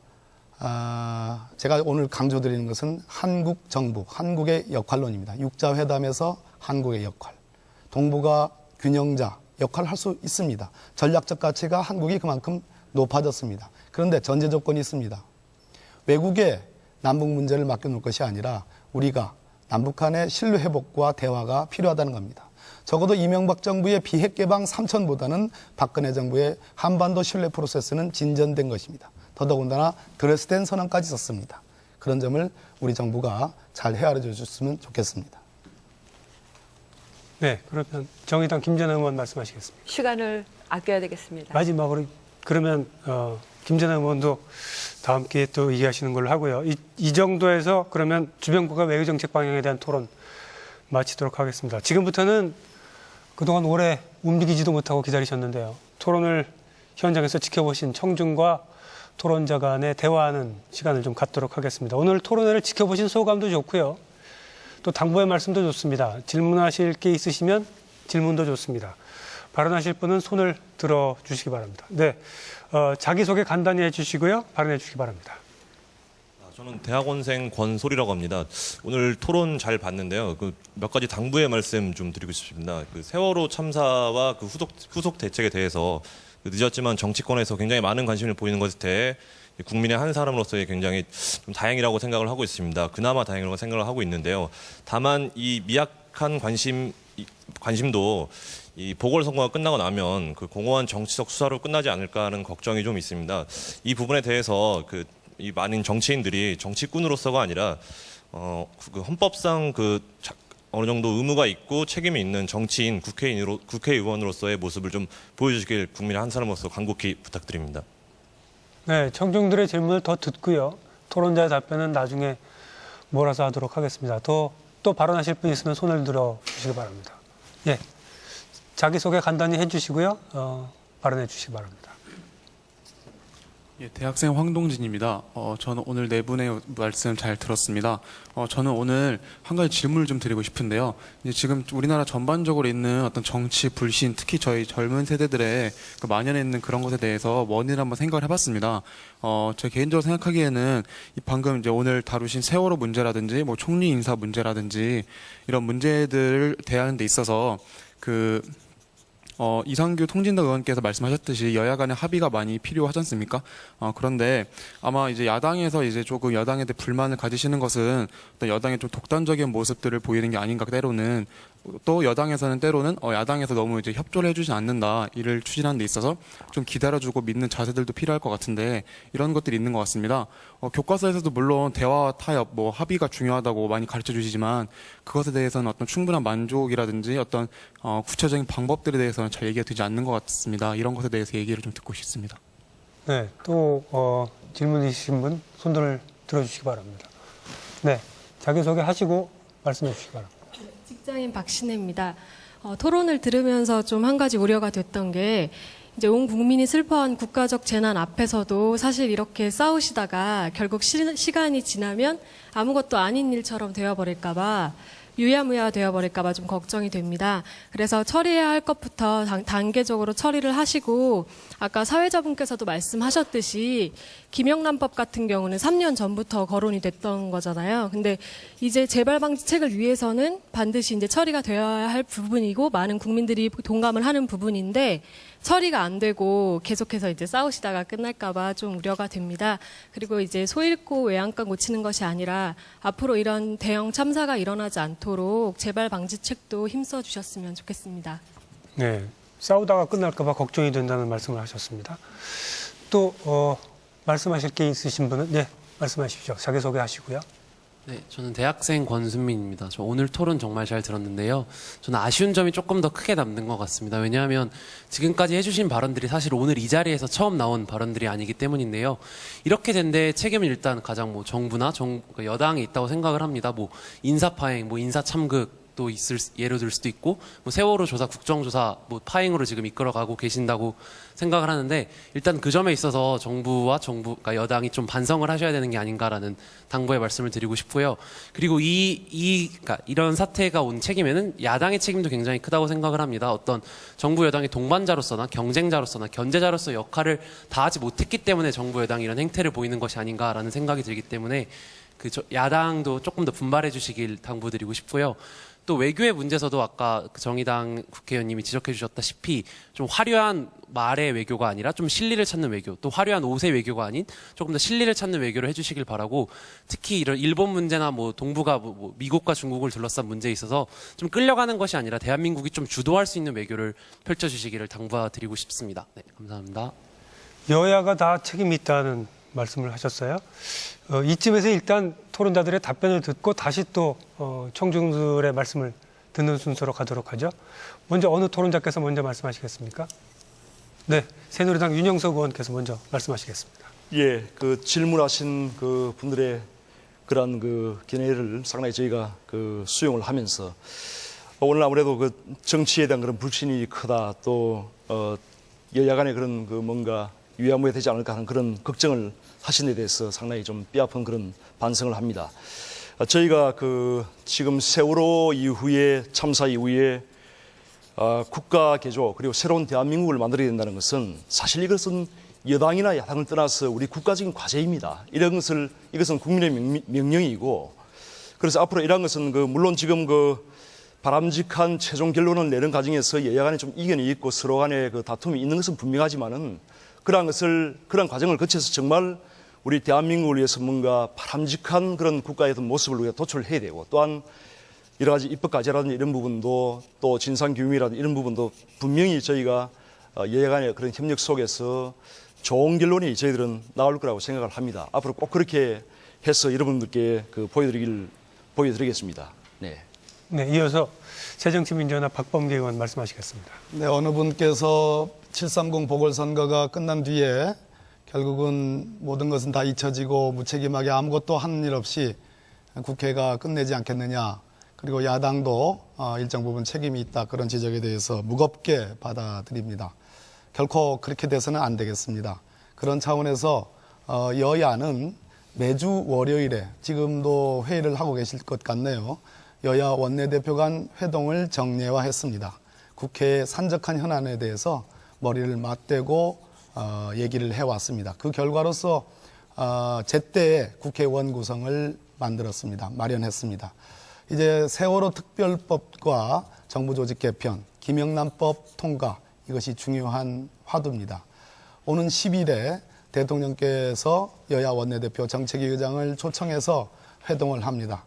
제가 오늘 강조드리는 것은 한국 정부, 한국의 역할론입니다. 육자회담에서 한국의 역할, 동북아 균형자 역할을 할 수 있습니다. 전략적 가치가 한국이 그만큼 높아졌습니다. 그런데 전제 조건이 있습니다. 외국에 남북 문제를 맡겨놓을 것이 아니라 우리가 남북 간의 신뢰 회복과 대화가 필요하다는 겁니다. 적어도 이명박 정부의 비핵 개방 3천보다는 박근혜 정부의 한반도 신뢰 프로세스는 진전된 것입니다. 더더군다나 드레스덴 선언까지 썼습니다. 그런 점을 우리 정부가 잘 헤아려 줬으면 좋겠습니다. 네, 그러면 정의당 김재남 의원 말씀하시겠습니다. 시간을 아껴야 되겠습니다. 마지막으로 그러면 김재남 의원도 다음 기회에 또 얘기하시는 걸로 하고요. 이 정도에서 그러면 주변국가 외교정책 방향에 대한 토론 마치도록 하겠습니다. 지금부터는 그동안 오래 움직이지도 못하고 기다리셨는데요. 토론을 현장에서 지켜보신 청중과 토론자 간에 대화하는 시간을 좀 갖도록 하겠습니다. 오늘 토론회를 지켜보신 소감도 좋고요. 또 당부의 말씀도 좋습니다. 질문하실 게 있으시면 질문도 좋습니다. 발언하실 분은 손을 들어주시기 바랍니다. 네, 자기소개 간단히 해주시고요. 발언해 주시기 바랍니다. 저는 대학원생 권솔이라고 합니다. 오늘 토론 잘 봤는데요. 몇 가지 당부의 말씀 좀 드리고 싶습니다. 세월호 참사와 후속 대책에 대해서 늦었지만 정치권에서 굉장히 많은 관심을 보이는 것에 대해 국민의 한 사람으로서의 굉장히 좀 다행이라고 생각을 하고 있습니다. 그나마 다행이라고 생각을 하고 있는데요. 다만 이 미약한 관심도 이 보궐선거가 끝나고 나면 그 공허한 정치적 수사로 끝나지 않을까 하는 걱정이 좀 있습니다. 이 부분에 대해서 이 많은 정치인들이 정치꾼으로서가 아니라 헌법상 어느 정도 의무가 있고 책임이 있는 정치인, 국회의원으로서의 모습을 좀 보여주시길 국민의 한 사람으로서 간곡히 부탁드립니다. 네, 청중들의 질문을 더 듣고요. 토론자의 답변은 나중에 몰아서 하도록 하겠습니다. 또 발언하실 분 있으면 손을 들어 주시기 바랍니다. 예, 자기소개 간단히 해주시고요. 발언해 주시기 바랍니다. 예, 대학생 황동진입니다. 저는 오늘 네 분의 말씀 잘 들었습니다. 저는 오늘 한 가지 질문을 좀 드리고 싶은데요. 이제 지금 우리나라 전반적으로 있는 어떤 정치 불신, 특히 저희 젊은 세대들의 만연해 있는 그런 것에 대해서 원인을 한번 생각을 해봤습니다. 제 개인적으로 생각하기에는 방금 이제 오늘 다루신 세월호 문제라든지 뭐 총리 인사 문제라든지 이런 문제들을 대하는 데 있어서 이상규 통진당 의원께서 말씀하셨듯이 여야 간의 합의가 많이 필요하지 않습니까? 그런데 아마 이제 야당에서 이제 조금 여당에 대해 불만을 가지시는 것은 어떤 여당의 좀 독단적인 모습들을 보이는 게 아닌가 때로는 또 여당에서는 때로는 야당에서 너무 이제 협조를 해주지 않는다 이를 추진하는 데 있어서 좀 기다려주고 믿는 자세들도 필요할 것 같은데 이런 것들이 있는 것 같습니다. 교과서에서도 물론 대화와 타협, 뭐 합의가 중요하다고 많이 가르쳐 주시지만 그것에 대해서는 어떤 충분한 만족이라든지 어떤 구체적인 방법들에 대해서는 잘 얘기가 되지 않는 것 같습니다. 이런 것에 대해서 얘기를 좀 듣고 싶습니다. 네, 또 질문 있으신 분 손들을 들어주시기 바랍니다. 네, 자기소개 하시고 말씀해 주시기 바랍니다. 직장인 박신혜입니다. 토론을 들으면서 좀 한 가지 우려가 됐던 게 이제 온 국민이 슬퍼한 국가적 재난 앞에서도 사실 이렇게 싸우시다가 결국 시간이 지나면 아무것도 아닌 일처럼 되어버릴까봐 유야무야 되어버릴까봐 좀 걱정이 됩니다. 그래서 처리해야 할 것부터 단계적으로 처리를 하시고 아까 사회자분께서도 말씀하셨듯이 김영란법 같은 경우는 3년 전부터 거론이 됐던 거잖아요. 근데 이제 재발 방지책을 위해서는 반드시 이제 처리가 되어야 할 부분이고 많은 국민들이 동감을 하는 부분인데 처리가 안 되고 계속해서 이제 싸우시다가 끝날까봐 좀 우려가 됩니다. 그리고 이제 소 잃고 외양간 고치는 것이 아니라 앞으로 이런 대형 참사가 일어나지 않도록 재발 방지책도 힘써 주셨으면 좋겠습니다. 네, 싸우다가 끝날까봐 걱정이 된다는 말씀을 하셨습니다. 또 말씀하실 게 있으신 분은 네, 말씀하십시오. 자기소개 하시고요. 네, 저는 대학생 권순민입니다. 저 오늘 토론 정말 잘 들었는데요. 저는 아쉬운 점이 조금 더 크게 남는 것 같습니다. 왜냐하면 지금까지 해주신 발언들이 사실 오늘 이 자리에서 처음 나온 발언들이 아니기 때문인데요. 이렇게 된 데 책임은 일단 가장 정부나 여당에 있다고 생각을 합니다. 인사파행, 인사참극, 또 예로 들 수도 있고, 뭐 세월호 조사, 국정조사, 뭐 파행으로 지금 이끌어가고 계신다고 생각을 하는데, 일단 그 점에 있어서 그러니까 여당이 좀 반성을 하셔야 되는 게 아닌가라는 당부의 말씀을 드리고 싶고요. 그리고 그러니까 이런 사태가 온 책임에는 야당의 책임도 굉장히 크다고 생각을 합니다. 어떤 정부 여당의 동반자로서나 경쟁자로서나 견제자로서 역할을 다하지 못했기 때문에 정부 여당이 이런 행태를 보이는 것이 아닌가라는 생각이 들기 때문에 야당도 조금 더 분발해 주시길 당부드리고 싶고요. 또 외교의 문제에서도 아까 정의당 국회의원님이 지적해 주셨다시피 좀 화려한 말의 외교가 아니라 좀 실리를 찾는 외교, 또 화려한 옷의 외교가 아닌 조금 더 실리를 찾는 외교를 해주시길 바라고, 특히 이런 일본 문제나 뭐 동북아, 뭐 미국과 중국을 둘러싼 문제에 있어서 좀 끌려가는 것이 아니라 대한민국이 좀 주도할 수 있는 외교를 펼쳐주시기를 당부드리고 싶습니다. 네, 감사합니다. 여야가 다 책임이 있다는 말씀을 하셨어요. 이쯤에서 일단 토론자들의 답변을 듣고 다시 또 청중들의 말씀을 듣는 순서로 가도록 하죠. 먼저 어느 토론자께서 먼저 말씀하시겠습니까? 네, 새누리당 윤영석 의원께서 먼저 말씀하시겠습니다. 예, 그 질문하신 그 분들의 그러한 그 견해를 상당히 저희가 그 수용을 하면서 오늘 아무래도 그 정치에 대한 그런 불신이 크다, 또 여야 간의 그런 그 뭔가 위화무에 되지 않을까 하는 그런 걱정을 하신 데 대해서 상당히 좀 뼈아픈 그런 반성을 합니다. 저희가 그 지금 세월호 이후에, 참사 이후에 국가 개조 그리고 새로운 대한민국을 만들어야 된다는 것은 사실 이것은 여당이나 야당을 떠나서 우리 국가적인 과제입니다. 이것은 국민의 명령이고, 그래서 앞으로 이러한 것은 물론 지금 바람직한 최종 결론을 내는 과정에서 여야 간에 좀 이견이 있고 서로 간에 다툼이 있는 것은 분명하지만은 그러한 과정을 거쳐서 정말 우리 대한민국을 위해서 뭔가 바람직한 그런 국가의 어떤 모습을 우리가 도출을 해야 되고, 또한 여러 가지 입법 과제라든지 이런 부분도, 또 진상규명이라든지 이런 부분도 분명히 저희가 여야 간의 그런 협력 속에서 좋은 결론이 저희들은 나올 거라고 생각을 합니다. 앞으로 꼭 그렇게 해서 여러분들께 보여드리겠습니다. 네. 네, 이어서 새정치민주연합 박범계 의원 말씀하시겠습니다. 네, 어느 분께서 730 보궐선거가 끝난 뒤에 결국은 모든 것은 다 잊혀지고 무책임하게 아무것도 하는 일 없이 국회가 끝내지 않겠느냐, 그리고 야당도 일정 부분 책임이 있다, 그런 지적에 대해서 무겁게 받아들입니다. 결코 그렇게 돼서는 안 되겠습니다. 그런 차원에서 여야는 매주 월요일에 지금도 회의를 하고 계실 것 같네요. 여야 원내대표 간 회동을 정례화했습니다. 국회의 산적한 현안에 대해서 머리를 맞대고 얘기를 해왔습니다. 그 결과로서 제때에 국회의원 구성을 만들었습니다. 마련했습니다. 이제 세월호 특별법과 정부조직 개편, 김영란법 통과, 이것이 중요한 화두입니다. 오는 10일에 대통령께서 여야 원내대표 정책위 의장을 초청해서 회동을 합니다.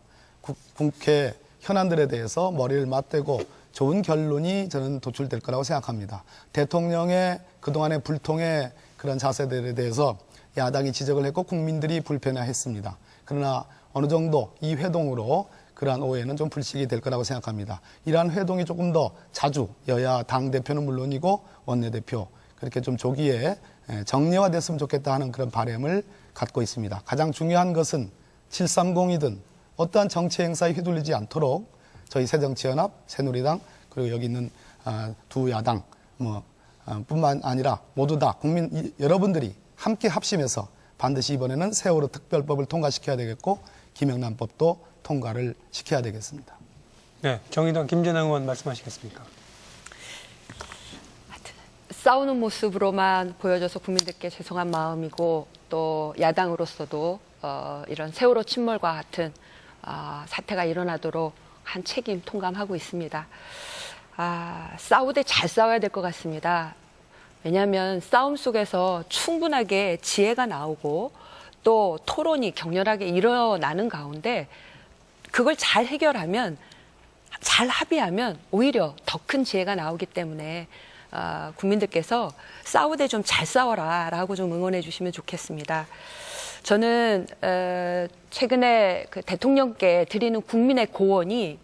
국회 현안들에 대해서 머리를 맞대고 좋은 결론이 저는 도출될 거라고 생각합니다. 대통령의 그동안의 불통의 그런 자세들에 대해서 야당이 지적을 했고 국민들이 불편해했습니다. 그러나 어느 정도 이 회동으로 그러한 오해는 좀 불식이 될 거라고 생각합니다. 이러한 회동이 조금 더 자주 여야 당대표는 물론이고 원내대표 그렇게 좀 조기에 정례화됐으면 좋겠다 하는 그런 바람을 갖고 있습니다. 가장 중요한 것은 730이든 어떠한 정치 행사에 휘둘리지 않도록 저희 새정치연합, 새누리당, 그리고 여기 있는 두 야당 뿐만 아니라 모두 다 국민 여러분들이 함께 합심해서 반드시 이번에는 세월호 특별법을 통과시켜야 되겠고 김영란법도 통과를 시켜야 되겠습니다. 네, 정의당 김재남 의원 말씀하시겠습니까? 싸우는 모습으로만 보여줘서 국민들께 죄송한 마음이고, 또 야당으로서도 이런 세월호 침몰과 같은 사태가 일어나도록 한 책임 통감하고 있습니다. 싸우되 잘 싸워야 될 것 같습니다. 왜냐하면 싸움 속에서 충분하게 지혜가 나오고 또 토론이 격렬하게 일어나는 가운데 그걸 잘 해결하면, 잘 합의하면 오히려 더 큰 지혜가 나오기 때문에 국민들께서 싸우되 좀 잘 싸워라 라고 좀 응원해 주시면 좋겠습니다. 저는 최근에 그 대통령께 드리는 국민의 고언이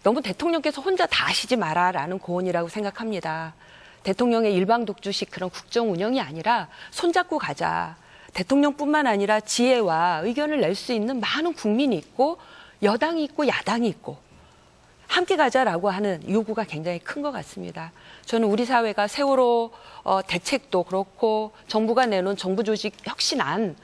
너무 대통령께서 혼자 다 하시지 마라라는 고언이라고 생각합니다. 대통령의 일방독주식 그런 국정 운영이 아니라 손잡고 가자. 대통령뿐만 아니라 지혜와 의견을 낼 수 있는 많은 국민이 있고 여당이 있고 야당이 있고 함께 가자라고 하는 요구가 굉장히 큰 것 같습니다. 저는 우리 사회가 세월호 대책도 그렇고 정부가 내놓은 정부 조직 혁신안,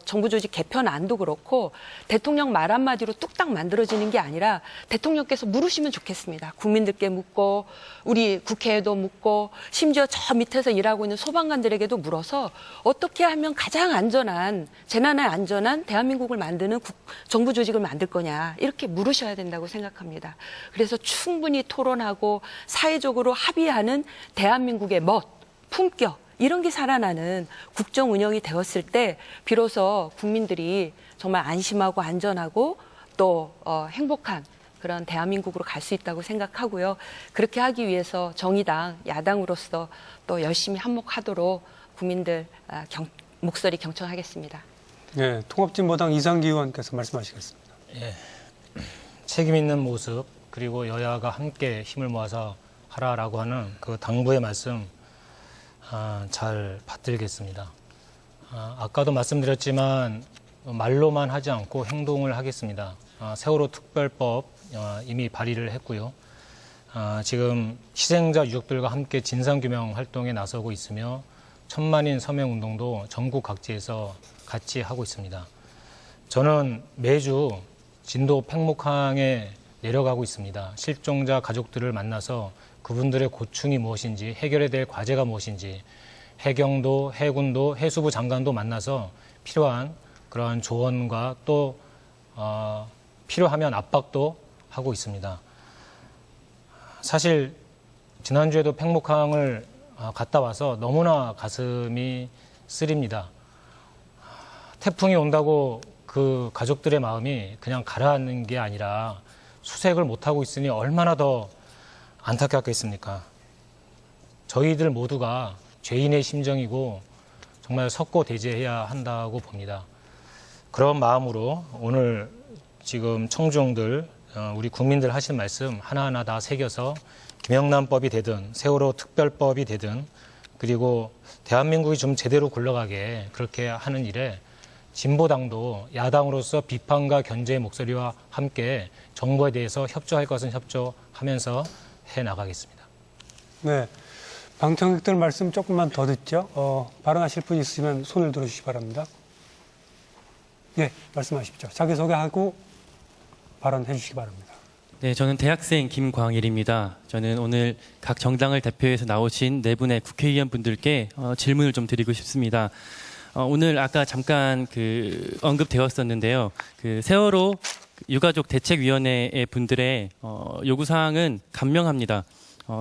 정부 조직 개편안도 그렇고 대통령 말 한마디로 뚝딱 만들어지는 게 아니라 대통령께서 물으시면 좋겠습니다. 국민들께 묻고 우리 국회에도 묻고 심지어 저 밑에서 일하고 있는 소방관들에게도 물어서 어떻게 하면 가장 안전한, 재난에 안전한 대한민국을 만드는 정부 조직을 만들 거냐 이렇게 물으셔야 된다고 생각합니다. 그래서 충분히 토론하고 사회적으로 합의하는 대한민국의 멋, 품격 이런 게 살아나는 국정 운영이 되었을 때 비로소 국민들이 정말 안심하고 안전하고 또 행복한 그런 대한민국으로 갈 수 있다고 생각하고요. 그렇게 하기 위해서 정의당, 야당으로서 또 열심히 한몫하도록 국민들 목소리 경청하겠습니다. 네, 통합진보당 이상기 의원께서 말씀하시겠습니다. 예, 책임 있는 모습 그리고 여야가 함께 힘을 모아서 하라라고 하는 그 당부의 말씀 잘 받들겠습니다. 아까도 말씀드렸지만 말로만 하지 않고 행동을 하겠습니다. 세월호 특별법 이미 발의를 했고요. 지금 희생자 유족들과 함께 진상규명 활동에 나서고 있으며 천만인 서명운동도 전국 각지에서 같이 하고 있습니다. 저는 매주 진도 팽목항에 내려가고 있습니다. 실종자 가족들을 만나서 그분들의 고충이 무엇인지, 해결해야 될 과제가 무엇인지, 해경도, 해군도, 해수부 장관도 만나서 필요한 그러한 조언과 또 필요하면 압박도 하고 있습니다. 사실 지난주에도 팽목항을 갔다 와서 너무나 가슴이 쓰립니다. 태풍이 온다고 그 가족들의 마음이 그냥 가라앉는 게 아니라 수색을 못하고 있으니 얼마나 더 안타깝겠습니까? 저희들 모두가 죄인의 심정이고 정말 석고대죄해야 한다고 봅니다. 그런 마음으로 오늘 지금 청중들, 우리 국민들 하신 말씀 하나하나 다 새겨서 김영란법이 되든 세월호 특별법이 되든 그리고 대한민국이 좀 제대로 굴러가게 그렇게 하는 일에 진보당도 야당으로서 비판과 견제의 목소리와 함께 정부에 대해서 협조할 것은 협조하면서 해나가겠습니다. 네, 방청객들 말씀 조금만 더 듣죠. 발언하실 분 있으면 손을 들어주시기 바랍니다. 네, 말씀하십시오. 자기소개하고 발언해 주시기 바랍니다. 네, 저는 대학생 김광일입니다. 저는 오늘 각 정당을 대표해서 나오신 네 분의 국회의원분들께 질문을 좀 드리고 싶습니다. 오늘 아까 잠깐 언급되었었는데요. 세월호 유가족 대책위원회 분들의 요구사항은 간명합니다.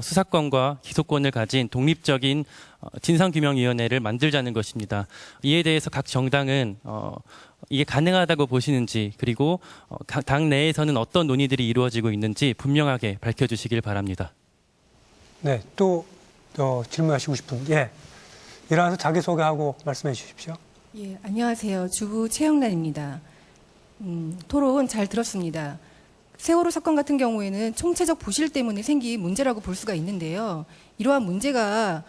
수사권과 기소권을 가진 독립적인 진상규명위원회를 만들자는 것입니다. 이에 대해서 각 정당은 이게 가능하다고 보시는지 그리고 당 내에서는 어떤 논의들이 이루어지고 있는지 분명하게 밝혀주시길 바랍니다. 네, 또 질문하시고 싶은 일어나서 자기소개하고 말씀해 주십시오. 예, 안녕하세요. 주부 최영란입니다. 토론 잘 들었습니다. 세월호 사건 같은 경우에는 총체적 부실 때문에 생긴 문제라고 볼 수가 있는데요. 이러한 문제가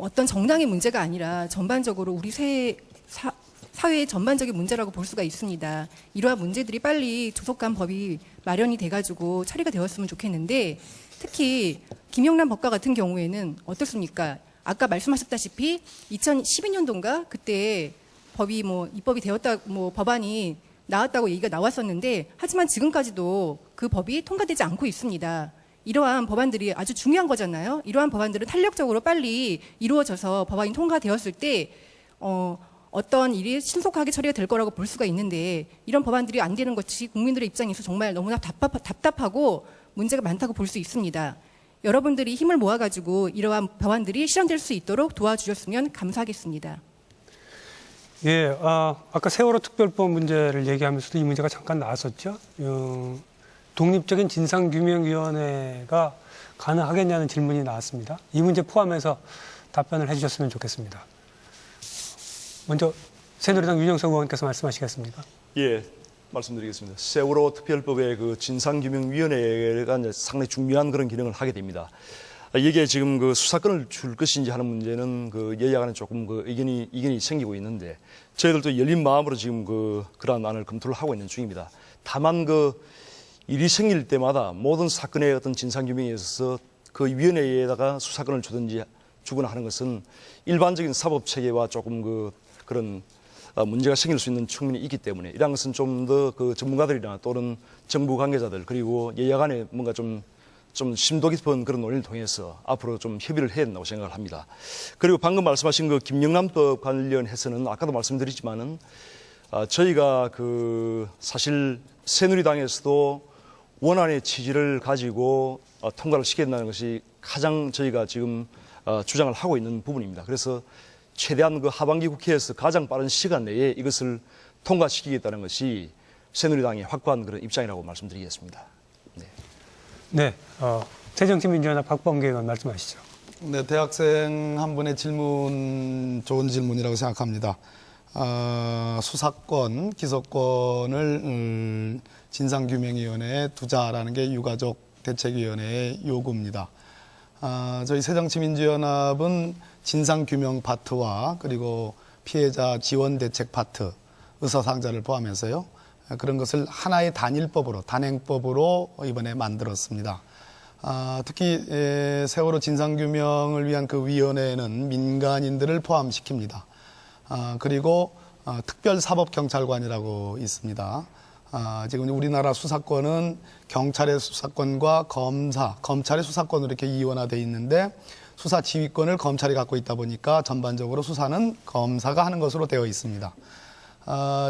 어떤 정당의 문제가 아니라 전반적으로 우리 사회의 전반적인 문제라고 볼 수가 있습니다. 이러한 문제들이 빨리 조속한 법이 마련이 돼가지고 처리가 되었으면 좋겠는데 특히 김영란 법과 같은 경우에는 어떻습니까? 아까 말씀하셨다시피 2012년도인가 그때 법이 입법이 되었다 법안이 나왔다고 얘기가 나왔었는데 하지만 지금까지도 그 법이 통과되지 않고 있습니다. 이러한 법안들이 아주 중요한 거잖아요. 이러한 법안들은 탄력적으로 빨리 이루어져서 법안이 통과되었을 때 어떤 일이 신속하게 처리가 될 거라고 볼 수가 있는데 이런 법안들이 안 되는 것이 국민들의 입장에서 정말 너무나 답답하고 문제가 많다고 볼 수 있습니다. 여러분들이 힘을 모아가지고 이러한 법안들이 실현될 수 있도록 도와주셨으면 감사하겠습니다. 예, 아까 세월호 특별법 문제를 얘기하면서도 이 문제가 잠깐 나왔었죠. 독립적인 진상규명위원회가 가능하겠냐는 질문이 나왔습니다. 이 문제 포함해서 답변을 해주셨으면 좋겠습니다. 먼저 새누리당 윤영석 의원께서 말씀하시겠습니까? 예, 말씀드리겠습니다. 세월호 특별법의 진상규명위원회가 이제 상당히 중요한 그런 기능을 하게 됩니다. 이게 지금 수사권을 줄 것인지 하는 문제는 여야 간에 조금 이견이 생기고 있는데 저희들도 열린 마음으로 지금 그러한 안을 검토를 하고 있는 중입니다. 다만 일이 생길 때마다 모든 사건의 어떤 진상규명에 있어서 그 위원회에다가 수사권을 주거나 하는 것은 일반적인 사법체계와 조금 그런 문제가 생길 수 있는 측면이 있기 때문에 이러한 것은 좀 더 그 전문가들이나 또는 정부 관계자들 그리고 여야 간에 뭔가 좀 심도 깊은 그런 논의를 통해서 앞으로 좀 협의를 해야 된다고 생각을 합니다. 그리고 방금 말씀하신 그 김영란법 관련해서는 아까도 말씀드렸지만은 저희가 사실 새누리당에서도 원안의 취지를 가지고 통과를 시킨다는 것이 가장 저희가 지금 주장을 하고 있는 부분입니다. 그래서 최대한 그 하반기 국회에서 가장 빠른 시간 내에 이것을 통과시키겠다는 것이 새누리당의 확고한 그런 입장이라고 말씀드리겠습니다. 네, 새정치민주연합 박범계 의원 말씀하시죠. 네, 대학생 한 분의 질문 좋은 질문이라고 생각합니다. 수사권, 기소권을 진상규명위원회에 두자라는 게 유가족 대책위원회의 요구입니다. 저희 새정치민주연합은 진상규명 파트와 그리고 피해자 지원 대책 파트, 의사상자를 포함해서요. 그런 것을 하나의 단일법으로, 단행법으로 이번에 만들었습니다. 특히 세월호 진상규명을 위한 그 위원회에는 민간인들을 포함시킵니다. 그리고 특별사법경찰관이라고 있습니다. 지금 우리나라 수사권은 경찰의 수사권과 검찰의 수사권으로 이렇게 이원화되어 있는데 수사 지휘권을 검찰이 갖고 있다 보니까 전반적으로 수사는 검사가 하는 것으로 되어 있습니다.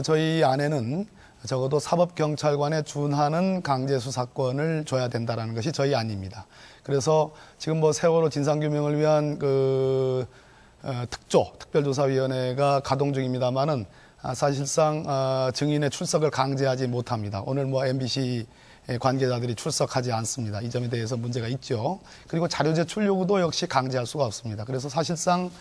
저희 안에는 적어도 사법경찰관에 준하는 강제수사권을 줘야 된다는 것이 저희 안입니다. 그래서 지금 세월호 진상규명을 위한 특별조사위원회가 가동 중입니다만은 사실상 증인의 출석을 강제하지 못합니다. 오늘 MBC 관계자들이 출석하지 않습니다. 이 점에 대해서 문제가 있죠. 그리고 자료 제출 요구도 역시 강제할 수가 없습니다. 그래서 사실상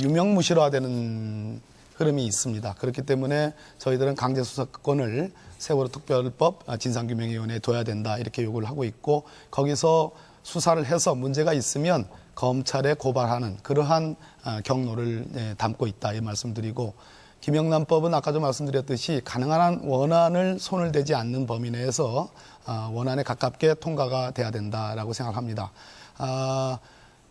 유명무실화되는 흐름이 있습니다. 그렇기 때문에 저희들은 강제수사권을 세월호 특별법 진상규명위원회에 둬야 된다 이렇게 요구를 하고 있고 거기서 수사를 해서 문제가 있으면 검찰에 고발하는 그러한 경로를 담고 있다 이 말씀드리고 김영란법은 아까도 말씀드렸듯이 가능한 한 원안을 손을 대지 않는 범위 내에서 원안에 가깝게 통과가 돼야 된다라고 생각합니다.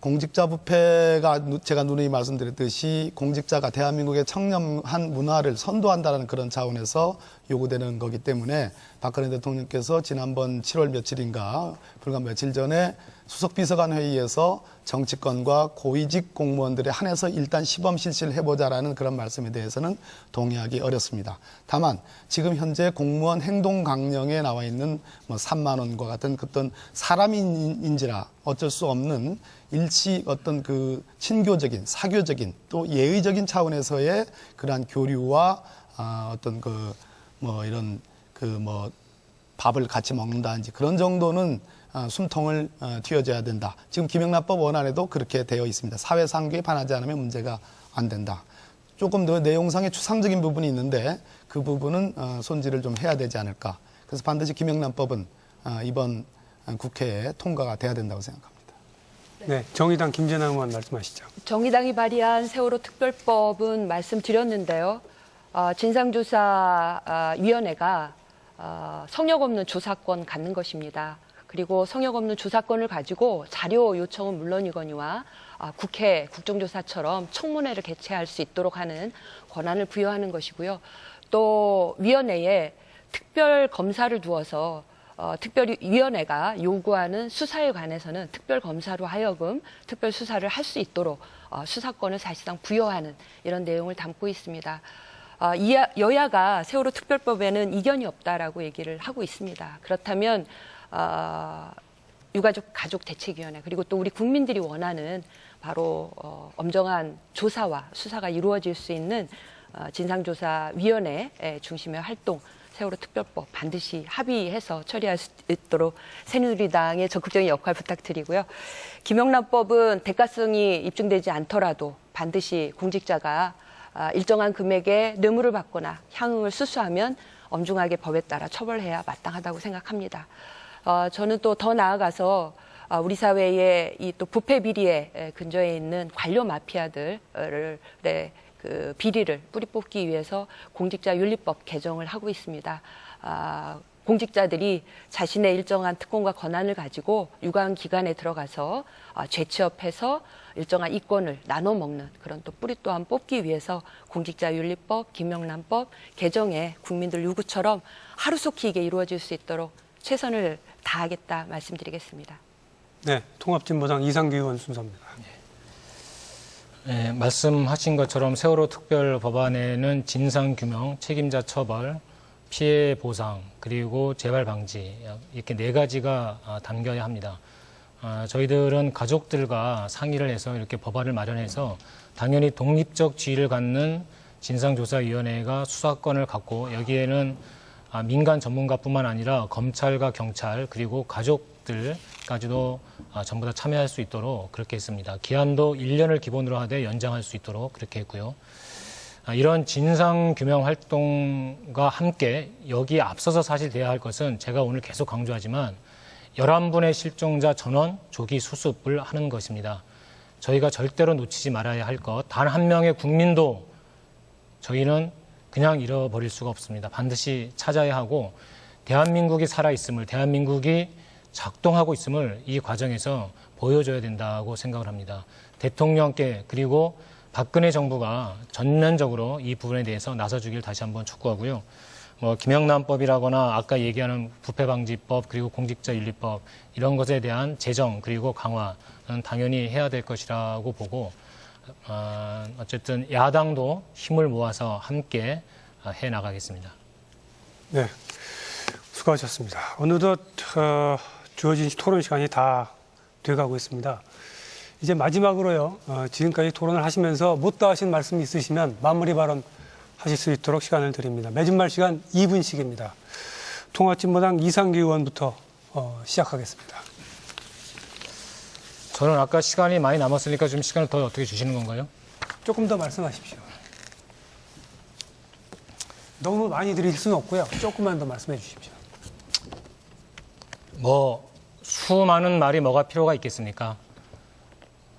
공직자 부패가 제가 누누이 말씀드렸듯이 공직자가 대한민국의 청렴한 문화를 선도한다는 그런 차원에서 요구되는 거기 때문에 박근혜 대통령께서 지난번 7월 며칠인가 불과 며칠 전에 수석비서관 회의에서 정치권과 고위직 공무원들에 한해서 일단 시범 실시를 해보자라는 그런 말씀에 대해서는 동의하기 어렵습니다. 다만 지금 현재 공무원 행동 강령에 나와 있는 3만 원과 같은 어떤 사람인지라 어쩔 수 없는 일시 어떤 친교적인 사교적인 또 예의적인 차원에서의 그러한 교류와 어떤 이런 밥을 같이 먹는다든지 그런 정도는 숨통을 틔워줘야 된다. 지금 김영란법 원안에도 그렇게 되어 있습니다. 사회상규에 반하지 않으면 문제가 안 된다. 조금 더 내용상의 추상적인 부분이 있는데 그 부분은 손질을 좀 해야 되지 않을까. 그래서 반드시 김영란법은 이번 국회에 통과가 돼야 된다고 생각합니다. 네, 정의당 김재남 의원 말씀하시죠. 정의당이 발의한 세월호 특별법은 말씀드렸는데요. 진상조사위원회가 성역 없는 조사권 갖는 것입니다. 그리고 성역 없는 조사권을 가지고 자료 요청은 물론이거니와 국회 국정조사처럼 청문회를 개최할 수 있도록 하는 권한을 부여하는 것이고요. 또 위원회에 특별검사를 두어서 특별위원회가 요구하는 수사에 관해서는 특별검사로 하여금 특별수사를 할 수 있도록 수사권을 사실상 부여하는 이런 내용을 담고 있습니다. 여야가 세월호 특별법에는 이견이 없다라고 얘기를 하고 있습니다. 그렇다면 유가족 가족대책위원회 그리고 또 우리 국민들이 원하는 바로 엄정한 조사와 수사가 이루어질 수 있는 진상조사위원회 중심의 활동 세월호 특별법 반드시 합의해서 처리할 수 있도록 새누리당의 적극적인 역할 부탁드리고요. 김영란법은 대가성이 입증되지 않더라도 반드시 공직자가 일정한 금액의 뇌물을 받거나 향응을 수수하면 엄중하게 법에 따라 처벌해야 마땅하다고 생각합니다. 저는 또 더 나아가서 우리 사회의 이 또 부패 비리에 근저에 있는 관료 마피아들의 비리를 뿌리 뽑기 위해서 공직자윤리법 개정을 하고 있습니다. 공직자들이 자신의 일정한 특권과 권한을 가지고 유관 기관에 들어가서 재취업해서 일정한 이권을 나눠 먹는 그런 또 뿌리 또한 뽑기 위해서 공직자윤리법, 김영란법 개정에 국민들 요구처럼 하루속히 이루어질 수 있도록 최선을 다하겠다 말씀드리겠습니다. 네, 통합진보당 이상규 의원 순서입니다. 네, 말씀하신 것처럼 세월호 특별 법안에는 진상규명, 책임자 처벌, 피해 보상, 그리고 재발 방지 이렇게 4가지가 담겨야 합니다. 저희들은 가족들과 상의를 해서 이렇게 법안을 마련해서 당연히 독립적 지위를 갖는 진상조사위원회가 수사권을 갖고 여기에는 민간 전문가뿐만 아니라 검찰과 경찰 그리고 가족들까지도 전부 다 참여할 수 있도록 그렇게 했습니다. 기한도 1년을 기본으로 하되 연장할 수 있도록 그렇게 했고요. 이런 진상규명 활동과 함께 여기에 앞서서 사실 돼야 할 것은 제가 오늘 계속 강조하지만 11분의 실종자 전원 조기 수습을 하는 것입니다. 저희가 절대로 놓치지 말아야 할 것, 단 한 명의 국민도 저희는 그냥 잃어버릴 수가 없습니다. 반드시 찾아야 하고 대한민국이 살아있음을, 대한민국이 작동하고 있음을 이 과정에서 보여줘야 된다고 생각을 합니다. 대통령께 그리고 박근혜 정부가 전면적으로 이 부분에 대해서 나서주길 다시 한번 촉구하고요. 김영란법이라거나 아까 얘기하는 부패방지법 그리고 공직자윤리법 이런 것에 대한 제정 그리고 강화는 당연히 해야 될 것이라고 보고 어쨌든 야당도 힘을 모아서 함께 해 나가겠습니다. 네, 수고하셨습니다. 어느덧 주어진 토론 시간이 다 돼가고 있습니다. 이제 마지막으로요. 지금까지 토론을 하시면서 못다 하신 말씀이 있으시면 마무리 발언 하실 수 있도록 시간을 드립니다. 매진말 시간 2분씩입니다. 통합진보당 이상규 의원부터 시작하겠습니다. 저는 아까 시간이 많이 남았으니까 좀 시간을 더 어떻게 주시는 건가요? 조금 더 말씀하십시오. 너무 많이 드릴 수는 없고요. 조금만 더 말씀해 주십시오. 수많은 말이 뭐가 필요가 있겠습니까?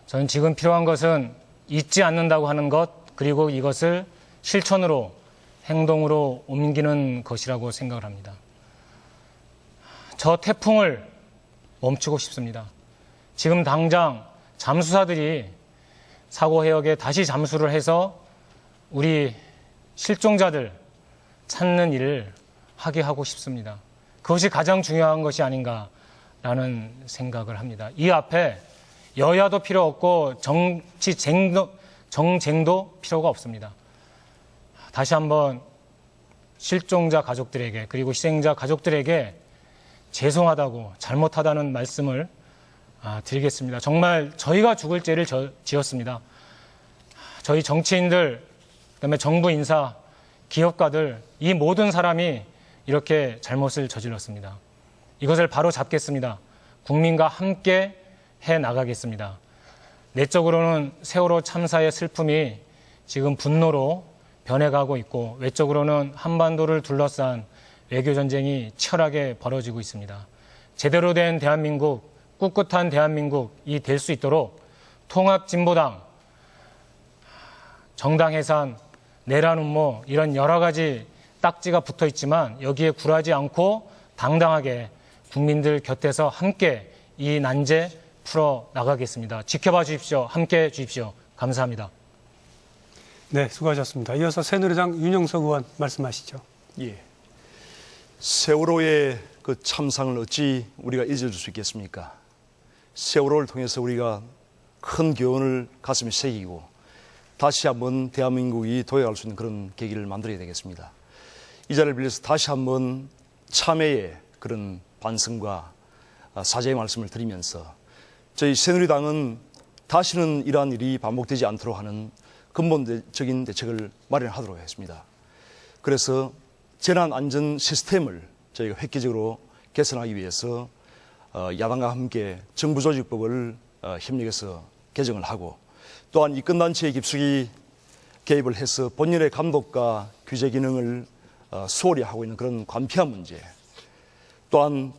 저는 지금 필요한 것은 잊지 않는다고 하는 것, 그리고 이것을 실천으로, 행동으로 옮기는 것이라고 생각을 합니다. 저 태풍을 멈추고 싶습니다. 지금 당장 잠수사들이 사고 해역에 다시 잠수를 해서 우리 실종자들 찾는 일을 하게 하고 싶습니다. 그것이 가장 중요한 것이 아닌가라는 생각을 합니다. 이 앞에 여야도 필요 없고 정쟁도 필요가 없습니다. 다시 한번 실종자 가족들에게 그리고 희생자 가족들에게 죄송하다고 잘못하다는 말씀을 드리겠습니다. 정말 저희가 죽을 죄를 지었습니다. 저희 정치인들, 그다음에 정부 인사, 기업가들 이 모든 사람이 이렇게 잘못을 저질렀습니다. 이것을 바로 잡겠습니다. 국민과 함께 해 나가겠습니다. 내적으로는 세월호 참사의 슬픔이 지금 분노로 변해가고 있고 외적으로는 한반도를 둘러싼 외교전쟁이 치열하게 벌어지고 있습니다. 제대로 된 대한민국, 꿋꿋한 대한민국이 될 수 있도록 통합진보당, 정당 해산, 내란 음모 이런 여러 가지 딱지가 붙어 있지만 여기에 굴하지 않고 당당하게 국민들 곁에서 함께 이 난제 풀어 나가겠습니다. 지켜봐 주십시오. 함께 해 주십시오. 감사합니다. 네, 수고하셨습니다. 이어서 새누리당 윤영석 의원 말씀하시죠. 예. 세월호의 그 참상을 어찌 우리가 잊어줄 수 있겠습니까? 세월호를 통해서 우리가 큰 교훈을 가슴에 새기고 다시 한번 대한민국이 도약할 수 있는 그런 계기를 만들어야 되겠습니다. 이 자리를 빌려서 다시 한번 참회의 그런 반성과 사죄의 말씀을 드리면서 저희 새누리당은 다시는 이러한 일이 반복되지 않도록 하는 근본적인 대책을 마련하도록 했습니다. 그래서 재난안전 시스템을 저희가 획기적으로 개선하기 위해서 야당과 함께 정부조직법을 협력해서 개정을 하고 또한 이권단체의 깊숙이 개입을 해서 본연의 감독과 규제 기능을 소홀히 하고 있는 그런 관피한 문제, 또한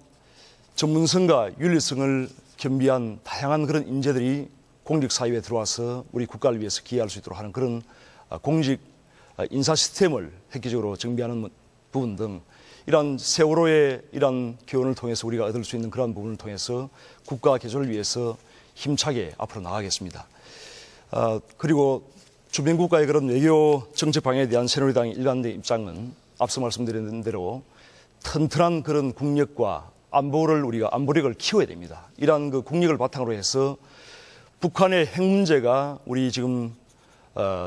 전문성과 윤리성을 겸비한 다양한 그런 인재들이 공직사회에 들어와서 우리 국가를 위해서 기여할 수 있도록 하는 그런 공직 인사 시스템을 획기적으로 정비하는 부분 등 이런 세월호의 이런 교훈을 통해서 우리가 얻을 수 있는 그런 부분을 통해서 국가 개조를 위해서 힘차게 앞으로 나가겠습니다. 그리고 주변 국가의 그런 외교 정책 방향에 대한 새누리당의 일관된 입장은 앞서 말씀드린 대로 튼튼한 그런 국력과 안보력을 키워야 됩니다. 이러한 그 국력을 바탕으로 해서 북한의 핵 문제가 우리 지금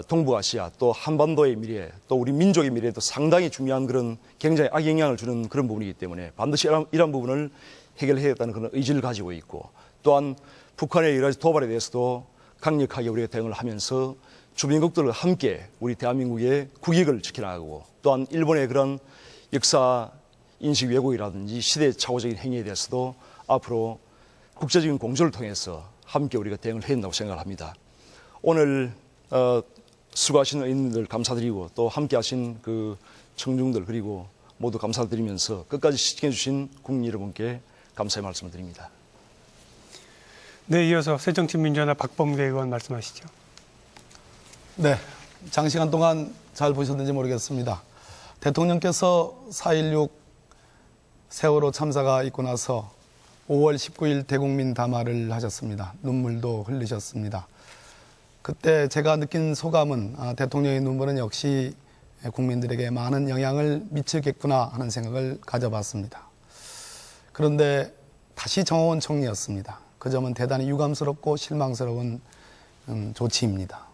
동북아시아 또 한반도의 미래 또 우리 민족의 미래에도 상당히 중요한 그런 굉장히 악영향을 주는 그런 부분이기 때문에 반드시 이런 부분을 해결해야겠다는 그런 의지를 가지고 있고 또한 북한의 여러 가지 도발에 대해서도 강력하게 우리가 대응을 하면서 주변국들과 함께 우리 대한민국의 국익을 지켜나가고 또한 일본의 그런 역사 인식 왜곡이라든지 시대착오적인 행위에 대해서도 앞으로 국제적인 공조를 통해서 함께 우리가 대응을 해야 된다고 생각을 합니다. 오늘 수고하신 의원님들 감사드리고 또 함께하신 그 청중들 그리고 모두 감사드리면서 끝까지 시청해주신 국민 여러분께 감사의 말씀을 드립니다. 네, 이어서 새정치민주연합 박범계 의원 말씀하시죠. 네, 장시간 동안 잘 보셨는지 모르겠습니다. 대통령께서 4.16 세월호 참사가 있고 나서 5월 19일 대국민 담화를 하셨습니다. 눈물도 흘리셨습니다. 그때 제가 느낀 소감은 대통령의 눈물은 역시 국민들에게 많은 영향을 미치겠구나 하는 생각을 가져봤습니다. 그런데 다시 정호원 총리였습니다. 그 점은 대단히 유감스럽고 실망스러운 조치입니다.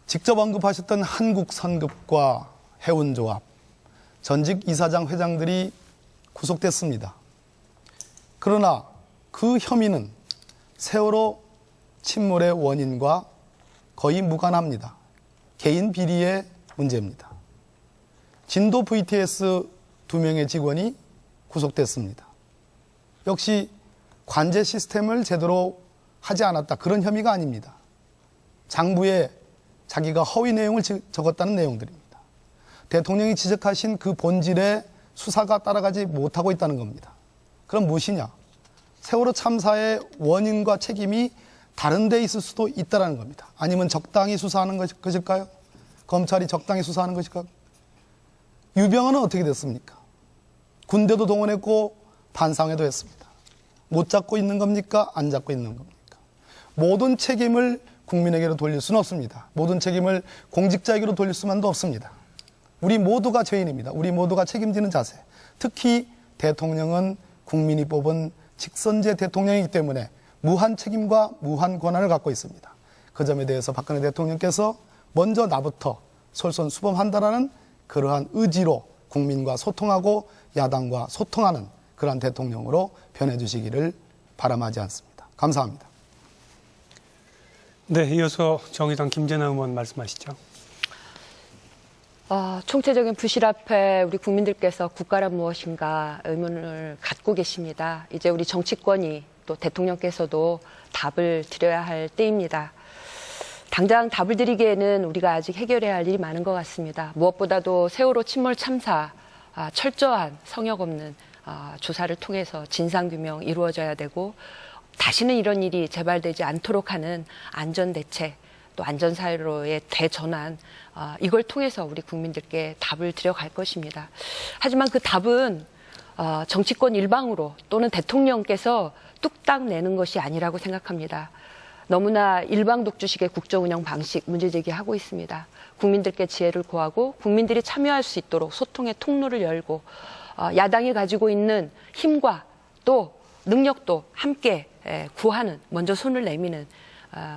직접 언급하셨던 한국선급과 해운조합, 전직 이사장 회장들이 구속됐습니다. 그러나 그 혐의는 세월호 침몰의 원인과 거의 무관합니다. 개인 비리의 문제입니다. 진도 VTS 2명의 직원이 구속됐습니다. 역시 관제 시스템을 제대로 하지 않았다. 그런 혐의가 아닙니다. 장부에 자기가 허위 내용을 적었다는 내용들입니다. 대통령이 지적하신 그 본질의 수사가 따라가지 못하고 있다는 겁니다. 그럼 무엇이냐? 세월호 참사의 원인과 책임이 다른 데 있을 수도 있다는 겁니다. 아니면 적당히 수사하는 것일까요? 검찰이 적당히 수사하는 것일까요? 유병헌은 어떻게 됐습니까? 군대도 동원했고 반상회도 했습니다. 못 잡고 있는 겁니까? 안 잡고 있는 겁니까? 모든 책임을 국민에게로 돌릴 수는 없습니다. 모든 책임을 공직자에게로 돌릴 수만도 없습니다. 우리 모두가 죄인입니다. 우리 모두가 책임지는 자세. 특히 대통령은 국민이 뽑은 직선제 대통령이기 때문에 무한 책임과 무한 권한을 갖고 있습니다. 그 점에 대해서 박근혜 대통령께서 먼저 나부터 솔선수범한다라는 그러한 의지로 국민과 소통하고 야당과 소통하는 그러한 대통령으로 변해주시기를 바람하지 않습니다. 감사합니다. 네, 이어서 정의당 김재나 의원 말씀하시죠. 총체적인 부실 앞에 우리 국민들께서 국가란 무엇인가 의문을 갖고 계십니다. 이제 우리 정치권이 또 대통령께서도 답을 드려야 할 때입니다. 당장 답을 드리기에는 우리가 아직 해결해야 할 일이 많은 것 같습니다. 무엇보다도 세월호 침몰 참사 철저한 성역 없는 조사를 통해서 진상규명 이루어져야 되고 다시는 이런 일이 재발되지 않도록 하는 안전대책 또 안전사회로의 대전환 이걸 통해서 우리 국민들께 답을 드려갈 것입니다. 하지만 그 답은 정치권 일방으로 또는 대통령께서 뚝딱 내는 것이 아니라고 생각합니다. 너무나 일방독주식의 국정운영 방식 문제제기하고 있습니다. 국민들께 지혜를 구하고 국민들이 참여할 수 있도록 소통의 통로를 열고 야당이 가지고 있는 힘과 또 능력도 함께 구하는 먼저 손을 내미는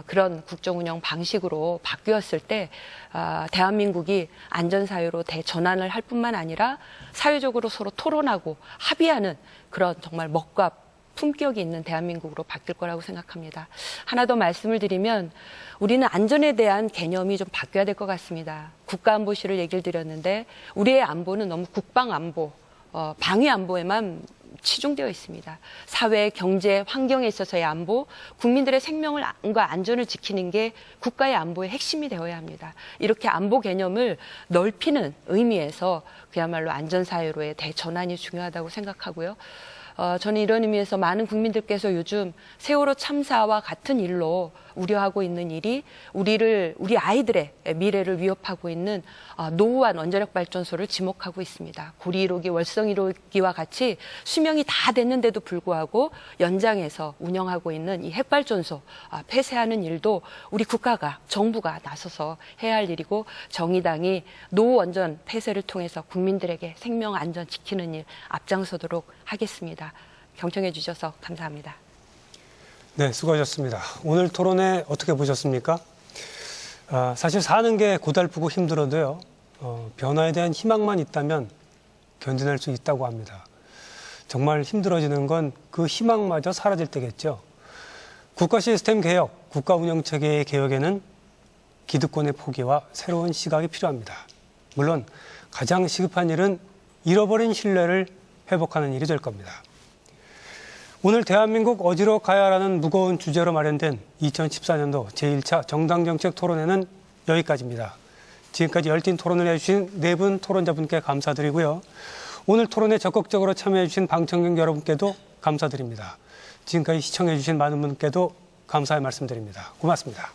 그런 국정운영 방식으로 바뀌었을 때 대한민국이 안전사회로 대전환을 할 뿐만 아니라 사회적으로 서로 토론하고 합의하는 그런 정말 먹과 품격이 있는 대한민국으로 바뀔 거라고 생각합니다. 하나 더 말씀을 드리면 우리는 안전에 대한 개념이 좀 바뀌어야 될 것 같습니다. 국가안보실을 얘기를 드렸는데 우리의 안보는 너무 국방안보, 방위안보에만 치중되어 있습니다. 사회, 경제, 환경에 있어서의 안보, 국민들의 생명과 안전을 지키는 게 국가의 안보의 핵심이 되어야 합니다. 이렇게 안보 개념을 넓히는 의미에서 그야말로 안전사회로의 대전환이 중요하다고 생각하고요. 저는 이런 의미에서 많은 국민들께서 요즘 세월호 참사와 같은 일로 우려하고 있는 일이 우리 아이들의 미래를 위협하고 있는 노후한 원자력 발전소를 지목하고 있습니다. 고리 1호기, 월성 1호기와 같이 수명이 다 됐는데도 불구하고 연장해서 운영하고 있는 이 핵발전소 폐쇄하는 일도 우리 국가가, 정부가 나서서 해야 할 일이고, 정의당이 노후 원전 폐쇄를 통해서 국민들에게 생명 안전 지키는 일 앞장서도록 하겠습니다. 경청해 주셔서 감사합니다. 네, 수고하셨습니다. 오늘 토론회 어떻게 보셨습니까? 사실 사는 게 고달프고 힘들어도요, 변화에 대한 희망만 있다면 견뎌낼 수 있다고 합니다. 정말 힘들어지는 건 그 희망마저 사라질 때겠죠. 국가 시스템 개혁, 국가 운영체계의 개혁에는 기득권의 포기와 새로운 시각이 필요합니다. 물론 가장 시급한 일은 잃어버린 신뢰를 회복하는 일이 될 겁니다. 오늘 대한민국 어디로 가야라는 무거운 주제로 마련된 2014년도 제1차 정당정책 토론회는 여기까지입니다. 지금까지 열띤 토론을 해주신 네 분 토론자분께 감사드리고요. 오늘 토론에 적극적으로 참여해주신 방청객 여러분께도 감사드립니다. 지금까지 시청해주신 많은 분께도 감사의 말씀드립니다. 고맙습니다.